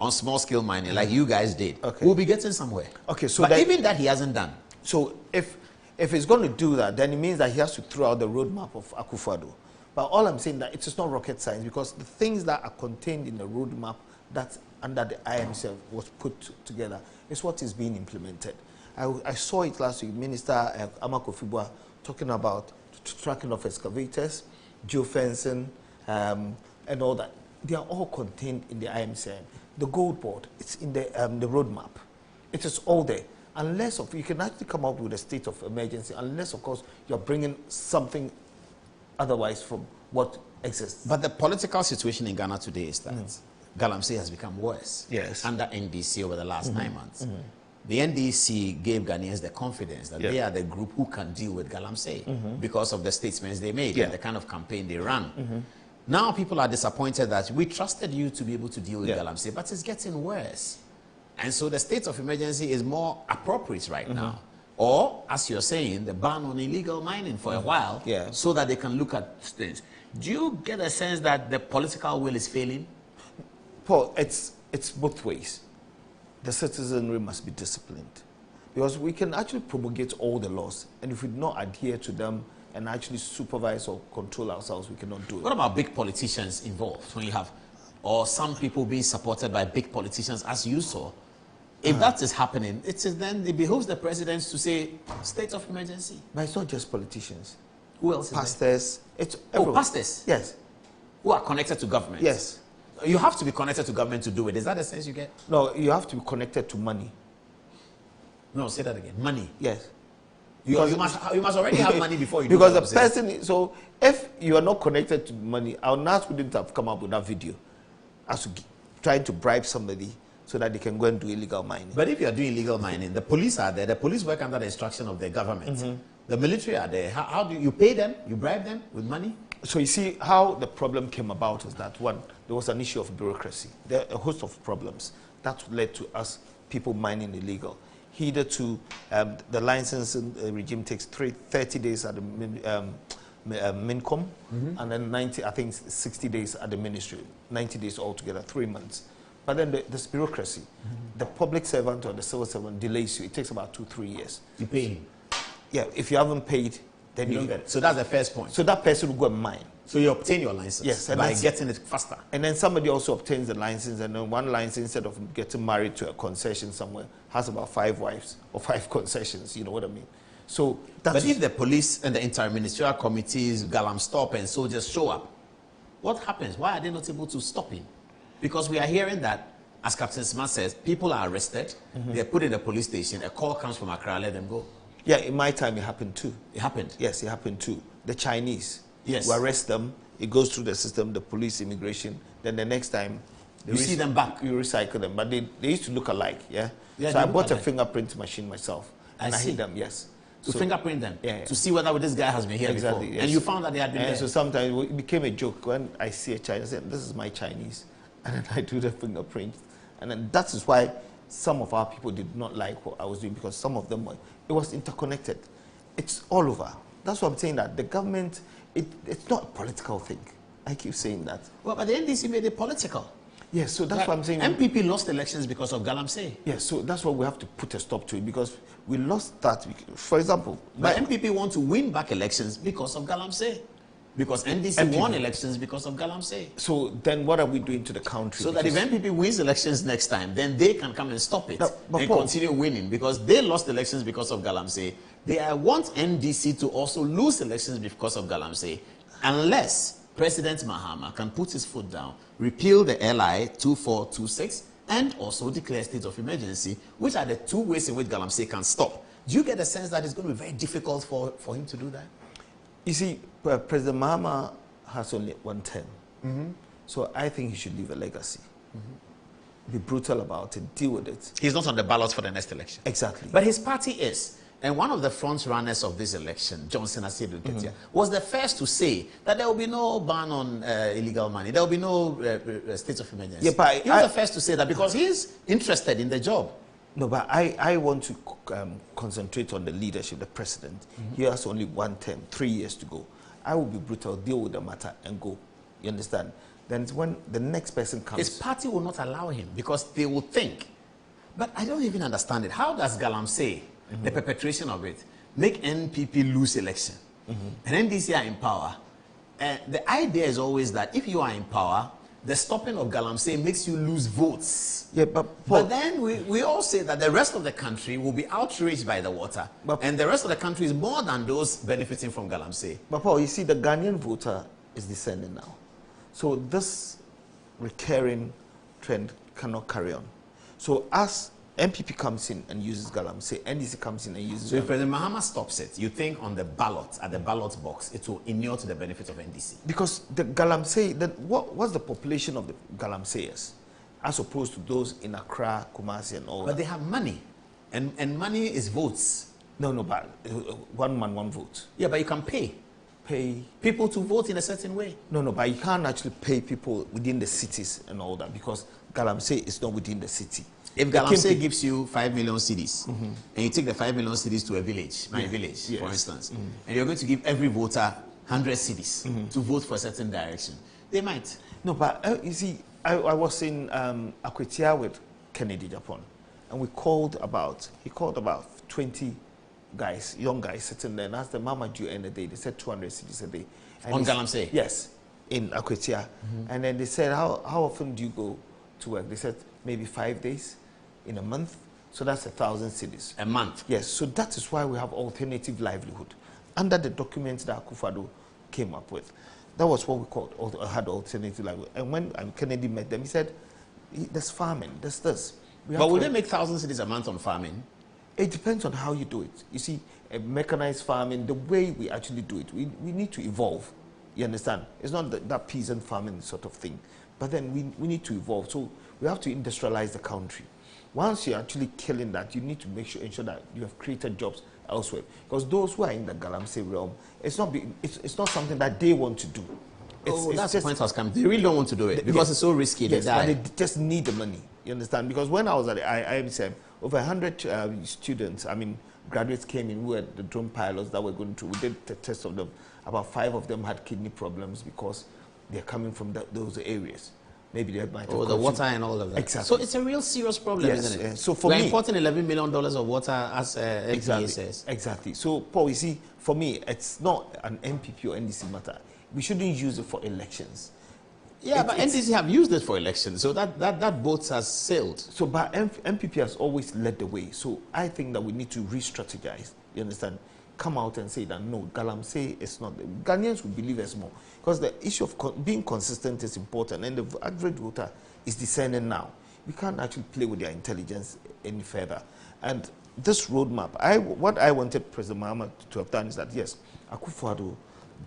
on small-scale mining, like you guys did, we'll be getting somewhere. Okay, so but even that he hasn't done. So if he's going to do that, then it means that he has to throw out the roadmap of Akufo-Addo. But all I'm saying that it is not rocket science, because the things that are contained in the roadmap that's under the IMC was put together is what is being implemented. I saw it last week, Minister Amako Fibua talking about tracking of excavators, geofencing, and all that. They are all contained in the IMCM. The gold board, it's in the roadmap. It is all there. Unless you can actually come up with a state of emergency, unless, of course, you're bringing something otherwise from what exists. But the political situation in Ghana today is that Galamsey has become worse under NDC over the last 9 months. The NDC gave Ghanaians the confidence that they are the group who can deal with Galamsey because of the statements they made and the kind of campaign they ran. Now people are disappointed that we trusted you to be able to deal with Galamsey, but it's getting worse. And so the state of emergency is more appropriate right now. Or, as you're saying, the ban on illegal mining for a while so that they can look at things. Do you get a sense that the political will is failing? Paul, it's both ways. The citizenry must be disciplined, because we can actually promulgate all the laws, and if we do not adhere to them and actually supervise or control ourselves, we cannot do it. What about big politicians involved? When you have, or some people being supported by big politicians, as you saw, if that is happening, then it behoves the presidents to say state of emergency. But it's not just politicians. Who else? Pastors. It's everyone. Pastors. Yes. Who are connected to government. Yes. You have to be connected to government to do it. Is that the sense you get? No, you have to be connected to money. No, say that again. Money. Yes. You must already have money before you do because that. Because the person, so if you are not connected to money, our NAS wouldn't have come up with that video as trying to bribe somebody so that they can go and do illegal mining. But if you are doing illegal mining, the police are there. The police work under the instruction of the government. The military are there. How do you pay them? You bribe them with money? So you see how the problem came about is that, one, there was an issue of bureaucracy. There are a host of problems that led to us people mining illegal. Hitherto, the licensing regime takes 30 days at the MINCOM, and then 60 days at the ministry. 90 days altogether, 3 months. But then this bureaucracy, the public servant or the civil servant delays you. It takes about 2-3 years. You pay him? Yeah, if you haven't paid, then you don't get it. So that's the first point. So that person will go and mine. So you obtain your license by getting it faster. And then somebody also obtains the license, and then one license, instead of getting married to a concession somewhere, has about 5 wives or 5 concessions, you know what I mean? So that's... But if the police and the inter-ministerial committees, Galam stop and soldiers show up, what happens? Why are they not able to stop him? Because we are hearing that, as Captain Smart says, people are arrested, they're put in a police station, a call comes from Accra, let them go. Yeah, in my time it happened too. It happened? Yes, it happened too. The Chinese. Yes. We arrest them, it goes through the system, the police, immigration, then the next time... You see them back. You recycle them, but they used to look alike, yeah? Yeah, so I bought a fingerprint machine myself, and I see. hid them, yes. To fingerprint them? Yeah. To see whether this guy has been here before. Yes. And you found that they had been there. So sometimes it became a joke when I see a Chinese, I say, this is my Chinese, and then I do the fingerprint. And then that is why some of our people did not like what I was doing, because some of them, it was interconnected. It's all over. That's what I'm saying, that the government, it's not a political thing. I keep saying that. Well, but the NDC made it political. Yes, so that's what I'm saying. MPP lost elections because of Galamsey. Yes, so that's why we have to put a stop to it, because we lost that. For example, but MPP want to win back elections because of Galamsey. Because NDC won elections because of Galamsey. So then what are we doing to the country? So that if NPP wins elections next time, then they can come and stop it and Paul, continue winning, because they lost elections because of Galamsey. They want NDC to also lose elections because of Galamsey, unless President Mahama can put his foot down, repeal the LI 2426, and also declare state of emergency, which are the two ways in which Galamsey can stop. Do you get the sense that it's going to be very difficult for him to do that? You see, President Mahama has only one term. So I think he should leave a legacy. Be brutal about it, deal with it. He's not on the ballot for the next election. Exactly. But his party is. And one of the front runners of this election, Johnson Asiedu Ketia, was the first to say that there will be no ban on illegal money. There will be no state of emergency. Yeah, but he was the first to say that because he's interested in the job. No, but I want to concentrate on the leadership, the president. He has only one term, 3 years to go. I will be brutal, deal with the matter, and go. You understand? Then it's when the next person comes. His party will not allow him because they will think. But I don't even understand it. How does Galamsey, the perpetration of it, make NPP lose election? And NDC are in power. The idea is always that if you are in power, the stopping of Galamsey makes you lose votes. Yeah, but then we all say that the rest of the country will be outraged by the water. And the rest of the country is more than those benefiting from Galamsey. But Paul, you see, the Ghanaian voter is descending now. So this recurring trend cannot carry on. So as MPP comes in and uses Galamsey, NDC comes in and uses So if President Mahama stops it, you think on the ballot, at the ballot box, it will inure to the benefit of NDC? Because the Galamsey, what's the population of the Galamseyers as opposed to those in Accra, Kumasi and all that? But they have money, and money is votes. No, but one man, one vote. Yeah, but you can pay people to vote in a certain way. No, but you can't actually pay people within the cities and all that because Galamsey is not within the city. If Galamsey gives you 5 million cedis, and you take the 5 million cedis to a village, my village, for instance, and you're going to give every voter 100 cedis to vote for a certain direction, they might. No, but you see, I was in Akwetia with Kennedy Japan, and he called about 20 guys, young guys sitting there, and asked them, how much do you earn a day? They said 200 cedis a day. And on Galamsey? Yes, in Akwetia. And then they said, how often do you go to work? They said, maybe 5 days in a month. So that's 1,000 cedis. A month? Yes, so that is why we have alternative livelihood. Under the documents that Akufo-Addo came up with, that was what we called, had alternative livelihood. And when Kennedy met them, he said, there's farming, there's this. But would they make 1,000 cedis a month on farming? It depends on how you do it. You see, mechanized farming, the way we actually do it, we need to evolve. You understand? It's not that peasant farming sort of thing. But then we need to evolve. So we have to industrialize the country. Once you're actually killing that, you need to ensure that you have created jobs elsewhere. Because those who are in the Galamsey realm, it's not something that they want to do. That's the point I was coming. They really don't want to do it because it's so risky. Yes, but they just need the money. You understand? Because when I was at the IMCM, over 100 students, graduates came in who had the drone pilots that were going through. We did the test of them. About 5 of them had kidney problems because they're coming from those areas. Maybe they might have the water and all of that. Exactly. So it's a real serious problem, isn't it? Yeah. So for we're me, importing $11 million of water, as FDA says. Exactly. So, Paul, you see, for me, it's not an MPP or NDC matter. We shouldn't use it for elections. Yeah, but NDC have used it for elections, so that boat has sailed. So, but MPP has always led the way. So I think that we need to re-strategize. You understand? Come out and say that no, Galamsey is not. Ghanaians will believe us more because the issue of being consistent is important, and the average voter is discerning now. We can't actually play with their intelligence any further. And this roadmap, what I wanted President Mahama to have done is that yes, Akufo-Addo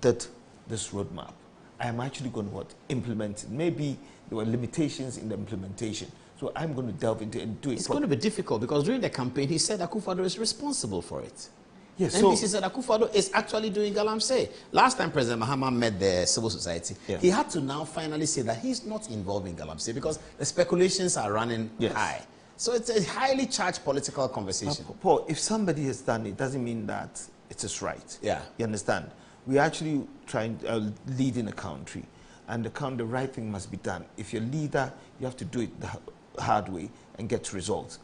did this roadmap. I am actually going to implement it. Maybe there were limitations in the implementation. So I'm going to delve into it and do it. It's going to be difficult because during the campaign, he said Akufo-Addo is responsible for it. Yes, NBC said Akufo-Addo is actually doing Galamsey. Last time President Mahama met the civil society, he had to now finally say that he's not involved in Galamsey because the speculations are running high. So it's a highly charged political conversation. Paul, if somebody has done it, doesn't mean that it is right. Yeah. You understand? We're actually trying to lead in a country, and the right thing must be done. If you're a leader, you have to do it the hard way and get results.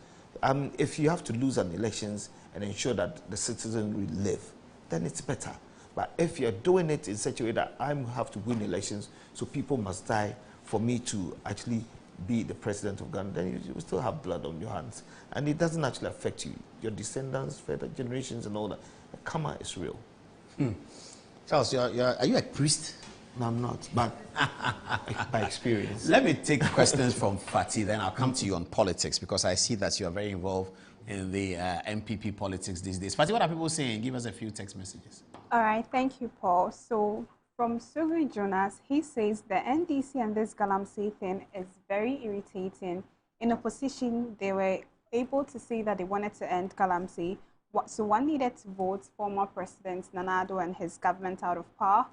If you have to lose an elections and ensure that the citizen will live, then it's better. But if you're doing it in such a way that I have to win elections, so people must die for me to actually be the president of Ghana, then you still have blood on your hands. And it doesn't actually affect you, your descendants, further generations and all that. The karma is real. Charles, are you a priest? No, I'm not, but by experience. Let me take questions from Fati, then I'll come to you on politics, because I see that you are very involved in the MPP politics these days. Fati, what are people saying? Give us a few text messages. All right, thank you, Paul. So from Sugri Jonas, he says the NDC and this Galamsey thing is very irritating. In opposition, they were able to say that they wanted to end Galamsey. So one needed to vote former President Nana Addo and his government out of power.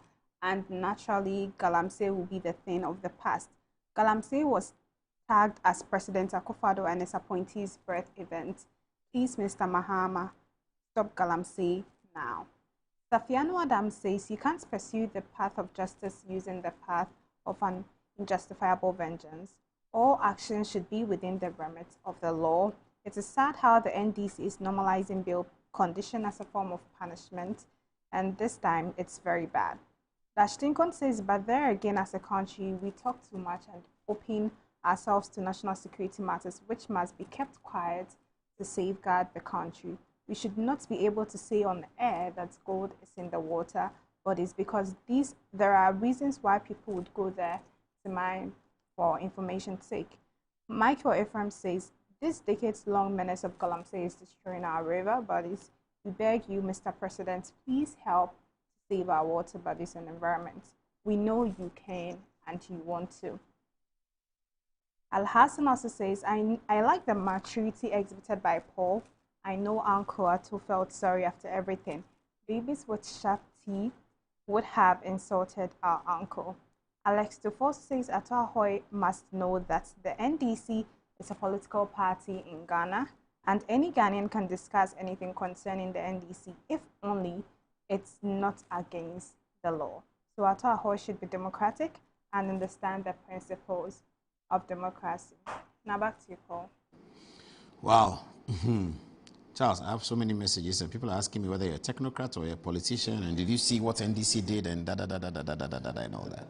And naturally, Galamsey will be the thing of the past. Galamsey was tagged as President Akufo-Addo and his appointee's birth event. Please, Mr. Mahama, stop Galamsey now. Safiano Adam says you can't pursue the path of justice using the path of an unjustifiable vengeance. All actions should be within the remit of the law. It is sad how the NDC is normalizing bail condition as a form of punishment, and this time it's very bad. Dashtinkon says, but there again, as a country, we talk too much and open ourselves to national security matters, which must be kept quiet to safeguard the country. We should not be able to say on the air that gold is in the water, but it's because there are reasons why people would go there to mine for information's sake. Michael Ephraim says, this decades-long menace of Galamsey is destroying our river bodies. We beg you, Mr. President, please help save our water bodies and environment. We know you can and you want to. Al Hassan also says, I like the maturity exhibited by Paul. I know Uncle Ato felt sorry after everything. Babies with sharp teeth would have insulted our uncle. Alex Tufo says Ato Ahoy must know that the NDC is a political party in Ghana, and any Ghanaian can discuss anything concerning the NDC if only it's not against the law. So Ato Ahoy should be democratic and understand the principles of democracy. Now back to you, Paul. Wow. Charles, I have so many messages and people are asking me whether you're a technocrat or you're a politician and did you see what NDC did and da-da-da-da-da-da-da-da and all that.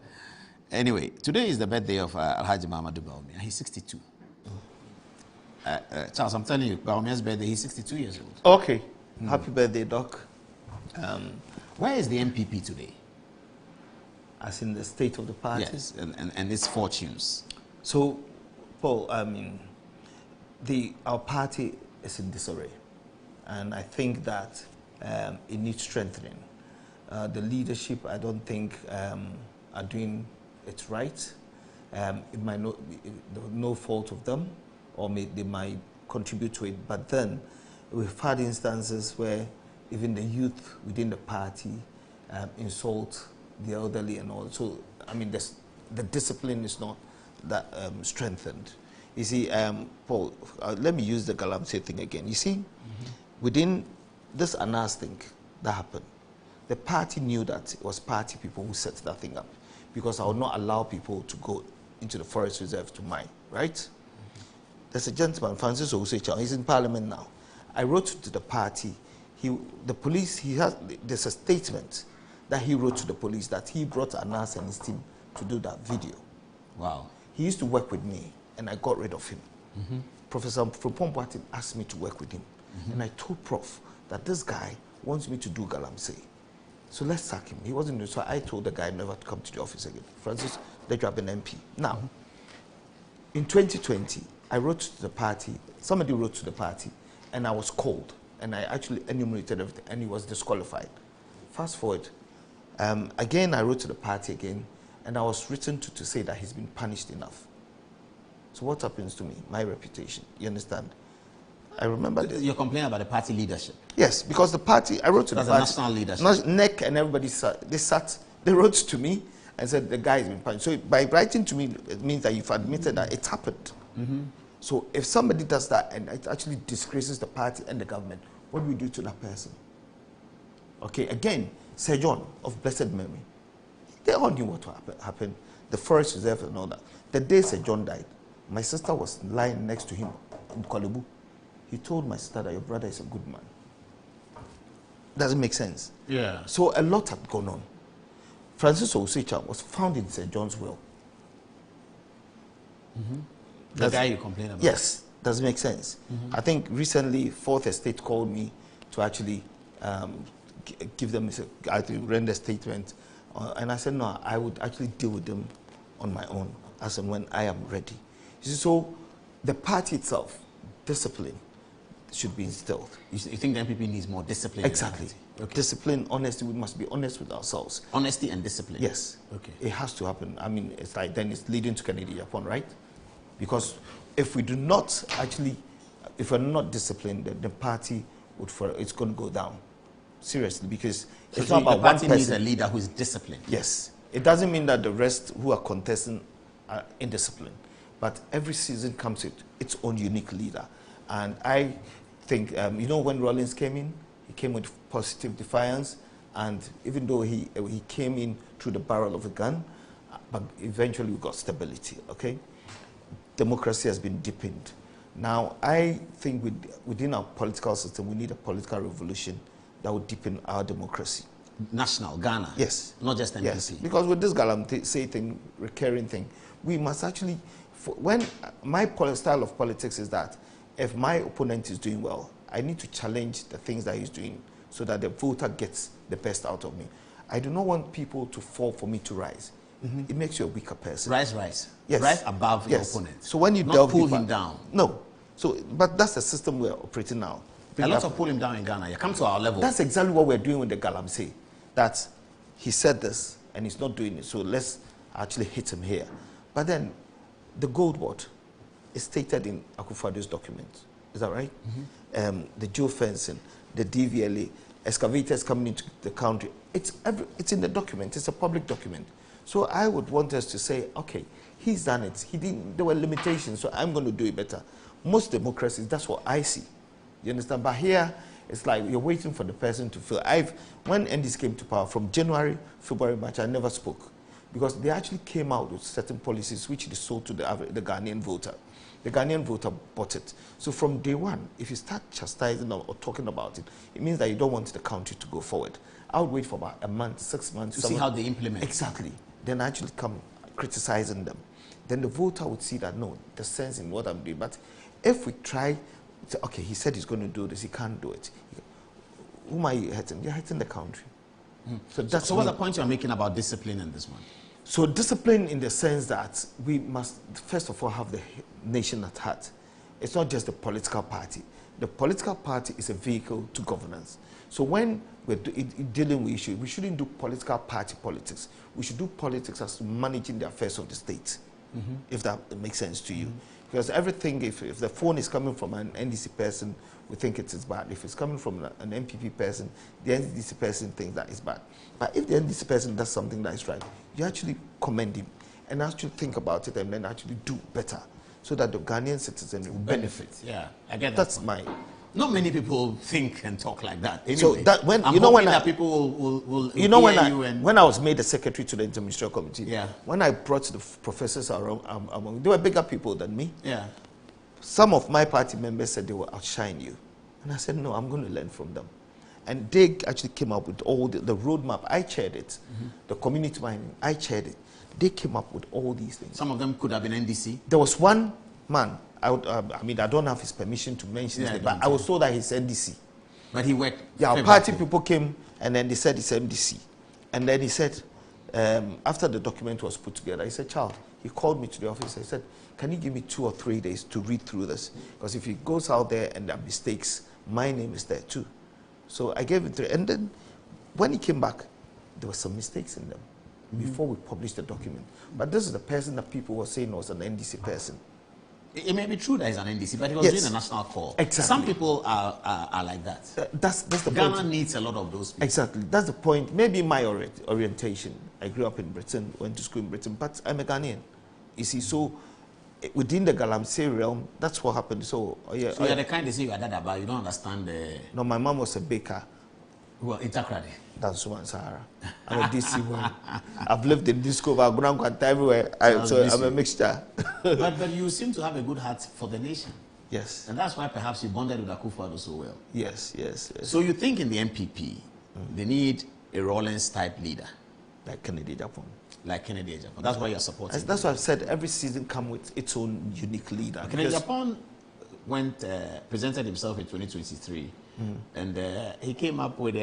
Anyway, today is the birthday of Alhaji Mahamudu Bawumia. He's 62. Charles, I'm telling you, Bawumia's birthday, he's 62 years old. Okay. Happy birthday, Doc. Where is the MPP today? As in the state of the party? Yes, and its fortunes. So, Paul, I mean, our party is in disarray. And I think that it needs strengthening. The leadership, I don't think, are doing it right. It might not be no fault of them, or they might contribute to it. But then we've had instances where even the youth within the party insult the elderly and all. So, I mean, the discipline is not that strengthened. You see, Paul, let me use the Galamsey thing again. You see, within this Anas thing that happened, the party knew that it was party people who set that thing up, because I would not allow people to go into the forest reserve to mine, right? There's a gentleman, Francis Owusu-Echau, he's in Parliament now. I wrote to the party, the police, there's a statement that he wrote to the police that he brought Anas and his team to do that video. Wow. He used to work with me, and I got rid of him. Professor Frimpong Boateng asked me to work with him. And I told Prof that this guy wants me to do Galamsey. So let's sack him. He wasn't, so I told the guy never to come to the office again. Francis, let you have an MP. Now, in 2020, I wrote to the party, somebody wrote to the party, and I was called, and I actually enumerated everything, and he was disqualified. Fast forward, again, I wrote to the party again, and I was written to say that he's been punished enough. So what happens to me? My reputation, you understand? I remember this. You're complaining about the party leadership? Yes, because the party, I wrote to the party. national leadership. NEC and everybody they wrote to me and said the guy has been punished. So by writing to me, it means that you've admitted that it happened. So if somebody does that and it actually disgraces the party and the government, what do we do to that person? Okay, again, Sir John of blessed memory, they all knew what happened, the forest reserve and all that. The day Sir John died, my sister was lying next to him in Kolebu. He told my sister that your brother is a good man. Doesn't make sense. Yeah. So a lot had gone on. Francis Osicha was found in St. John's Well. The guy you complain about. Yes, doesn't make sense. I think recently Fourth Estate called me to actually give them, I think, render a statement. And I said, no, I would actually deal with them on my own as and when I am ready. You see, so the party itself, discipline, should be instilled. You think the MPP needs more discipline? Exactly. Okay. Discipline, honesty, we must be honest with ourselves. Honesty and discipline? Yes. Okay. It has to happen. I mean, it's like then it's leading to Kennedy Japan, right? Because if we do not actually, if we're not disciplined, the party would, it's going to go down. Seriously, because it's not about the party one person. needs a leader who is disciplined. Yes. It doesn't mean that the rest who are contesting are indisciplined. But every season comes with its own unique leader. And I think, you know, when Rawlings came in, he came with positive defiance. And even though he came in through the barrel of a gun, but eventually we got stability, okay? Democracy has been deepened. Now, I think within our political system, we need a political revolution that would deepen our democracy. National, Ghana? Yes. Not just MPC? Yes, because with this Galamsey thing, recurring thing, we must actually, when my style of politics is that if my opponent is doing well, I need to challenge the things that he's doing so that the voter gets the best out of me. I do not want people to fall for me to rise. It makes you a weaker person. Rise. Yes. Rise above your opponent. So when you not pull him down. No. So, but that's the system we're operating now. A lot of pull him down in Ghana. You come to our level. That's exactly what we're doing with the Galamsey. That he said this and he's not doing it. So let's actually hit him here. But then the gold word is stated in Akufo-Addo's document. Is that right? The geofencing, the DVLA, excavators coming into the country. It's in the document. It's a public document. So I would want us to say, okay, he's done it. There were limitations, so I'm going to do it better. Most democracies, that's what I see. You understand? But here, it's like you're waiting for the person to feel. When NDC came to power, from January, February, March, I never spoke. Because they actually came out with certain policies which they sold to the Ghanaian voter. The Ghanaian voter bought it. So from day one, if you start chastising or talking about it, it means that you don't want the country to go forward. I would wait for about a month, 6 months. To see how they implement. Exactly. Then I actually come criticizing them. Then the voter would see that, no, there's sense in what I'm doing. But if we try, okay, he said he's going to do this, he can't do it. Whom are you hurting? You're hurting the country. So what's the point you're making about discipline in this one? So discipline in the sense that we must, first of all, have the nation at heart. It's not just the political party. The political party is a vehicle to governance. So when we're dealing with issues, we shouldn't do political party politics. We should do politics as managing the affairs of the state, if that makes sense to you. Because everything, if the phone is coming from an NDC person, we think it is bad. If it's coming from an MPP person, the NDC person thinks that is bad. But if the NDC person does something that is right, you actually commend him and actually think about it and then actually do better so that the Ghanaian citizen will benefit. Yeah, I get that. That's my... Not many people think and talk like that. Anyway, so that when I'm you know when that people will you know when when I was made the secretary to the interministerial committee. Yeah. When I brought the professors around, they were bigger people than me. Yeah. Some of my party members said they will outshine you, and I said no, I'm going to learn from them. And they actually came up with all the roadmap. I chaired it. The community mining, I chaired it. They came up with all these things. Some of them could have been NDC. There was one man. I mean, I don't have his permission to mention his name, but I was told that he's NDC. But he worked. Yeah, our party people came and then they said it's MDC. And then he said, after the document was put together, he said, Child, he called me to the office. He said, can you give me 2 or 3 days to read through this? Because if he goes out there and there are mistakes, my name is there too. So I gave it to him. And then when he came back, there were some mistakes in them before we published the document. But this is the person that people were saying was an NDC person. It may be true that he's an NDC, but he was doing a national call. Exactly. Some people are like that. That's the Ghana point. needs a lot of those people. Exactly. That's the point. Maybe my orientation. I grew up in Britain, went to school in Britain, but I'm a Ghanaian. You see, so within the Galamsey realm, that's what happened. So, you're the kind they say you are that about, you don't understand the... No, my mom was a baker. Well, in Takrady. That's one, Sahara. I'm a DC one. I've lived in Disco, I've gone everywhere. So I'm a mixture. but you seem to have a good heart for the nation. Yes. And that's why perhaps you bonded with Akufo-Addo so well. Yes. So you think in the NPP, they need a Rawlings-type leader? Like Kennedy Japan. Like Kennedy Japan. That's why you're supporting. That's why I've said every season comes with its own unique leader. Kennedy Japan presented himself in 2023, and he came up with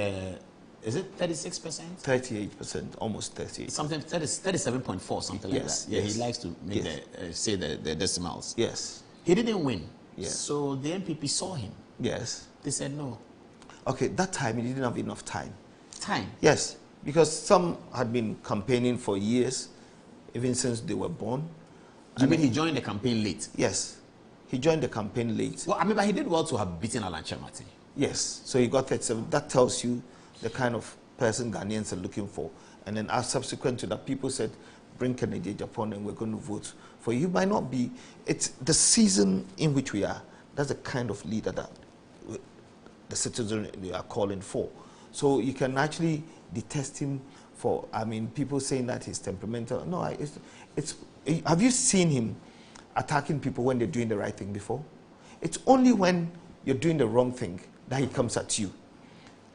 is it 36%? 38%, almost 38. Something 37.4, something like that. Yeah, he likes to make say the decimals. Yes. He didn't win. Yes. So the NPP saw him. Yes. They said no. Okay, that time he didn't have enough time. Time? Yes, because some had been campaigning for years, even since they were born. You mean he joined the campaign late? Yes. He joined the campaign late. Well, I mean, but he did well to have beaten Alan Kyerematen. Yes. So he got 37. That tells you the kind of person Ghanaians are looking for. And then subsequent to that, people said, bring Kennedy Japan and we're going to vote for you. Might not be. It's the season in which we are. That's the kind of leader that the citizens are calling for. So you can actually detest him for, I mean, people saying that he's temperamental. No, have you seen him attacking people when they're doing the right thing before? It's only when you're doing the wrong thing that he comes at you.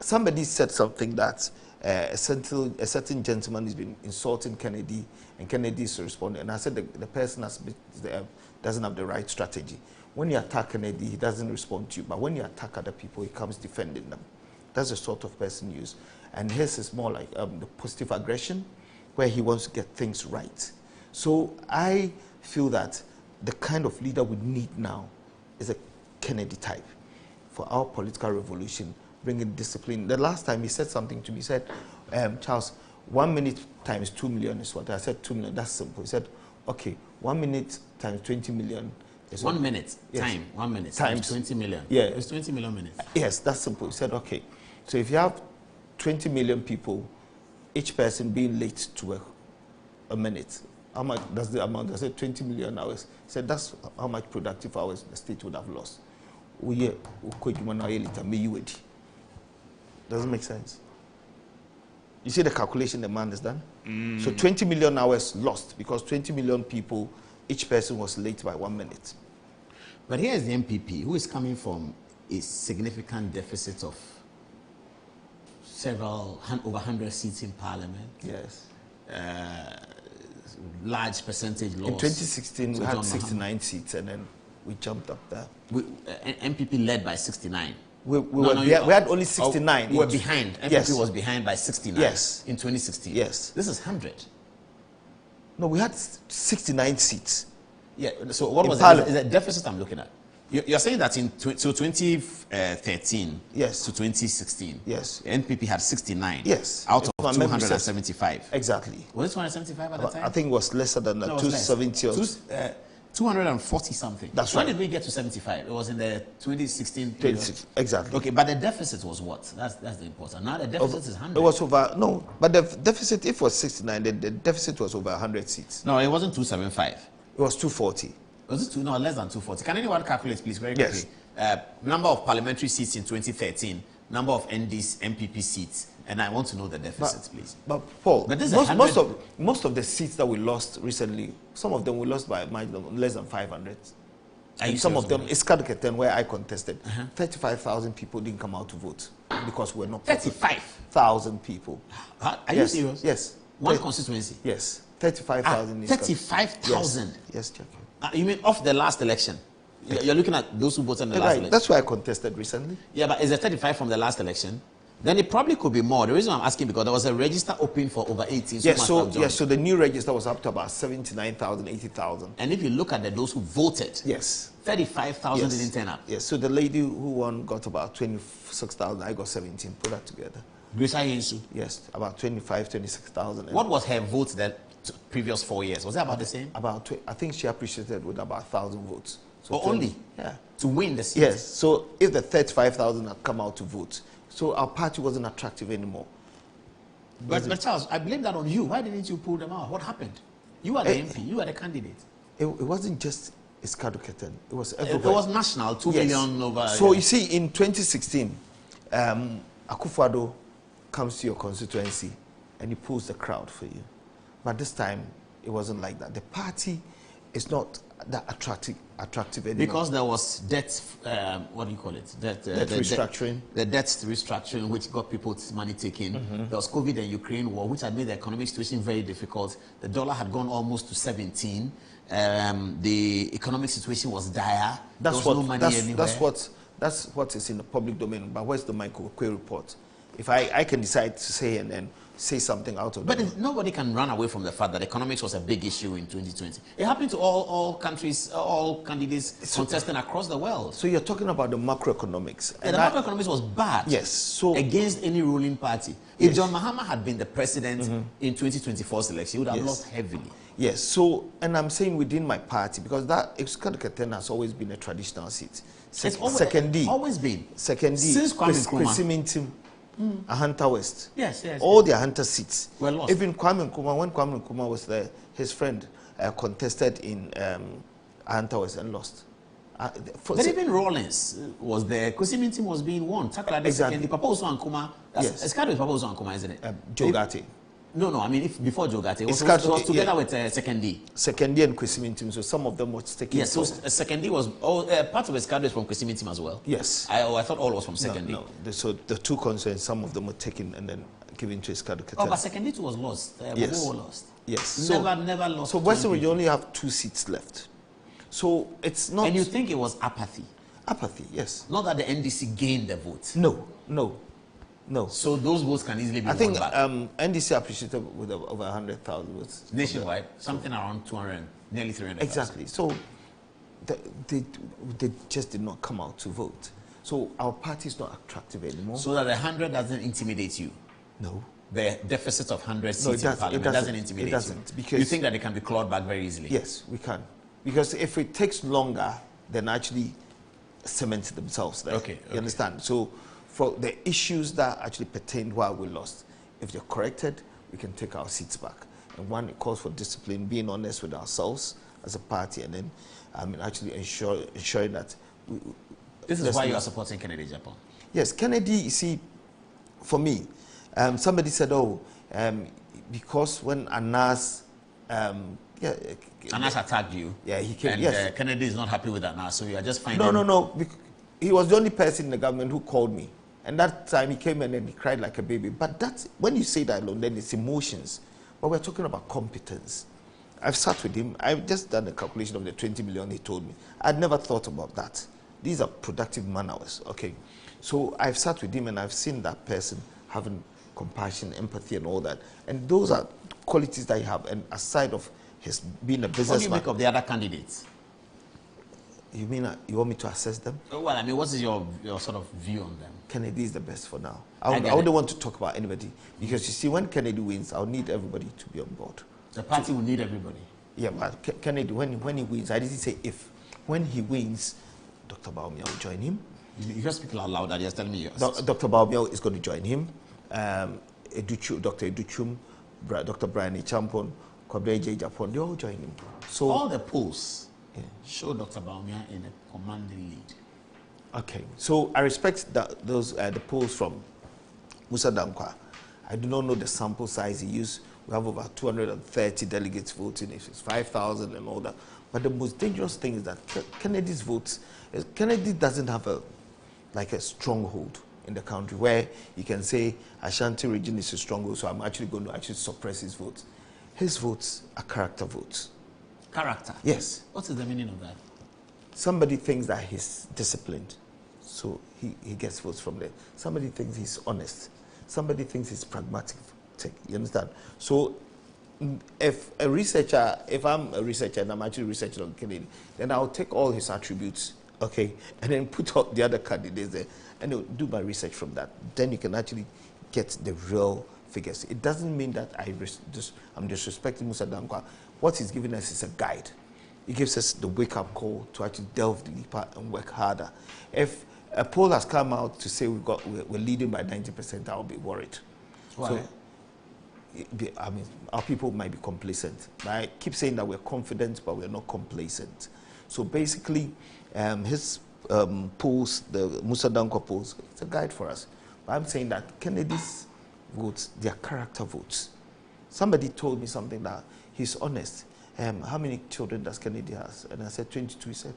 Somebody said something that a certain gentleman has been insulting Kennedy, and Kennedy is responding. And I said the person doesn't have the right strategy. When you attack Kennedy, he doesn't respond to you. But when you attack other people, he comes defending them. That's the sort of person you use. And his is more like the positive aggression, where he wants to get things right. So I feel that the kind of leader we need now is a Kennedy type for our political revolution, bringing discipline. The last time he said something to me, he said, Charles, 1 minute times 2 million is what? I said 2 million, that's simple. He said, okay, 1 minute times 20 million is 1 what? minute, Yes. time, 1 minute, Times 20 million. Yeah. It's 20 million minutes. Yes, that's simple. He said, okay, so if you have 20 million people, each person being late to work a minute, how much does the amount? I said 20 million hours. He said that's how much productive hours the state would have lost. Doesn't make sense. You see the calculation the man has done? So 20 million hours lost because 20 million people, each person was late by 1 minute. But here is the MPP, who is coming from a significant deficit of over 100 seats in parliament. Yes. Large percentage loss. In 2016, we to had John 69 seats, and then we jumped up there. MPP led by 69. We had only 69. We were behind. MPP Yes. was behind by 69. Yes. In 2016. Yes. This is 100. No, we had 69 seats. Yeah. So what In was Parliament. the deficit I'm looking at? You're saying that in 2013 yes. to 2016, yes, NPP had 69 yes. out If of my memory serves. 275. Exactly. Was it 275 at the time? I think it was lesser than that, No, it was 270 or less. 240 something. That's when right. did we get to 75? It was in the 2016 20, period. exactly. Okay, but the deficit was what? That's the important. Now the deficit is 100. It was over, no, but the deficit, if it was 69, then the deficit was over 100 seats. No, it wasn't 275. It was 240. Was it no, less than 240? Can anyone calculate, please, very quickly? Yes. Number of parliamentary seats in 2013, number of MPP seats, and I want to know the deficits, please. But Paul, But this is most of the seats that we lost recently, some of them we lost by less than 500. And some of them, it's Kaduketen where I contested. 35,000 people didn't come out to vote because we're not. 35,000 people. Are you serious? Yes. One constituency? Yes. 35,000. 35,000? Yes, Jack. You mean off the last election? You're looking at those who voted in the last election? That's why I contested recently. Yeah, but is it 35 from the last election? Then it probably could be more. The reason I'm asking because there was a register open for over 18. So so the new register was up to about 79,000, 80,000. And if you look at those who voted, yes, 35,000 didn't turn up. Yes, so the lady who won got about 26,000. I got 17. Put that together. Grace Ayensu? Yes, about 25, 26,000. What was her vote the previous 4 years? Was that about the same? I think she appreciated with about 1,000 votes. So only? Yeah. To win the seat? Yes. So if the 35,000 had come out to vote, so our party wasn't attractive anymore. But Charles, I blame that on you. Why didn't you pull them out? What happened? You are the MP. You are the candidate. It wasn't just Iskadu-Keten. It was everywhere. It was national, 2 million over. So you see, in 2016, Akufo-Addo comes to your constituency and he pulls the crowd for you. But this time, it wasn't like that. The party is not that attractive anymore. Because there was debt, what do you call it? Debt restructuring. The debt restructuring, which got people's money taken. There was COVID and Ukraine war, which had made the economic situation very difficult. The dollar had gone almost to 17. The economic situation was dire. There was no money anywhere. That's what is in the public domain. But where's the Michael Quay report? If I can decide to say and then say something out of But nobody can run away from the fact that economics was a big issue in 2020. It happened to all countries, all candidates contesting across the world. So you're talking about the macroeconomics. And the macroeconomics was bad. Yes. So against any ruling party. If John Mahama had been the president in 2024's election, he would have lost heavily. Yes. So, and I'm saying within my party, because that Eksikado has always been a traditional seat. It's always been. Second D. Since Kwame Nkrumah. Ahanta West. Yes. All the Ahanta seats were lost. Even Kwame Nkrumah, when Kwame Nkrumah was there, his friend contested in Ahanta West and lost. But even Rawlings was there. Kwesi was being won. Exactly. Papa Osu Nkrumah. Yes. Eksikado is Papa Osu Nkrumah, isn't it? Joe Gatti. No. I mean, before Joe Gatti, it was together with Second D. Second D and Kwesi. So some of them were taking. Yes. So Second D was part of Eksikado is from Kwesi as well. Yes. I thought all was from Second D. No. So the two concerns, some of them were taken and then given to Eksikado. But Second D was lost. Yes. Were lost. Yes. Never lost. So Western region only have 2 seats left. So it's not. And you think it was apathy? Apathy, yes. Not that the NDC gained the votes. No. So those votes can easily be I think won back. NDC appreciated with over 100,000 votes. Nationwide, something around 200, nearly 300. Exactly. So they just did not come out to vote. So our party is not attractive anymore. So that the 100 doesn't intimidate you? No. The deficit of 100 seats in parliament doesn't intimidate you? It doesn't. Because you think that it can be clawed back very easily? Yes, we can. Because if it takes longer, then actually cement themselves there. Okay. You understand? So for the issues that actually pertained why we lost, if they're corrected, we can take our seats back. And one, it calls for discipline, being honest with ourselves as a party, and then actually ensuring that... This is why you are supporting Kennedy Japan. Yes, Kennedy, you see, for me, somebody said, because when Anas... Anas attacked you. Yeah, he came. And Kennedy is not happy with that now, so you are just finding... No. He was the only person in the government who called me. And that time he came and then he cried like a baby. But that's, when you say that alone, then it's emotions. But we're talking about competence. I've sat with him. I've just done a calculation of the 20 million he told me. I'd never thought about that. These are productive man hours, okay? So I've sat with him and I've seen that person having compassion, empathy and all that. And those are qualities that you have. And aside of his being a businessman... What do you make of the other candidates? You mean you want me to assess them? Well, I mean, what is your sort of view on them? Kennedy is the best for now. I wouldn't want to talk about anybody because you see, when Kennedy wins, I'll need everybody to be on board. The party will need everybody. Yeah, but Kennedy, when he wins, I didn't say if. When he wins, Dr. Bawumia will join him. You just speak out loud. Just tell me yours. Dr. Bawumia is going to join him. Dr. Educhum, Dr. Brian Champon, Kwabena J. Japon, they all join him. So all the polls show Dr. Bawumia in a commanding lead. Okay, so I respect the polls from Musa Dankwa. I do not know the sample size he used. We have over 230 delegates voting. If it's 5,000 and all that. But the most dangerous thing is that Kennedy's votes. Kennedy doesn't have a stronghold in the country where you can say Ashanti region is a stronghold, so I'm actually going to suppress his votes. His votes are character votes. Character? Yes. What is the meaning of that? Somebody thinks that he's disciplined, so he gets votes from there. Somebody thinks he's honest. Somebody thinks he's pragmatic. You understand? So if I'm a researcher and I'm actually researching on Kennedy, then I'll take all his attributes, okay, and then put all the other candidates there and I'll do my research from that. Then you can actually get the real figures. It doesn't mean that I'm disrespecting Musa Dankwa. What he's giving us is a guide. He gives us the wake-up call to actually delve deeper and work harder. If a poll has come out to say we're leading by 90%, I'll be worried. Why? So, I mean, our people might be complacent. I keep saying that we're confident, but we're not complacent. So basically, his polls, the Musa Dankwa polls, it's a guide for us. But I'm saying that Kennedy's votes, they are character votes. Somebody told me something that he's honest. how many children does Kennedy has? And I said, 22. He said,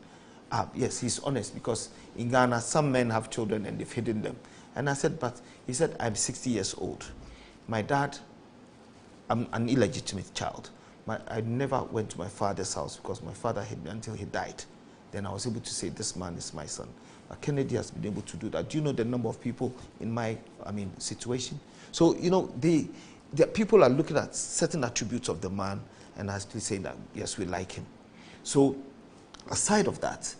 yes, he's honest, because in Ghana, some men have children and they've hidden them. And I said, but he said, I'm 60 years old. My dad, I'm an illegitimate child. I never went to my father's house because my father hid me until he died. Then I was able to say, this man is my son. But Kennedy has been able to do that. Do you know the number of people in my, situation? So, the people are looking at certain attributes of the man and actually saying that, yes, we like him. So, aside of that,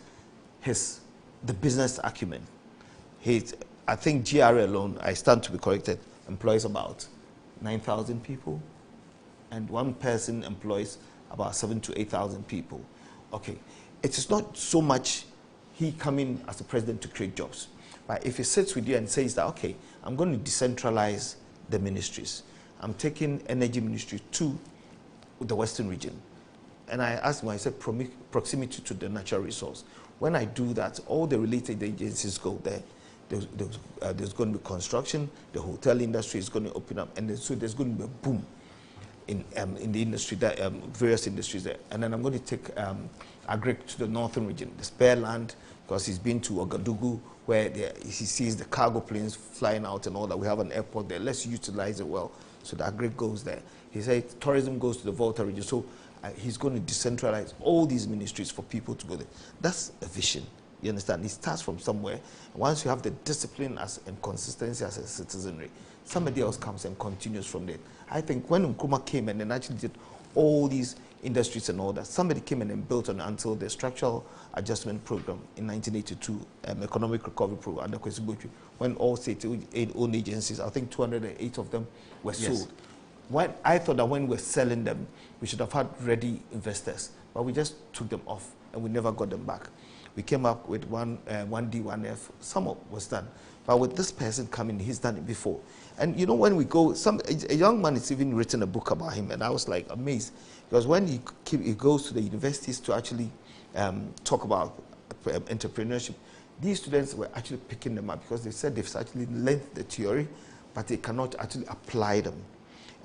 the business acumen. I think GRA alone, I stand to be corrected, employs about 9,000 people, and one person employs about 7,000 to 8,000 people. Okay, it is not so much he coming as a president to create jobs, but if he sits with you and says that, okay, I'm going to decentralize the ministries. I'm taking energy ministry to the Western region. And I asked him, I said, proximity to the natural resource. When I do that, all the related agencies go there. There's going to be construction, the hotel industry is going to open up, and so there's going to be a boom in the industry, various industries there. And then I'm going to take Agric to the northern region, the spare land, because he's been to Ouagadougou, where he sees the cargo planes flying out and all that. We have an airport there. Let's utilize it well. So the Agric goes there. He said tourism goes to the Volta region. So he's going to decentralize all these ministries for people to go there. That's a vision. You understand? It starts from somewhere. Once you have the discipline and consistency as a citizenry, somebody else comes and continues from there. I think when Nkrumah came and then actually did all these industries and all that, somebody came in and built on until the structural adjustment program in 1982, economic recovery program under Kwesi Botwe, when all state-owned agencies, I think 208 of them were sold. When I thought that when we were selling them, we should have had ready investors, but we just took them off and we never got them back. We came up with 1D, 1F, some was done. But with this person coming, he's done it before. And when we go, a young man has even written a book about him, and I was like amazed. Because when he goes to the universities to actually talk about entrepreneurship, these students were actually picking them up because they said they've actually learned the theory, but they cannot actually apply them.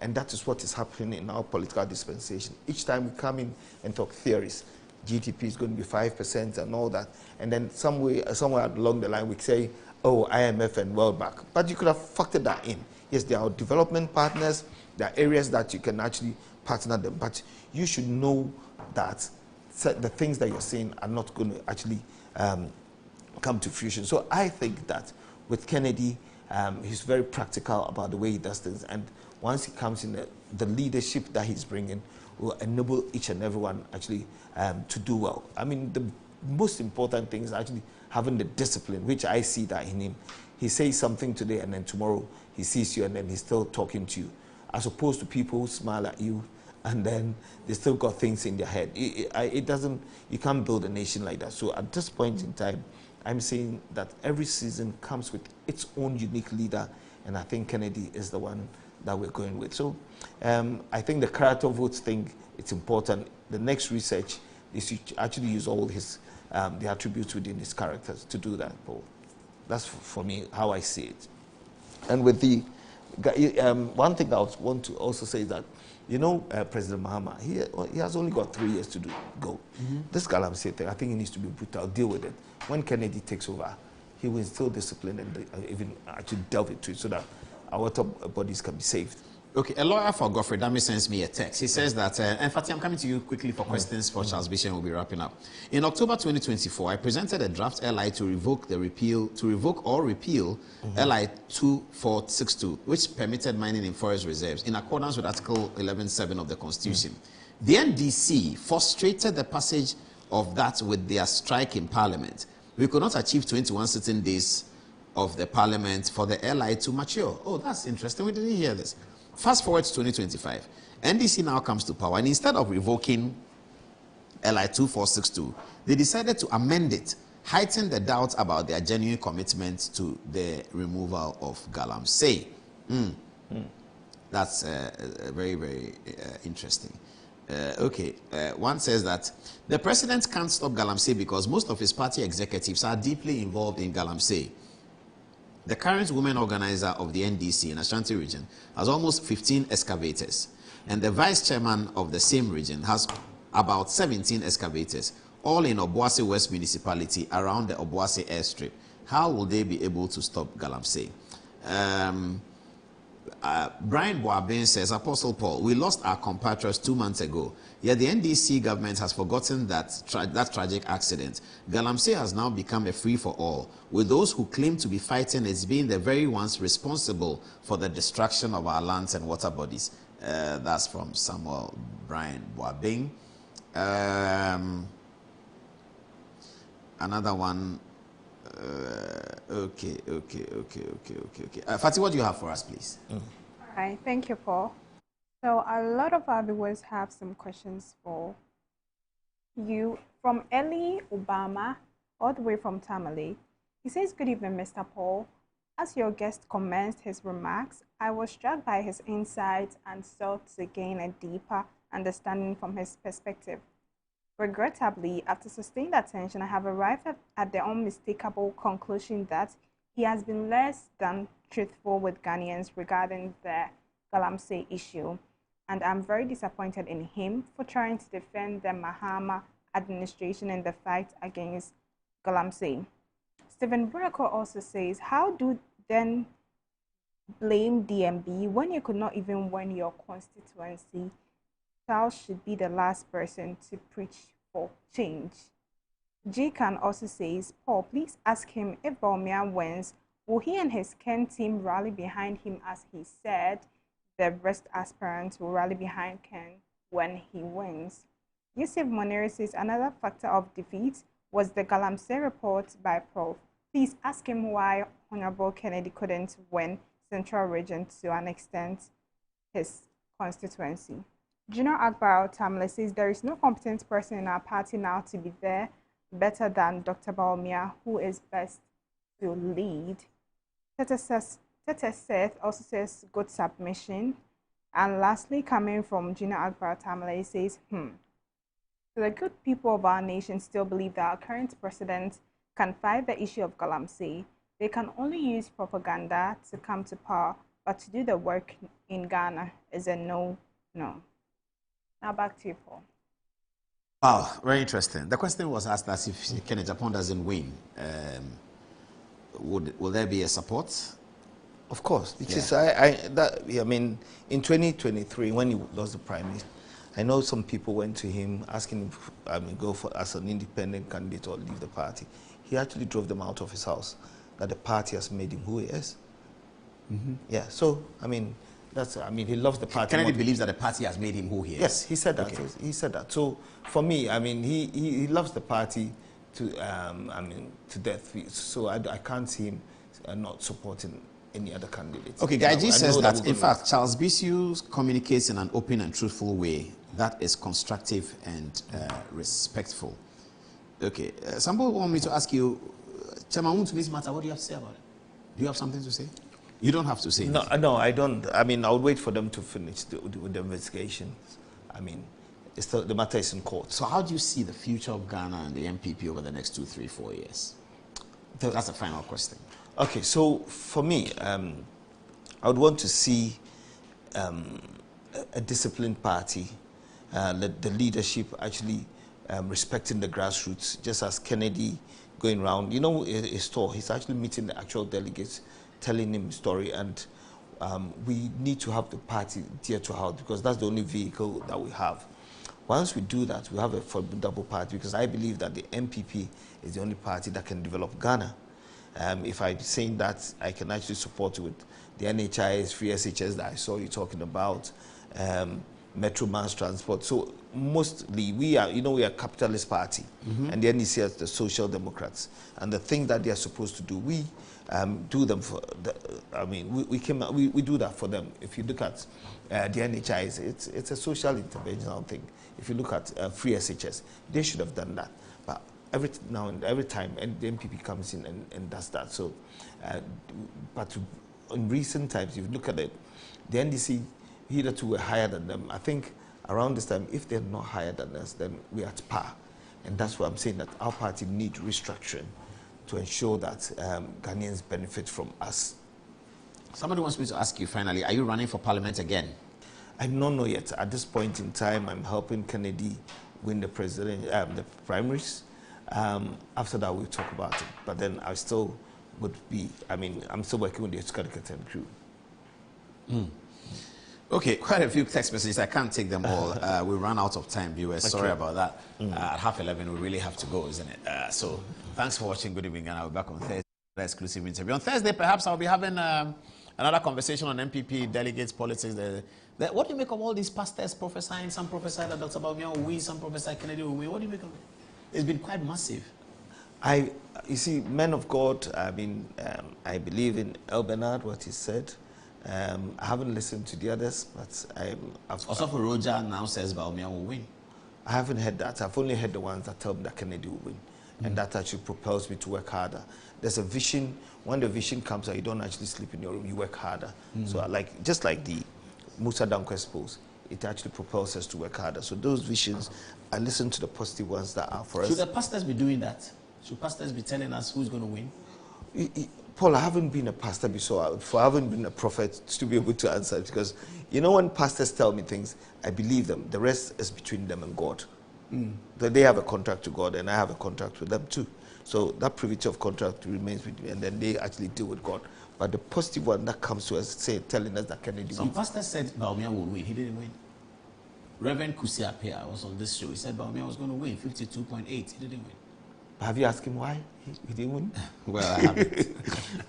And that is what is happening in our political dispensation. Each time we come in and talk theories, GDP is going to be 5% and all that. And then somewhere along the line we say, oh, IMF and World Bank. But you could have factored that in. Yes, there are development partners. There are areas that you can actually partner them. But you should know that the things that you're saying are not going to actually come to fruition. So I think that with Kennedy, he's very practical about the way he does things. And once he comes in, the leadership that he's bringing will enable each and everyone actually to do well. I mean, the most important thing is actually having the discipline, which I see that in him. He says something today and then tomorrow he sees you and then he's still talking to you, as opposed to people who smile at you and then they still got things in their head. You can't build a nation like that. So at this point in time, I'm saying that every season comes with its own unique leader, and I think Kennedy is the one that we're going with. So I think the character votes thing, it's important. The next research is to actually use all the attributes within his characters to do that, Paul. That's for me how I see it. And with the one thing I want to also say is that, President Mahama, he has only got 3 years to go. This Galamsey thing, I think he needs to be brutal, deal with it. When Kennedy takes over, he will instill discipline and even actually delve into it so that our top bodies can be saved. Okay, a lawyer for Godfrey Dami sends me a text. He says that, and Fatih, I'm coming to you quickly for questions for Charles Bishop, and we'll be wrapping up. In October 2024, I presented a draft LI to revoke or repeal LI 2462, which permitted mining in forest reserves in accordance with Article 11.7 of the Constitution. The NDC frustrated the passage of that with their strike in Parliament. We could not achieve 21 sitting days of the Parliament for the LI to mature. Oh, that's interesting. We didn't hear this. Fast forward to 2025, NDC now comes to power, and instead of revoking LI 2462, they decided to amend it, heighten the doubts about their genuine commitment to the removal of Galamsey. That's very, very interesting. One says that the president can't stop Galamsey because most of his party executives are deeply involved in Galamsey. The current women organizer of the NDC in Ashanti region has almost 15 excavators, and the vice chairman of the same region has about 17 excavators, all in Obuasi West Municipality around the Obuasi airstrip. How will they be able to stop Galamsey? Brian Boabin says, Apostle Paul, we lost our compatriots 2 months ago, yet the NDC government has forgotten that tragic accident. Galamsey has now become a free-for-all, with those who claim to be fighting as being the very ones responsible for the destruction of our lands and water bodies. That's from Samuel Brian Boabin. Another one. Okay. Fatih, what do you have for us, please? All right, thank you, Paul. So a lot of our viewers have some questions for you. From Eli Obama, all the way from Tamale. He says, good evening, Mr. Paul. As your guest commenced his remarks, I was struck by his insights and sought to gain a deeper understanding from his perspective. Regrettably, after sustained attention, I have arrived at the unmistakable conclusion that he has been less than truthful with Ghanaians regarding the Galamsey issue, and I'm very disappointed in him for trying to defend the Mahama administration in the fight against Galamsey. Stephen Burako also says, how do then blame DMB when you could not even win your constituency? Charles should be the last person to preach for change. G. Khan also says, Paul, please ask him if Bawumia wins, will he and his Ken team rally behind him as he said the rest aspirants will rally behind Ken when he wins? Yusuf Moneri says another factor of defeat was the Galamsey report by Prof. Please ask him why Honorable Kennedy couldn't win Central Region to an extent his constituency. General Akbar Tamle says there is no competent person in our party now to be there better than Dr. Bawumia, who is best to lead. Tete Seth also says good submission. And lastly, coming from Gina Akbar Tamle says, So the good people of our nation still believe that our current president can fight the issue of Galamsey. They can only use propaganda to come to power, but to do the work in Ghana is a no. Now back to you, Paul. Wow, very interesting. The question was asked as if Kenneth Japan doesn't win, will there be a support? Of course, because I mean, in 2023 when he lost the primary, I know some people went to him asking him go for as an independent candidate or leave the party. He actually drove them out of his house. That the party has made him who he is. Yeah. So I mean. He loves the party. Kennedy believes that the party has made him who he is. Yes, he said that. Okay. He said that. So for me, I mean, he loves the party to death. So I can't see him not supporting any other candidate. Okay, Gaiji says that in fact Charles Bissiou communicates in an open and truthful way that is constructive and respectful. Okay, somebody want me to ask you, Chairman, to this matter, what do you have to say about it? Do you have something to say? You don't have to say anything. No, I don't. I mean, I'll wait for them to finish with the investigation. I mean, the matter is in court. So how do you see the future of Ghana and the MPP over the next 2, 3, 4 years? That's the final question. Okay, so for me, I would want to see a disciplined party, the leadership actually respecting the grassroots, just as Kennedy going around. You know, his tour, he's actually meeting the actual delegates, telling him the story, and we need to have the party dear to heart because that's the only vehicle that we have. Once we do that, we have a formidable party because I believe that the MPP is the only party that can develop Ghana. If I'm saying that, I can actually support with the NHIS, free SHS that I saw you talking about, Metro Mass Transport. So mostly we are a capitalist party, and the NDC is the Social Democrats. And the thing that they are supposed to do, we do them for. We do that for them. If you look at the NHIS, it's a social interventional thing. If you look at free SHS, they should have done that. But every time, and the MPP comes in and does that. So, but in recent times, if you look at it, the NDC hitherto were higher than them. I think around this time, if they're not higher than us, then we're at par. And that's why I'm saying that our party needs restructuring to ensure that Ghanaians benefit from us. Somebody wants me to ask you finally, are you running for parliament again? I don't know yet. At this point in time, I'm helping Kennedy win the the primaries. After that, we'll talk about it. But then I still would be, I'm still working with the Skadikaten crew. Okay, quite a few text messages. I can't take them all. We ran out of time, viewers. Sorry about that. At 11:30, we really have to go, isn't it? So thanks for watching Good Evening, and I'll be back on Thursday. Exclusive interview. On Thursday, perhaps I'll be having another conversation on MPP delegates politics. What do you make of all these pastors prophesying? Some prophesy that Dr. Bawumia will win, some prophesy Kennedy will win. What do you make of it? It's been quite massive. You see, men of God, I believe in El Bernard, what he said. I haven't listened to the others, but Also for Roger now says Bawumia will win. I haven't heard that. I've only heard the ones that tell me that Kennedy will win. And that actually propels me to work harder. There's a vision. When the vision comes out, you don't actually sleep in your room, you work harder. So just like the Musa Danquest polls, it actually propels us to work harder. So those visions, I listen to the positive ones that are for us. Should the pastors be doing that? Should pastors be telling us who's going to win? Paul, I haven't been a pastor before. I haven't been a prophet to be able to answer it, because when pastors tell me things, I believe them. The rest is between them and God. They have a contract to God, and I have a contract with them too. So that privity of contract remains with me, and then they actually deal with God. But the positive one that comes to us, telling us that Kennedy. Some pastors said Bawumia will win. He didn't win. Reverend Kusi Appiah was on this show. He said Bawumia was going to win 52.8. He didn't win. Have you asked him why he didn't win? Well, I haven't.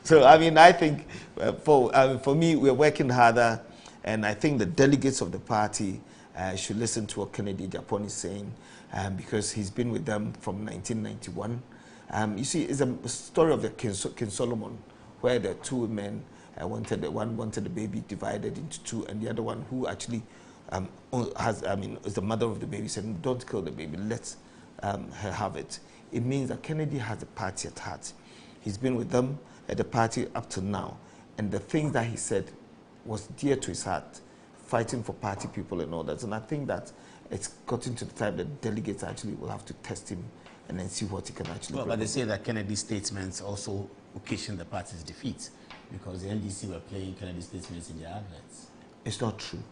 So I think for me, we're working harder, and I think the delegates of the party should listen to what Kennedy Agyapong is saying, because he's been with them from 1991. You see, it's a story of the King Solomon, where the two women one wanted the baby divided into two, and the other one, who actually is the mother of the baby, said, "Don't kill the baby, let her have it." It means that Kennedy has the party at heart. He's been with them at the party up to now, and the things that he said was dear to his heart, fighting for party people and all that. And I think that it's gotten to the time that delegates actually will have to test him and then see what he can actually But they say that Kennedy's statements also occasioned the party's defeat, because the NDC were playing Kennedy's statements in their adverts. It's not true.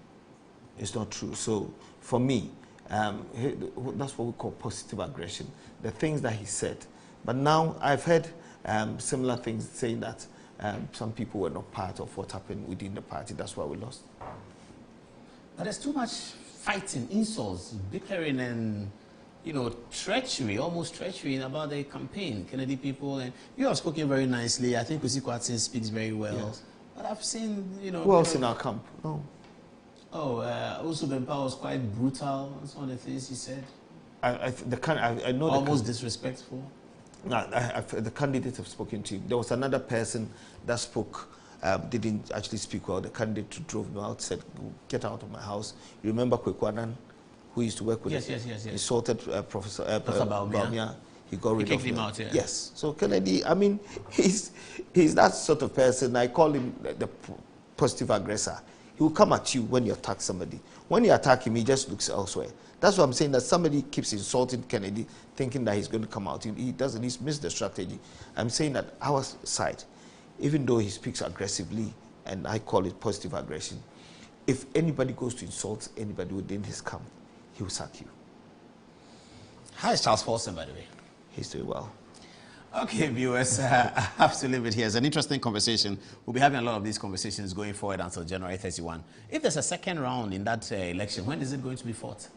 It's not true. So for me, that's what we call positive aggression. The things that he said. But now I've heard similar things saying that some people were not part of what happened within the party. That's why we lost. But there's too much fighting, insults, bickering, and treachery, almost treachery about the campaign. Kennedy people, and you have spoken very nicely. I think Kwesi Kwarteng speaks very well. Yes. But I've seen, Who else in our camp? No. Also Bempa was quite brutal on some of the things he said. I know almost disrespectful. The candidates have spoken to him. There was another person that spoke, didn't actually speak well. The candidate who drove me out said, "Get out of my house." You remember Kwekwanan, who used to work with Yes. insulted Professor Bawumia. He got rid of him out, yeah. Yes. So Kennedy, he's that sort of person. I call him the positive aggressor. He will come at you when you attack somebody. When you attack him, he just looks elsewhere. That's what I'm saying, that somebody keeps insulting Kennedy, thinking that he's going to come out. He doesn't. He's missed the strategy. I'm saying that our side, even though he speaks aggressively, and I call it positive aggression, if anybody goes to insult anybody within his camp, he will sack you. How is Charles Paulson, by the way? He's doing well. Okay, viewers, I have to leave it here. It's an interesting conversation. We'll be having a lot of these conversations going forward until January 31. If there's a second round in that election, when is it going to be fought?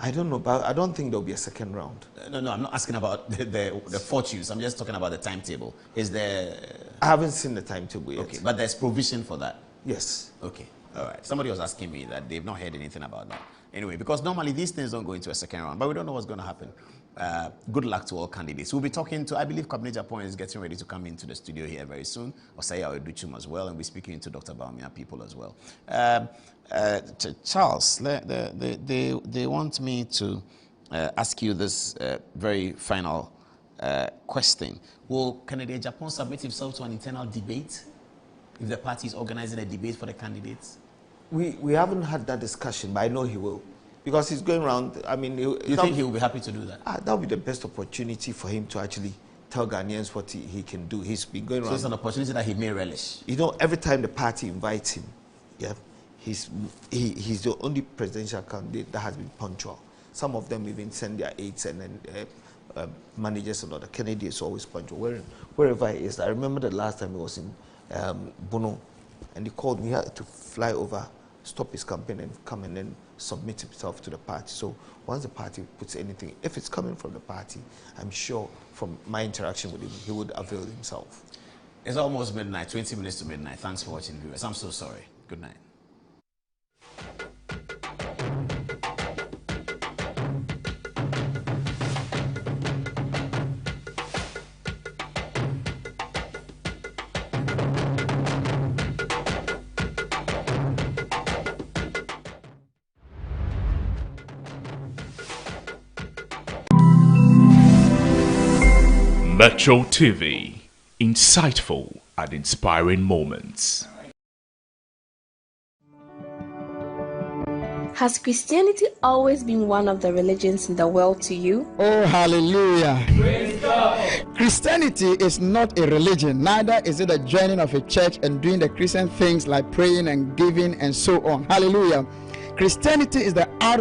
I don't know, but I don't think there'll be a second round. No, I'm not asking about the fortunes. I'm just talking about the timetable. Is there... I haven't seen the timetable yet. Okay, but there's provision for that? Yes. Okay, all right. Somebody was asking me that they've not heard anything about that. Anyway, because normally these things don't go into a second round, but we don't know what's going to happen. Good luck to all candidates. We'll be talking to, I believe Kwabena Agyapong is getting ready to come into the studio here very soon. Osaya Oduchum as well, and we're speaking to Dr. Bawumia people as well. Charles, they want me to ask you this very final question. Will Kennedy Agyapong submit himself to an internal debate if the party is organizing a debate for the candidates? We haven't had that discussion, but I know he will. Because he's going around, you think he will be happy to do that? That would be the best opportunity for him to actually tell Ghanaians what he can do. He's been going around. So it's an opportunity that he may relish. Every time the party invites him, he's the only presidential candidate that has been punctual. Some of them even send their aides and then managers and other. Kennedy is always punctual wherever he is. I remember the last time he was in Bono, and he called me. He had to fly over, stop his campaign, and come and then submit himself to the party. So once the party puts anything, if it's coming from the party, I'm sure from my interaction with him, he would avail himself. It's almost midnight, 20 minutes to midnight. Thanks for watching, viewers. I'm so sorry. Good night. Metro TV, insightful and inspiring moments. Has Christianity always been one of the religions in the world to you? Oh, hallelujah. Praise God. Christianity is not a religion, neither is it a joining of a church and doing the Christian things like praying and giving and so on. Hallelujah. Christianity is the